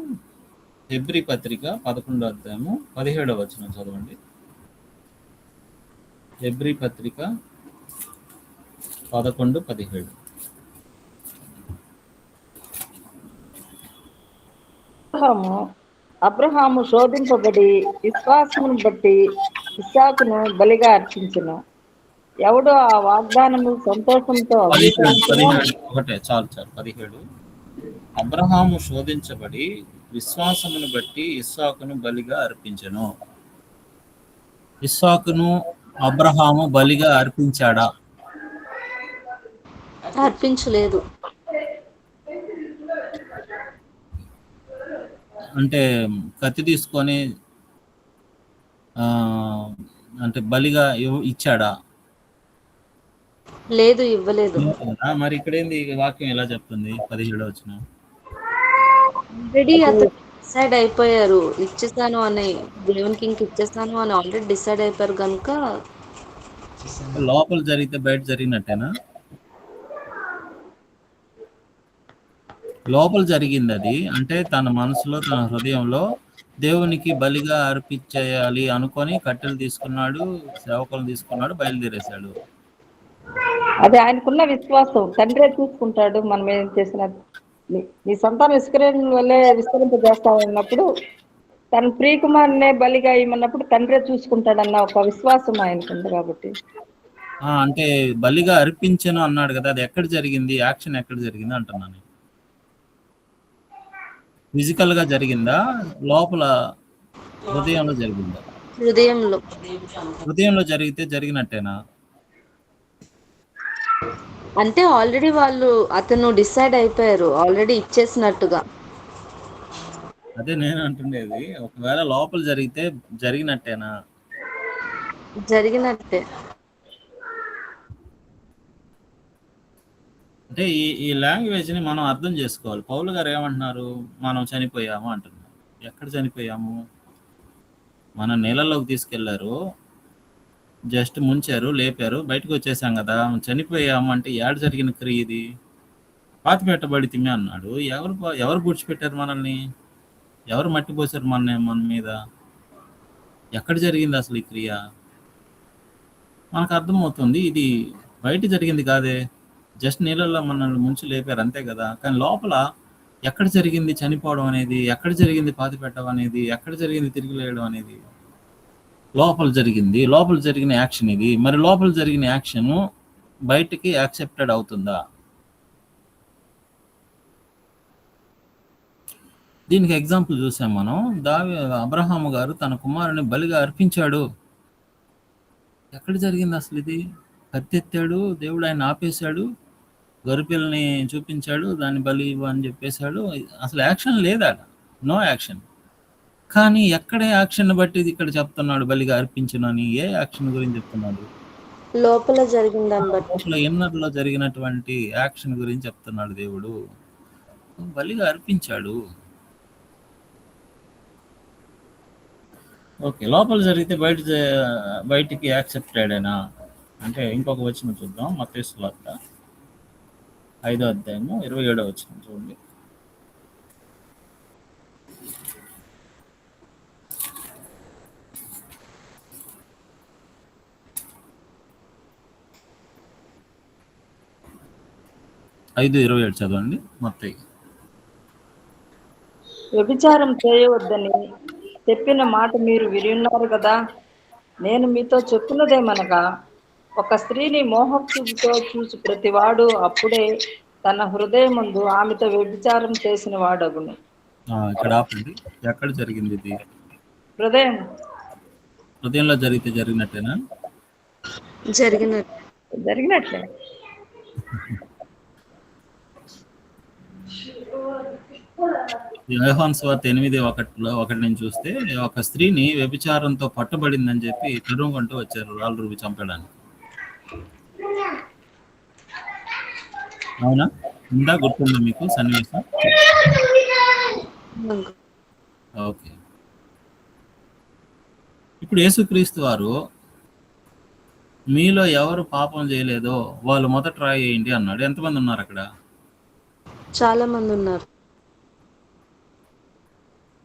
హెబ్రీ పత్రిక 11వ అధ్యాయము 17వ వచనం చదవండి. హెబ్రీ పత్రిక 11:17. అబ్రహాము శోధింపబడి విశ్వాసమును బట్టి ఇస్సాకును బలిగా అర్పించును. ఎవడు ఆ వాగ్దానము సంతోషంతో 17. అబ్రహాము శోధించబడి విశ్వాసమును బట్టి ఇస్సాకును బలిగా అర్పించెను. ఇస్సాకును అబ్రహాము బలిగా అర్పించాడా? అర్పించలేదు. అంటే కత్తి తీసుకొని అంటే బలిగా ఇచ్చాడా? లేదు, ఇవ్వలేదు. మరి ఇక్కడేంది వాక్యం ఎలా చెప్తుంది? 17వ వచనం. ఆల్రెడీ అతను డిసైడ్ అయిపోయారు, ఇచ్చేసాను అని, దేవునికి ఇంక ఇచ్చేసాను అని ఆల్రెడీ డిసైడ్ అయిపోయారు కనుక. లోపల జరిగితే బయట జరిగినట్టేనా? లోపల జరిగింది అది. అంటే తన మనసులో, తన హృదయంలో దేవునికి బలిగా అర్పించేయాలి అనుకొని కట్టెలు తీసుకున్నాడు, సేవకులను తీసుకున్నాడు, బయలుదేరేశాడు. అది ఆయనకున్న విశ్వాసం. తండ్రే చూసుకుంటాడు మనం ఏం చేసిన. నీ సంతానం ఇస్కరేలు వల్లే విస్తరింపజేస్తామన్నప్పుడు, తన ప్రియకుమారునే బలిగా ఇమ్మన్నప్పుడు తండ్రే చూసుకుంటాడన్న ఒక విశ్వాసం ఆయనకుంది కాబట్టి. అంటే బలిగా అర్పించను అన్నాడు కదా, అది ఎక్కడ జరిగింది? యాక్షన్ ఎక్కడ జరిగింది అంటున్నాను. ఫిజికల్ గా జరిగిందా, లోపల హృదయంలో జరిగిందా? హృదయంలో జరిగితే జరిగినట్టేనా? అంటే ఆల్రెడీ అతను డిసైడ్ అయిపోయారు, ఆల్రెడీ ఇచ్చేసినట్టుగా. అదే నేను అంటుండేది, ఒకవేళ లోపల జరిగితే జరిగినట్టేనా? జరిగినట్టే. అంటే ఈ లాంగ్వేజ్ ని మనం అర్థం చేసుకోవాలి. పౌలు గారు ఏమంటున్నారు? మనం చనిపోయాము అంటున్నారు. ఎక్కడ చనిపోయాము? మన నీళ్ళలోకి తీసుకెళ్లారు, జస్ట్ ముంచారు, లేపారు, బయటకు వచ్చేసాం కదా. చనిపోయాము అంటే ఏడ జరిగిన క్రియ ఇది? పాతి పెట్టబడి తిమ్మి అన్నాడు. ఎవరు పూడ్చిపెట్టారు మనల్ని? ఎవరు మట్టి పోసారు మన మీద? ఎక్కడ జరిగింది అసలు ఈ క్రియ? మనకు అర్థమవుతుంది, ఇది బయట జరిగింది కాదే, జస్ట్ నీళ్ళల్లో మనల్ని ముంచి లేపారు అంతే కదా. కానీ లోపల ఎక్కడ జరిగింది చనిపోవడం అనేది? ఎక్కడ జరిగింది పాతి పెట్టడం అనేది? ఎక్కడ జరిగింది తిరిగి లేయడం అనేది? లోపల జరిగింది. లోపల జరిగిన యాక్షన్ ఇది. మరి లోపల జరిగిన యాక్షన్ బయటికి యాక్సెప్టెడ్ అవుతుందా? దీనికి ఎగ్జాంపుల్ చూసాం మనం. అబ్రహాము గారు తన కుమారుని బలిగా అర్పించాడు. ఎక్కడ జరిగింది అసలు ఇది? కత్తెత్తాడు, దేవుడు ఆయన ఆపేశాడు, గొర్రెపిల్లని చూపించాడు, దాన్ని బలి అని చెప్పేశాడు. అసలు యాక్షన్ లేదా? No action. కానీ ఎక్కడ యాక్షన్ బట్టి ఇక్కడ చెప్తున్నాడు బలిగా అర్పించనని? ఏ యాక్షన్ గురించి చెప్తున్నాడు? లోపల జరిగిందని బట్టి, ఇన్నర్లో జరిగినటువంటి యాక్షన్ గురించి చెప్తున్నాడు దేవుడు. బలిగా అర్పించాడు. ఓకే. లోపల జరిగితే బయటికి యాక్సెప్టెడేనా అంటే ఇంకొక వచనం చూద్దాం. మత్తయి సువార్త 5వ అధ్యాయము 27వ వచనం చూడండి. ఐదు 27 చదవండి. మత్తయి. వ్యభిచారం చేయవద్దని చెప్పిన మాట మీరు విన్నారు కదా. నేను మీతో చెప్పున్నదేమనగా, ఒక స్త్రీని మోహపుతో చూసి ప్రతివాడు అప్పుడే తన హృదయమందు ఆమెతో వ్యభిచారం చేసిన వాడగును. ఇక్కడ ఆపండి. ఎక్కడ జరిగింది ఇది? హృదయంలో జరిగితే జరిగినట్టేనా? జరిగినట్లే. యోహాను సువార్త 8:1 నుంచి చూస్తే ఒక స్త్రీని వ్యభిచారంతో పట్టబడిందని చెప్పి తరుముకుంటూ వచ్చారు రాళ్ళు రువి చంపడానికి. అవునా? ఉందా? గుర్తుందా మీకు సన్నివేశం? ఓకే. ఇప్పుడు యేసుక్రీస్తు వారు మీలో ఎవరు పాపం చేయలేదో వాళ్ళు మొదట రాయి వేయండి అన్నాడు. ఎంతమంది ఉన్నారు అక్కడ? చాలా మంది ఉన్నారు.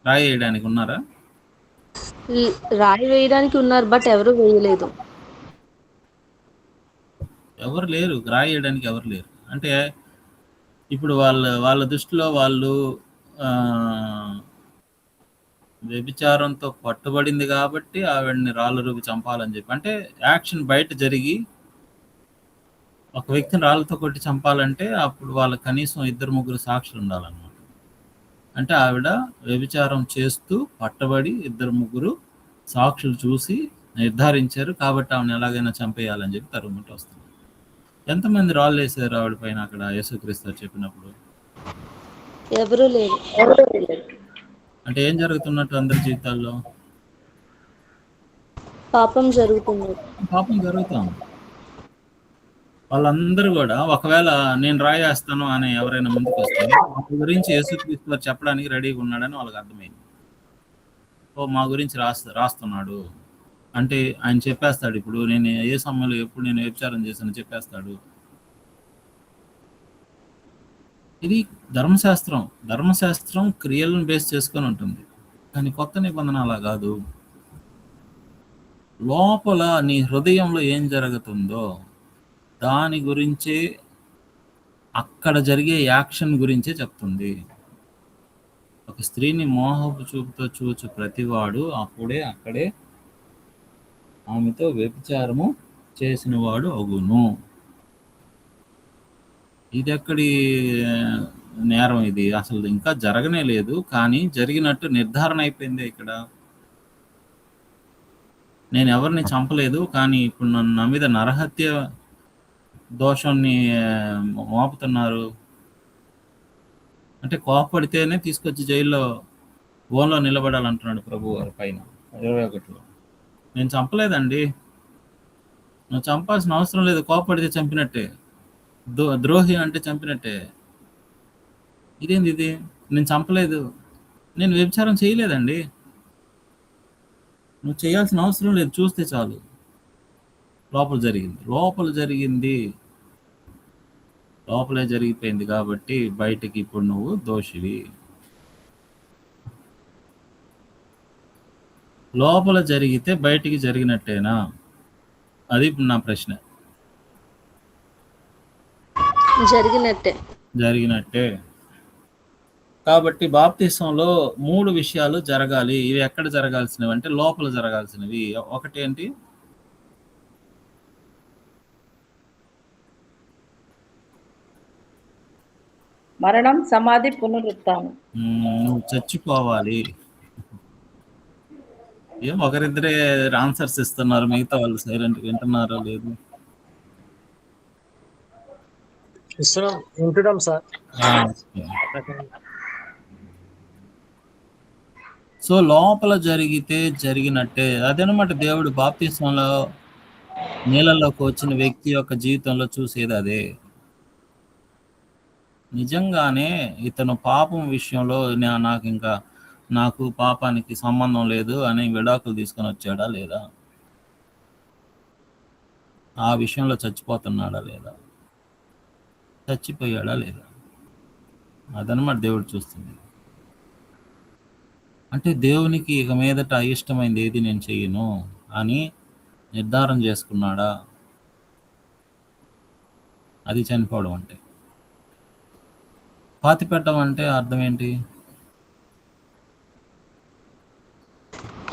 రాయి వేయడానికి ఉన్నారా? రాయి వేయడానికి ఉన్నారు, బట్ ఎవరు వేయలేదు. ఎవరు లేరు, రాయి వేయడానికి ఎవరు లేరు. అంటే ఇప్పుడు వాళ్ళ దృష్టిలో వాళ్ళు వ్యభిచారంతో పట్టుబడింది కాబట్టి ఆవిడని రాళ్ళ రూపి చంపాలని చెప్పి, అంటే యాక్షన్ బయట జరిగి ఒక వ్యక్తిని రాళ్ళతో కొట్టి చంపాలంటే అప్పుడు వాళ్ళ కనీసం 2-3 సాక్షులు ఉండాలన్నమాట. అంటే ఆవిడ వ్యభిచారం చేస్తూ పట్టబడి 2-3 సాక్షులు చూసి నిర్ధారించారు కాబట్టి ఆవిడని ఎలాగైనా చంపేయాలని చెప్పి తరుముంటూ వస్తుంది. ఎంతమంది రాళ్ళు వేసారు ఆవిడ పైన అక్కడ యేసుక్రీస్తు చెప్పినప్పుడు? ఎవరు లేరు. అంటే ఏం జరుగుతున్నట్టు అందరి జీవితాల్లో? పాపం జరుగుతుంది. పాపం జరుగుతాం. వాళ్ళందరూ కూడా ఒకవేళ నేను రాయేస్తాను అని ఎవరైనా ముందుకు వస్తే వాళ్ళ గురించి యేసుక్రీస్తు వారు చెప్పడానికి రెడీగా ఉన్నాడని వాళ్ళకి అర్థమైంది. ఓ మా గురించి రాస్తున్నాడు అంటే ఆయన చెప్పేస్తాడు. ఇప్పుడు నేను ఏ సమయంలో ఎప్పుడు నేను వ్యభిచారం చేశాను చెప్పేస్తాడు. ఇది ధర్మశాస్త్రం క్రియలను బేస్ చేసుకొని ఉంటుంది. కానీ కొత్త నిబంధన అలా కాదు. లోపల నీ హృదయంలో ఏం జరుగుతుందో దాని గురించే, అక్కడ జరిగే యాక్షన్ గురించే చెప్తుంది. ఒక స్త్రీని మోహపు చూపుతో చూచు ప్రతివాడు అక్కడే ఆమెతో వ్యభిచారము చేసిన వాడు అగును. ఇది ఎక్కడి నేరం? ఇది అసలు ఇంకా జరగనే లేదు, కానీ జరిగినట్టు నిర్ధారణ అయిపోయింది. ఇక్కడ నేను ఎవరిని చంపలేదు, కానీ ఇప్పుడు నా మీద నరహత్య దోషాన్ని మోపుతున్నారు. అంటే కోపడితేనే తీసుకొచ్చి జైల్లో ఓన్లో నిలబడాలంటున్నాడు ప్రభు వారి పైన 21లో. నేను చంపలేదండి, నువ్వు చంపాల్సిన అవసరం లేదు. కోపడితే చంపినట్టే, ద్రోహి అంటే చంపినట్టే. ఇదేంది ఇది? నేను చంపలేదు, నేను వ్యభిచారం చేయలేదండి, నువ్వు చేయాల్సిన అవసరం లేదు, చూస్తే చాలు. లోపలే జరిగిపోయింది కాబట్టి బయటికి ఇప్పుడు నువ్వు దోషివి. లోపల జరిగితే బయటికి జరిగినట్టేనా? అది నా ప్రశ్న. జరిగినట్టే. కాబట్టి బాప్తిసంలో 3 విషయాలు జరగాలి. ఇవి ఎక్కడ జరగాల్సినవి అంటే లోపల జరగాల్సినవి. ఒకటేంటి? మరణం, సమాధి, పునరుత్థానం. నువ్వు చచ్చిపోవాలి. ఏం ఒకరిద్దరే ఆన్సర్స్ ఇస్తున్నారు, మిగతా వాళ్ళు సైలెంట్ వింటున్నారో లేదు? వింటున్నాం సార్. సో లోపల జరిగితే జరిగినట్టే. అదనమాట దేవుడు బాప్తిస్మంలో నీళ్ళలోకి వచ్చిన వ్యక్తి యొక్క జీవితంలో చూసేది అదే. నిజంగానే ఇతను పాపం విషయంలో నాకు పాపానికి సంబంధం లేదు అని విడాకులు తీసుకొని వచ్చాడా లేదా? ఆ విషయంలో చచ్చిపోతున్నాడా లేదా? చచ్చిపోయాడా లేదా? అదనమాట దేవుడు చూస్తుంది. అంటే దేవునికి ఇక మీదట అయిష్టమైంది ఏది నేను చెయ్యను అని నిర్ధారణ చేసుకున్నాడా? అది చనిపోవడం అంటే. పాతిపెట్టడం అంటే అర్థం ఏంటి?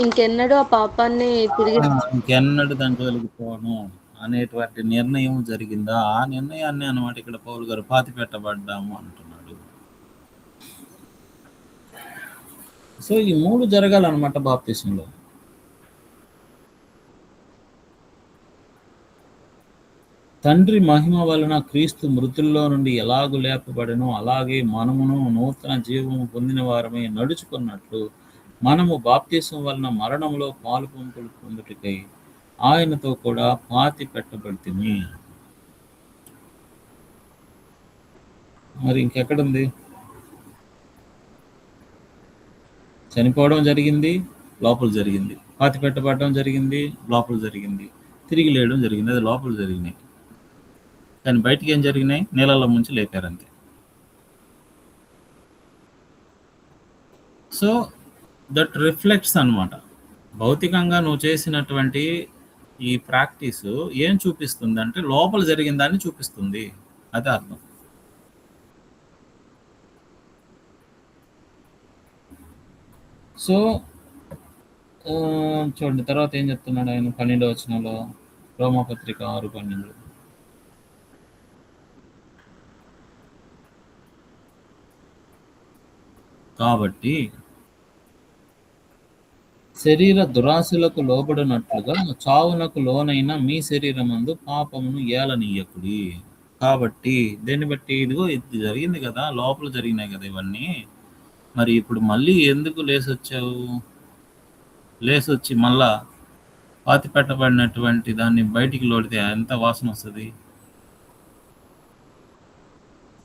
ఇంకెన్నడూ ఆ పాపాన్ని తిరిగి ఇంకెన్నడూ దాని జోలికి పోను అనేటువంటి నిర్ణయం జరిగిందా? ఆ నిర్ణయాన్ని అన్నమాట ఇక్కడ పౌలు గారు పాతిపెట్టబడ్డాము అంటున్నాడు. సో ఈ 3 జరగాలన్నమాట బాప్తిసంలో. తండ్రి మహిమ వలన క్రీస్తు మృతుల్లో నుండి ఎలాగు లేపబడెనో అలాగే మనమును నూతన జీవము పొందిన వారమై నడుచుకున్నట్లు మనము బాప్తిసం వలన మరణంలో పాలు పొందుటకై ఆయనతో కూడా పాతి పెట్టబడితిమి. మరి ఇంకెక్కడుంది? చనిపోవడం జరిగింది, లోపల జరిగింది. పాతి పెట్టబడడం జరిగింది, లోపల జరిగింది. తిరిగి లేయడం జరిగింది, అది లోపల జరిగినాయి. కానీ బయటికి ఏం జరిగినాయి? నీళ్ళలో ముంచి లేపారంతే. సో దట్ రిఫ్లెక్ట్స్ అన్నమాట. భౌతికంగా నువ్వు చేసినటువంటి ఈ ప్రాక్టీస్ ఏం చూపిస్తుంది అంటే లోపల జరిగిన దాన్ని చూపిస్తుంది. అదే అర్థం. సో చూడండి తర్వాత ఏం చెప్తున్నాడు ఆయన 12వ వచనంలో, రోమాపత్రిక 6:12. కాబట్టి శరీర దురాశలకు లోబడినట్లుగా చావునకు లోనైన మీ శరీరమందు పాపమును ఏలనీయకుడి. కాబట్టి దేన్ని బట్టి ఇదిగో ఇది జరిగింది కదా, లోపల జరిగినాయి కదా ఇవన్నీ. మరి ఇప్పుడు మళ్ళీ ఎందుకు లేసొచ్చి మళ్ళా పాతి పెట్టబడినటువంటి దాన్ని బయటికి లోడితే ఎంత వాసన వస్తుంది?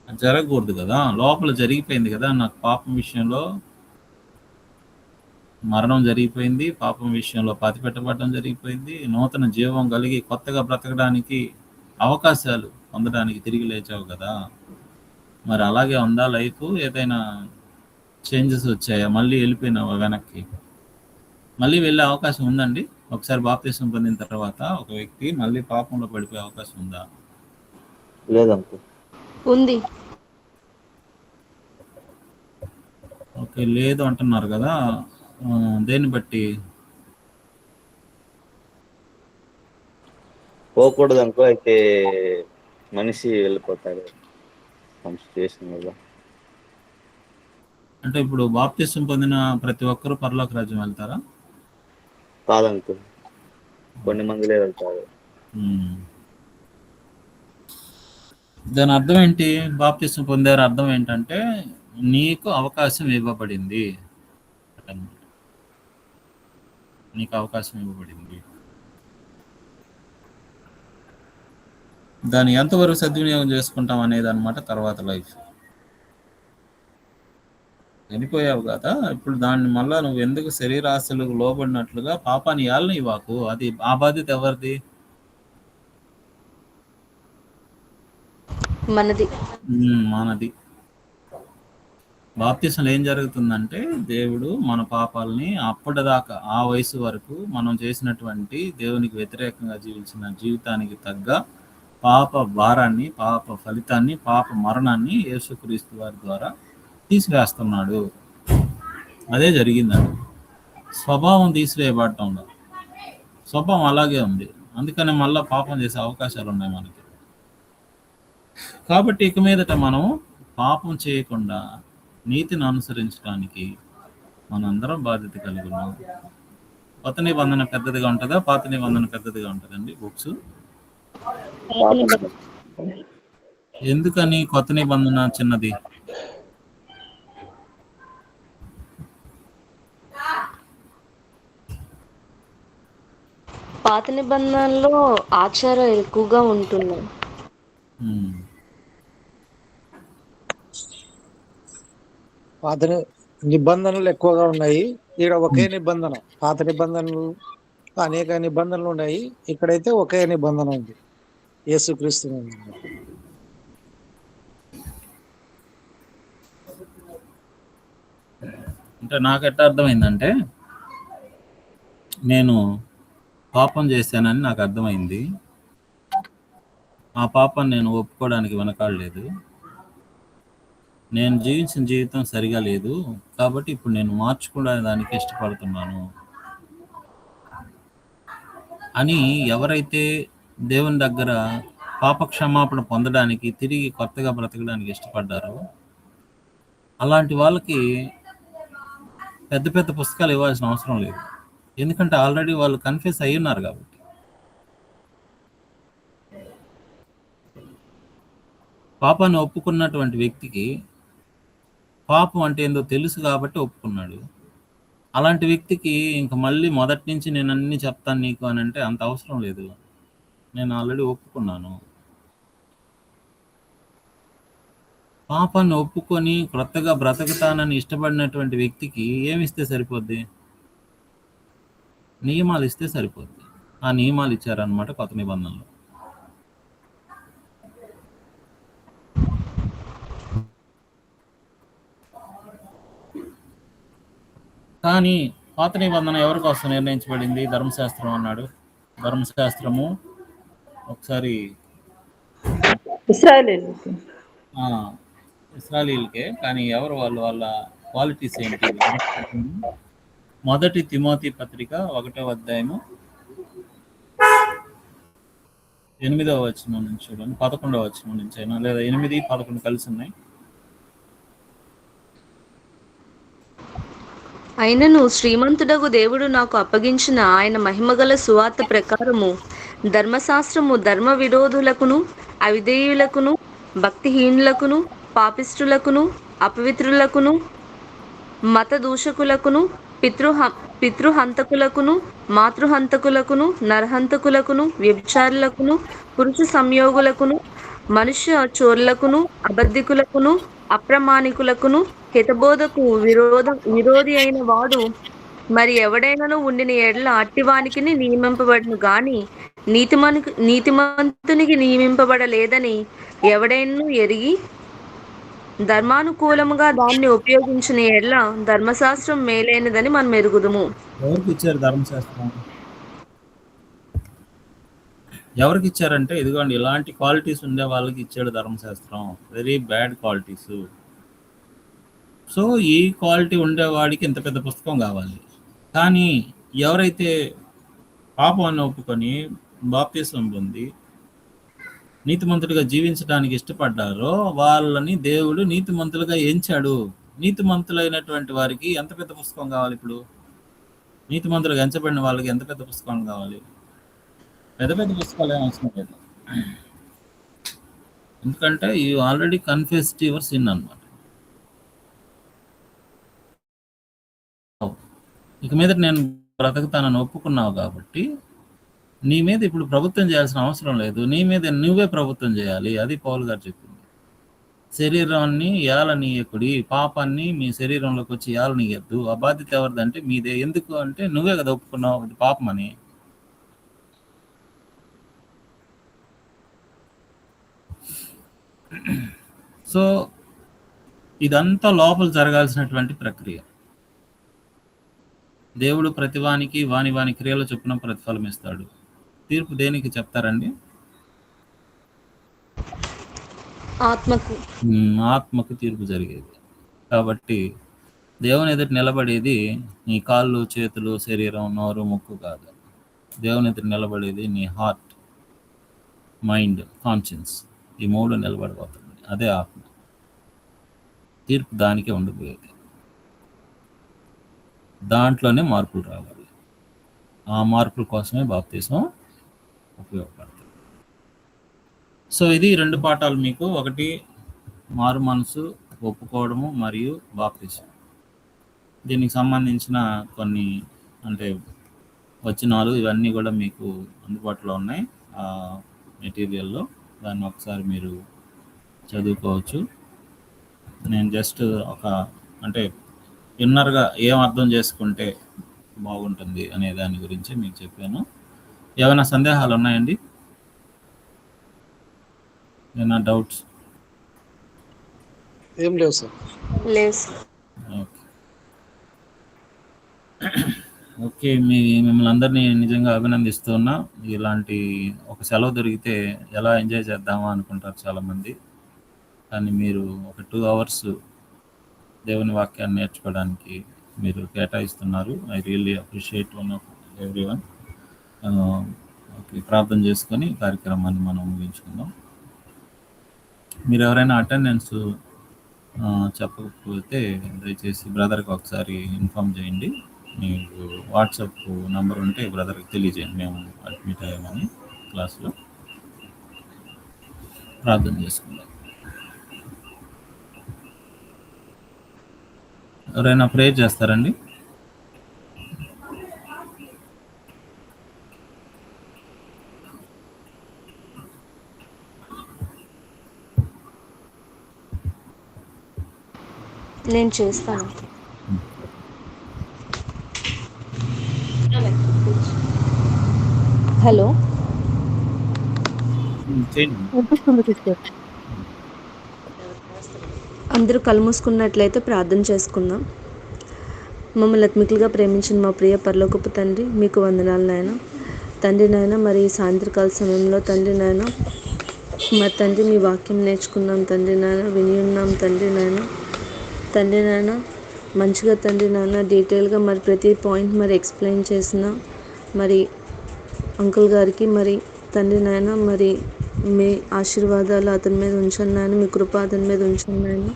జరగకూడదు కదా, లోపల జరిగిపోయింది కదా. నాకు పాపం విషయంలో మరణం జరిగిపోయింది, పాపం విషయంలో పాతి పెట్టబడడం జరిగిపోయింది, నూతన జీవం కలిగి కొత్తగా బ్రతకడానికి అవకాశాలు పొందడానికి తిరిగి లేచావు కదా. మరి అలాగే ఉందా లైఫ్? ఏదైనా చేంజెస్ వచ్చాయా? మళ్ళీ వెళ్ళిపోయినావా వెనక్కి? మళ్ళీ వెళ్ళే అవకాశం ఉందండి? ఒకసారి బాప్తిసం పొందిన తర్వాత ఒక వ్యక్తి మళ్ళీ పాపంలో పడిపోయే అవకాశం ఉందా? లేదంటే ఉంది. ఓకే, లేదు అంటున్నారు కదా. దేన్ని బట్టి? పోకూడదు అనుకో, అయితే మనిషి వెళ్ళిపోతాడు సిచ్యువేషన్ వల్ల. అంటే ఇప్పుడు బాప్తిసం పొందిన ప్రతి ఒక్కరూ పరలోక రాజ్యం వెళ్తారా? కాదనుకో, కొన్ని మందిలే వెళ్తారు. దాని అర్థం ఏంటి? బాప్తిసం పొందారు అర్థం ఏంటంటే నీకు అవకాశం ఇవ్వబడింది, నీకు అవకాశం ఇవ్వబడింది. దాన్ని ఎంతవరకు సద్వినియోగం చేసుకుంటాం అనేది అనమాట తర్వాత లైఫ్. చనిపోయావు కదా, ఇప్పుడు దాన్ని మళ్ళా నువ్వు ఎందుకు శరీరాశలకు లోబడినట్లుగా పాపాన్ని ఏళ్ళని ఇవ్వకు. అది ఆ బాధ్యత ఎవరిది? మనది. బాప్తిసంలో ఏం జరుగుతుందంటే దేవుడు మన పాపాలని అప్పటిదాకా ఆ వయసు వరకు మనం చేసినటువంటి దేవునికి వ్యతిరేకంగా జీవించిన జీవితానికి తగ్గ పాప భారాన్ని, పాప ఫలితాన్ని, పాప మరణాన్ని యేసుక్రీస్తు వారి ద్వారా తీసివేస్తున్నాడు. అదే జరిగిందండి. స్వభావం తీసివేయబడటంలో స్వభావం అలాగే ఉంది. అందుకని మళ్ళీ పాపం చేసే అవకాశాలు ఉన్నాయి మనకి. కాబట్టి ఇక మీదట మనం పాపం చేయకుండా నీతిని అనుసరించడానికి మనందరం బాధ్యత కలిగి ఉన్నాం. కొత్త నిబంధన పెద్దదిగా ఉంటుందా, పాత నిబంధన పెద్దదిగా ఉంటుందండి బుక్స్? ఎందుకని కొత్త నిబంధన చిన్నది? పాత నిబంధనలో ఆచారం ఎక్కువగా ఉంటుంది. పాత నిబంధనలు ఎక్కువగా ఉన్నాయి. ఇక్కడ ఒకే నిబంధన. పాత నిబంధనలు అనేక నిబంధనలు ఉన్నాయి. ఇక్కడైతే ఒకే నిబంధన ఉంది, యేసుక్రీస్తు. అంటే నాకు ఎట్లా అర్థమైందంటే, నేను పాపం చేశానని నాకు అర్థమైంది. ఆ పాపాన్ని నేను ఒప్పుకోవడానికి వెనకాడలేదు. నేను జీవించిన జీవితం సరిగా లేదు, కాబట్టి ఇప్పుడు నేను మార్చుకోవడానికి ఇష్టపడుతున్నాను అని ఎవరైతే దేవుని దగ్గర పాప క్షమాపణ పొందడానికి, తిరిగి కొత్తగా బ్రతకడానికి ఇష్టపడ్డారో అలాంటి వాళ్ళకి పెద్ద పెద్ద పుస్తకాలు ఇవ్వాల్సిన అవసరం లేదు. ఎందుకంటే ఆల్రెడీ వాళ్ళు కన్ఫ్యూస్ అయి ఉన్నారు కాబట్టి. పాపాన్ని ఒప్పుకున్నటువంటి వ్యక్తికి పాపం అంటే ఏందో తెలుసు కాబట్టి ఒప్పుకున్నాడు. అలాంటి వ్యక్తికి ఇంక మళ్ళీ మొదటి నుంచి నేను అన్ని చెప్తాను నీకు అని అంటే అంత అవసరం లేదు. నేను ఆల్రెడీ ఒప్పుకున్నాను. పాపాన్ని ఒప్పుకొని క్రొత్తగా బ్రతకతానని ఇష్టపడినటువంటి వ్యక్తికి ఏమిస్తే సరిపోద్ది? నియమాలు ఇస్తే సరిపోద్ది. ఆ నియమాలు ఇచ్చారనమాట కొత్త నిబంధనలు. కానీ పాత నిబంధన ఎవరి కోసం నిర్ణయించబడింది? ధర్మశాస్త్రం అన్నాడు. ధర్మశాస్త్రము ఒకసారి ఇశ్రాయేలీలకే. కానీ ఎవరు వాళ్ళు? వాళ్ళ క్వాలిటీస్ ఏంటి? మొదటి తిమోతి పత్రిక 1వ అధ్యాయము 8వ వచనం నుంచి చూడండి, 11వ వచనం నుంచి అయినా, లేదా 8, 11 కలిసి ఉన్నాయి. అయినను శ్రీమంతుడగు దేవుడు నాకు అప్పగించిన ఆయన మహిమగల సువార్త ప్రకారము ధర్మశాస్త్రము ధర్మ విరోధులకును, అవిధేయులకును, భక్తిహీనులకును, పాపిష్టులకును, అపవిత్రులకును, మత దూషకులకును, పితృహంతకులకును, మాతృహంతకులకును, నరహంతకులకును, వ్యభిచారులకును, పురుష సంయోగులకును, మనుష్య చోర్లకును, అబద్ధికులకును, అప్రమాణికులకును, హితబోధకు విరోధి అయిన వాడు మరి ఎవడైనాను ఉండిన ఎడల అట్టివానికి నియమింపబడును గాని నీతిమంతునికి నియమింపబడలేదని ఎవడైనా ఎరిగి ధర్మానుకూలముగా దాన్ని ఉపయోగించిన ఎడల ధర్మశాస్త్రం మేలైనదని మనం ఎరుగుదుము. ఎవరికి ఇచ్చారు ధర్మశాస్త్రం? ఎవరికి ఇచ్చారంటే ఇదిగోండి ఇలాంటి క్వాలిటీస్ ఉండే వాళ్ళకి ఇచ్చాడు ధర్మశాస్త్రం. Very bad qualities. సో ఈ క్వాలిటీ ఉండేవాడికి ఇంత పెద్ద పుస్తకం కావాలి. కానీ ఎవరైతే పాపాన్ని ఒప్పుకొని బాప్తిసం పొంది నీతిమంతుడిగా జీవించడానికి ఇష్టపడ్డారో వాళ్ళని దేవుడు నీతిమంతులుగా ఎంచాడు. నీతిమంతులైనటువంటి వారికి ఎంత పెద్ద పుస్తకం కావాలి? ఇప్పుడు నీతిమంతులుగా ఎంచబడిన వాళ్ళకి ఎంత పెద్ద పుస్తకం కావాలి? పెద్ద పెద్ద పుస్తకాలు ఏం అవసరం లేదు. ఎందుకంటే you already confessed your sin అనమాట. ఇక మీద నేను బ్రతకుతానని ఒప్పుకున్నావు కాబట్టి నీ మీద ఇప్పుడు ప్రభుత్వం చేయాల్సిన అవసరం లేదు. నీ మీద నువ్వే ప్రభుత్వం చేయాలి. అది పౌలు గారు చెప్పింది. శరీరాన్ని ఏలనీయకుడి, పాపాన్ని మీ శరీరంలోకి వచ్చి ఏలనీయద్దు. ఆ బాధ్యత ఎవరిదంటే మీదే. ఎందుకు అంటే నువ్వే కదా ఒప్పుకున్నావు అది పాపం అని. సో ఇదంతా లోపల జరగాల్సినటువంటి ప్రక్రియ. దేవుడు ప్రతివానికి వాని వాని క్రియల చొప్పున ప్రతిఫలం ఇస్తాడు. తీర్పు దేనికి చెప్తారండి? ఆత్మకు తీర్పు జరిగేది. కాబట్టి దేవుని ఎదుటి నిలబడేది నీ కాళ్ళు, చేతులు, శరీరం, నోరు, ముక్కు కాదు. దేవుని ఎదుటి నిలబడేది నీ హార్ట్, మైండ్, కాన్షియన్స్. ఈ 3 నిలబడిపోతుంది. అదే ఆత్మ. తీర్పు దానికే ఉండిపోయేది. దాంట్లోనే మార్పులు రావాలి. ఆ మార్పుల కోసమే బాప్తిసం ఉపయోగపడుతుంది. సో ఇది 2 పాఠాలు మీకు. ఒకటి మారు మనసు ఒప్పుకోవడము మరియు బాప్తిసం. దీనికి సంబంధించిన కొన్ని అంటే వచనాలు ఇవన్నీ కూడా మీకు అందుబాటులో ఉన్నాయి ఆ మెటీరియల్లో. దాన్ని ఒకసారి మీరు చదువుకోవచ్చు. నేను జస్ట్ ఒక అంటే ఇన్నర్గా ఏం అర్థం చేసుకుంటే బాగుంటుంది అనే దాని గురించి మీకు చెప్పాను. ఏమైనా సందేహాలు ఉన్నాయండి? ఏమైనా డౌట్స్? ఏం లేవు సార్. లేదు. ఓకే ఓకే మిమ్మల్ని అందరినీ నిజంగా అభినందిస్తున్నా. ఇలాంటి ఒక సెలవు దొరికితే ఎలా ఎంజాయ్ చేద్దామా అనుకుంటారు చాలామంది, కానీ మీరు ఒక 2 hours దేవుని వాక్యాన్ని నేర్చుకోవడానికి మీరు కేటాయిస్తున్నారు. I really appreciate everyone. Okay, ప్రార్థన చేసుకొని కార్యక్రమాన్ని మనం ముగించుకుందాం. మీరు ఎవరైనా అటెండెన్స్ చెప్పకపోతే దయచేసి బ్రదర్కి ఒకసారి ఇన్ఫామ్ చేయండి. మీకు వాట్సాప్ నంబర్ ఉంటే బ్రదర్కి తెలియజేయండి, మేము అడ్మిట్ అయ్యామని క్లాస్లో. ప్రార్థన చేసుకుందాం. ఎవరైనా ప్రేయర్ చేస్తారండి? నేను చేస్తాను. హలో, చేయండి. వినిపిస్తుంది సిస్టర్. అందరూ కళ్ళు మూసుకున్నట్లయితే ప్రార్థన చేసుకుందాం. మమ్మల్ని అత్మికులుగా ప్రేమించిన మా ప్రియ పరలోకపు తండ్రి, మీకు వందనాలు నాయన. తండ్రి నాయన, మరి సాయంత్రకాల సమయంలో తండ్రి నాయన, మరి తండ్రి మీ వాక్యం నేర్చుకున్నాం తండ్రి నాయన, విని ఉన్నాం తండ్రి నాయన. తండ్రి నాయన, మంచిగా తండ్రి నాయన డీటెయిల్గా మరి ప్రతి పాయింట్ మరి ఎక్స్ప్లెయిన్ చేసిన మరి అంకుల్ గారికి మరి తండ్రి నాయన, మరి మీ ఆశీర్వాదాలు అతని మీద ఉంచండి నాయన, మీ కృప అతని మీద ఉంచండి నాయన.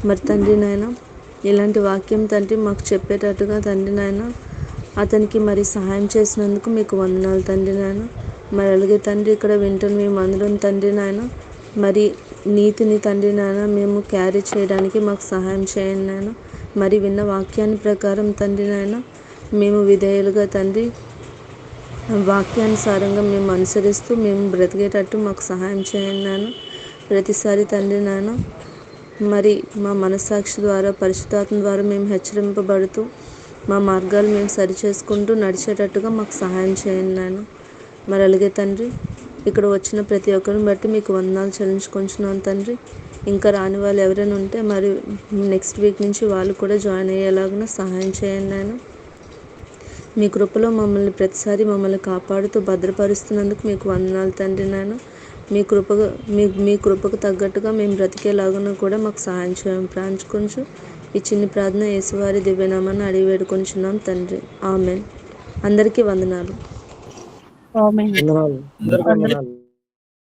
మరి తండ్రి నాయన, ఇలాంటి వాక్యం తండ్రి మాకు చెప్పేటట్టుగా తండ్రి నాయన అతనికి మరి సహాయం చేసినందుకు మీకు వందనాలు తండ్రి నాయన. మరి అలాగే తండ్రి ఇక్కడ వింటున్న మేము అందరం తండ్రి నాయన, మరి నీతిని తండ్రి నాయన మేము క్యారీ చేయడానికి మాకు సహాయం చేయండి నాయన. మరి విన్న వాక్యాన్ని ప్రకారం తండ్రి నాయన మేము విధేయులుగా తండ్రి వాక్యానుసారంగా మేము అనుసరిస్తూ మేము బ్రతికేటట్టు మాకు సహాయం చేయండి నాయన. ప్రతిసారి తండ్రి నాయన మరి మా మనస్సాక్షి ద్వారా పరిశుద్ధాత్మ ద్వారా మేము హెచ్చరింపబడుతూ మా మార్గాలు మేము సరిచేసుకుంటూ నడిచేటట్టుగా మాకు సహాయం చేయండి నాయన. మరి అలాగే తండ్రి ఇక్కడ వచ్చిన ప్రతి ఒక్కరిని బట్టి మీకు వందనాలు చెల్లించుకుంటున్నాను తండ్రి. ఇంకా రాని వాళ్ళు ఎవరైనా ఉంటే మరి నెక్స్ట్ వీక్ నుంచి వాళ్ళు కూడా జాయిన్ అయ్యేలాగా సహాయం చేయండి నాయన. మీ కృపలో మమ్మల్ని ప్రతిసారి మమ్మల్ని కాపాడుతూ భద్రపరుస్తున్నందుకు మీకు వందనాలు తండ్రి నాయన. మీ కృపకు తగ్గట్టుగా మేము బ్రతికేలాగా కూడా మాకు సహాయం చేయడం ప్రార్థించుకొంచు ఈ చిన్ని ప్రార్థన యేసువారి దివ్యనామాన్ని అడిగి వేడుకొంచున్నాం తండ్రి. ఆమెన్. అందరికీ వందనాలు. ఆమేన్. వందనాలు. అందరికీ వందనాలు.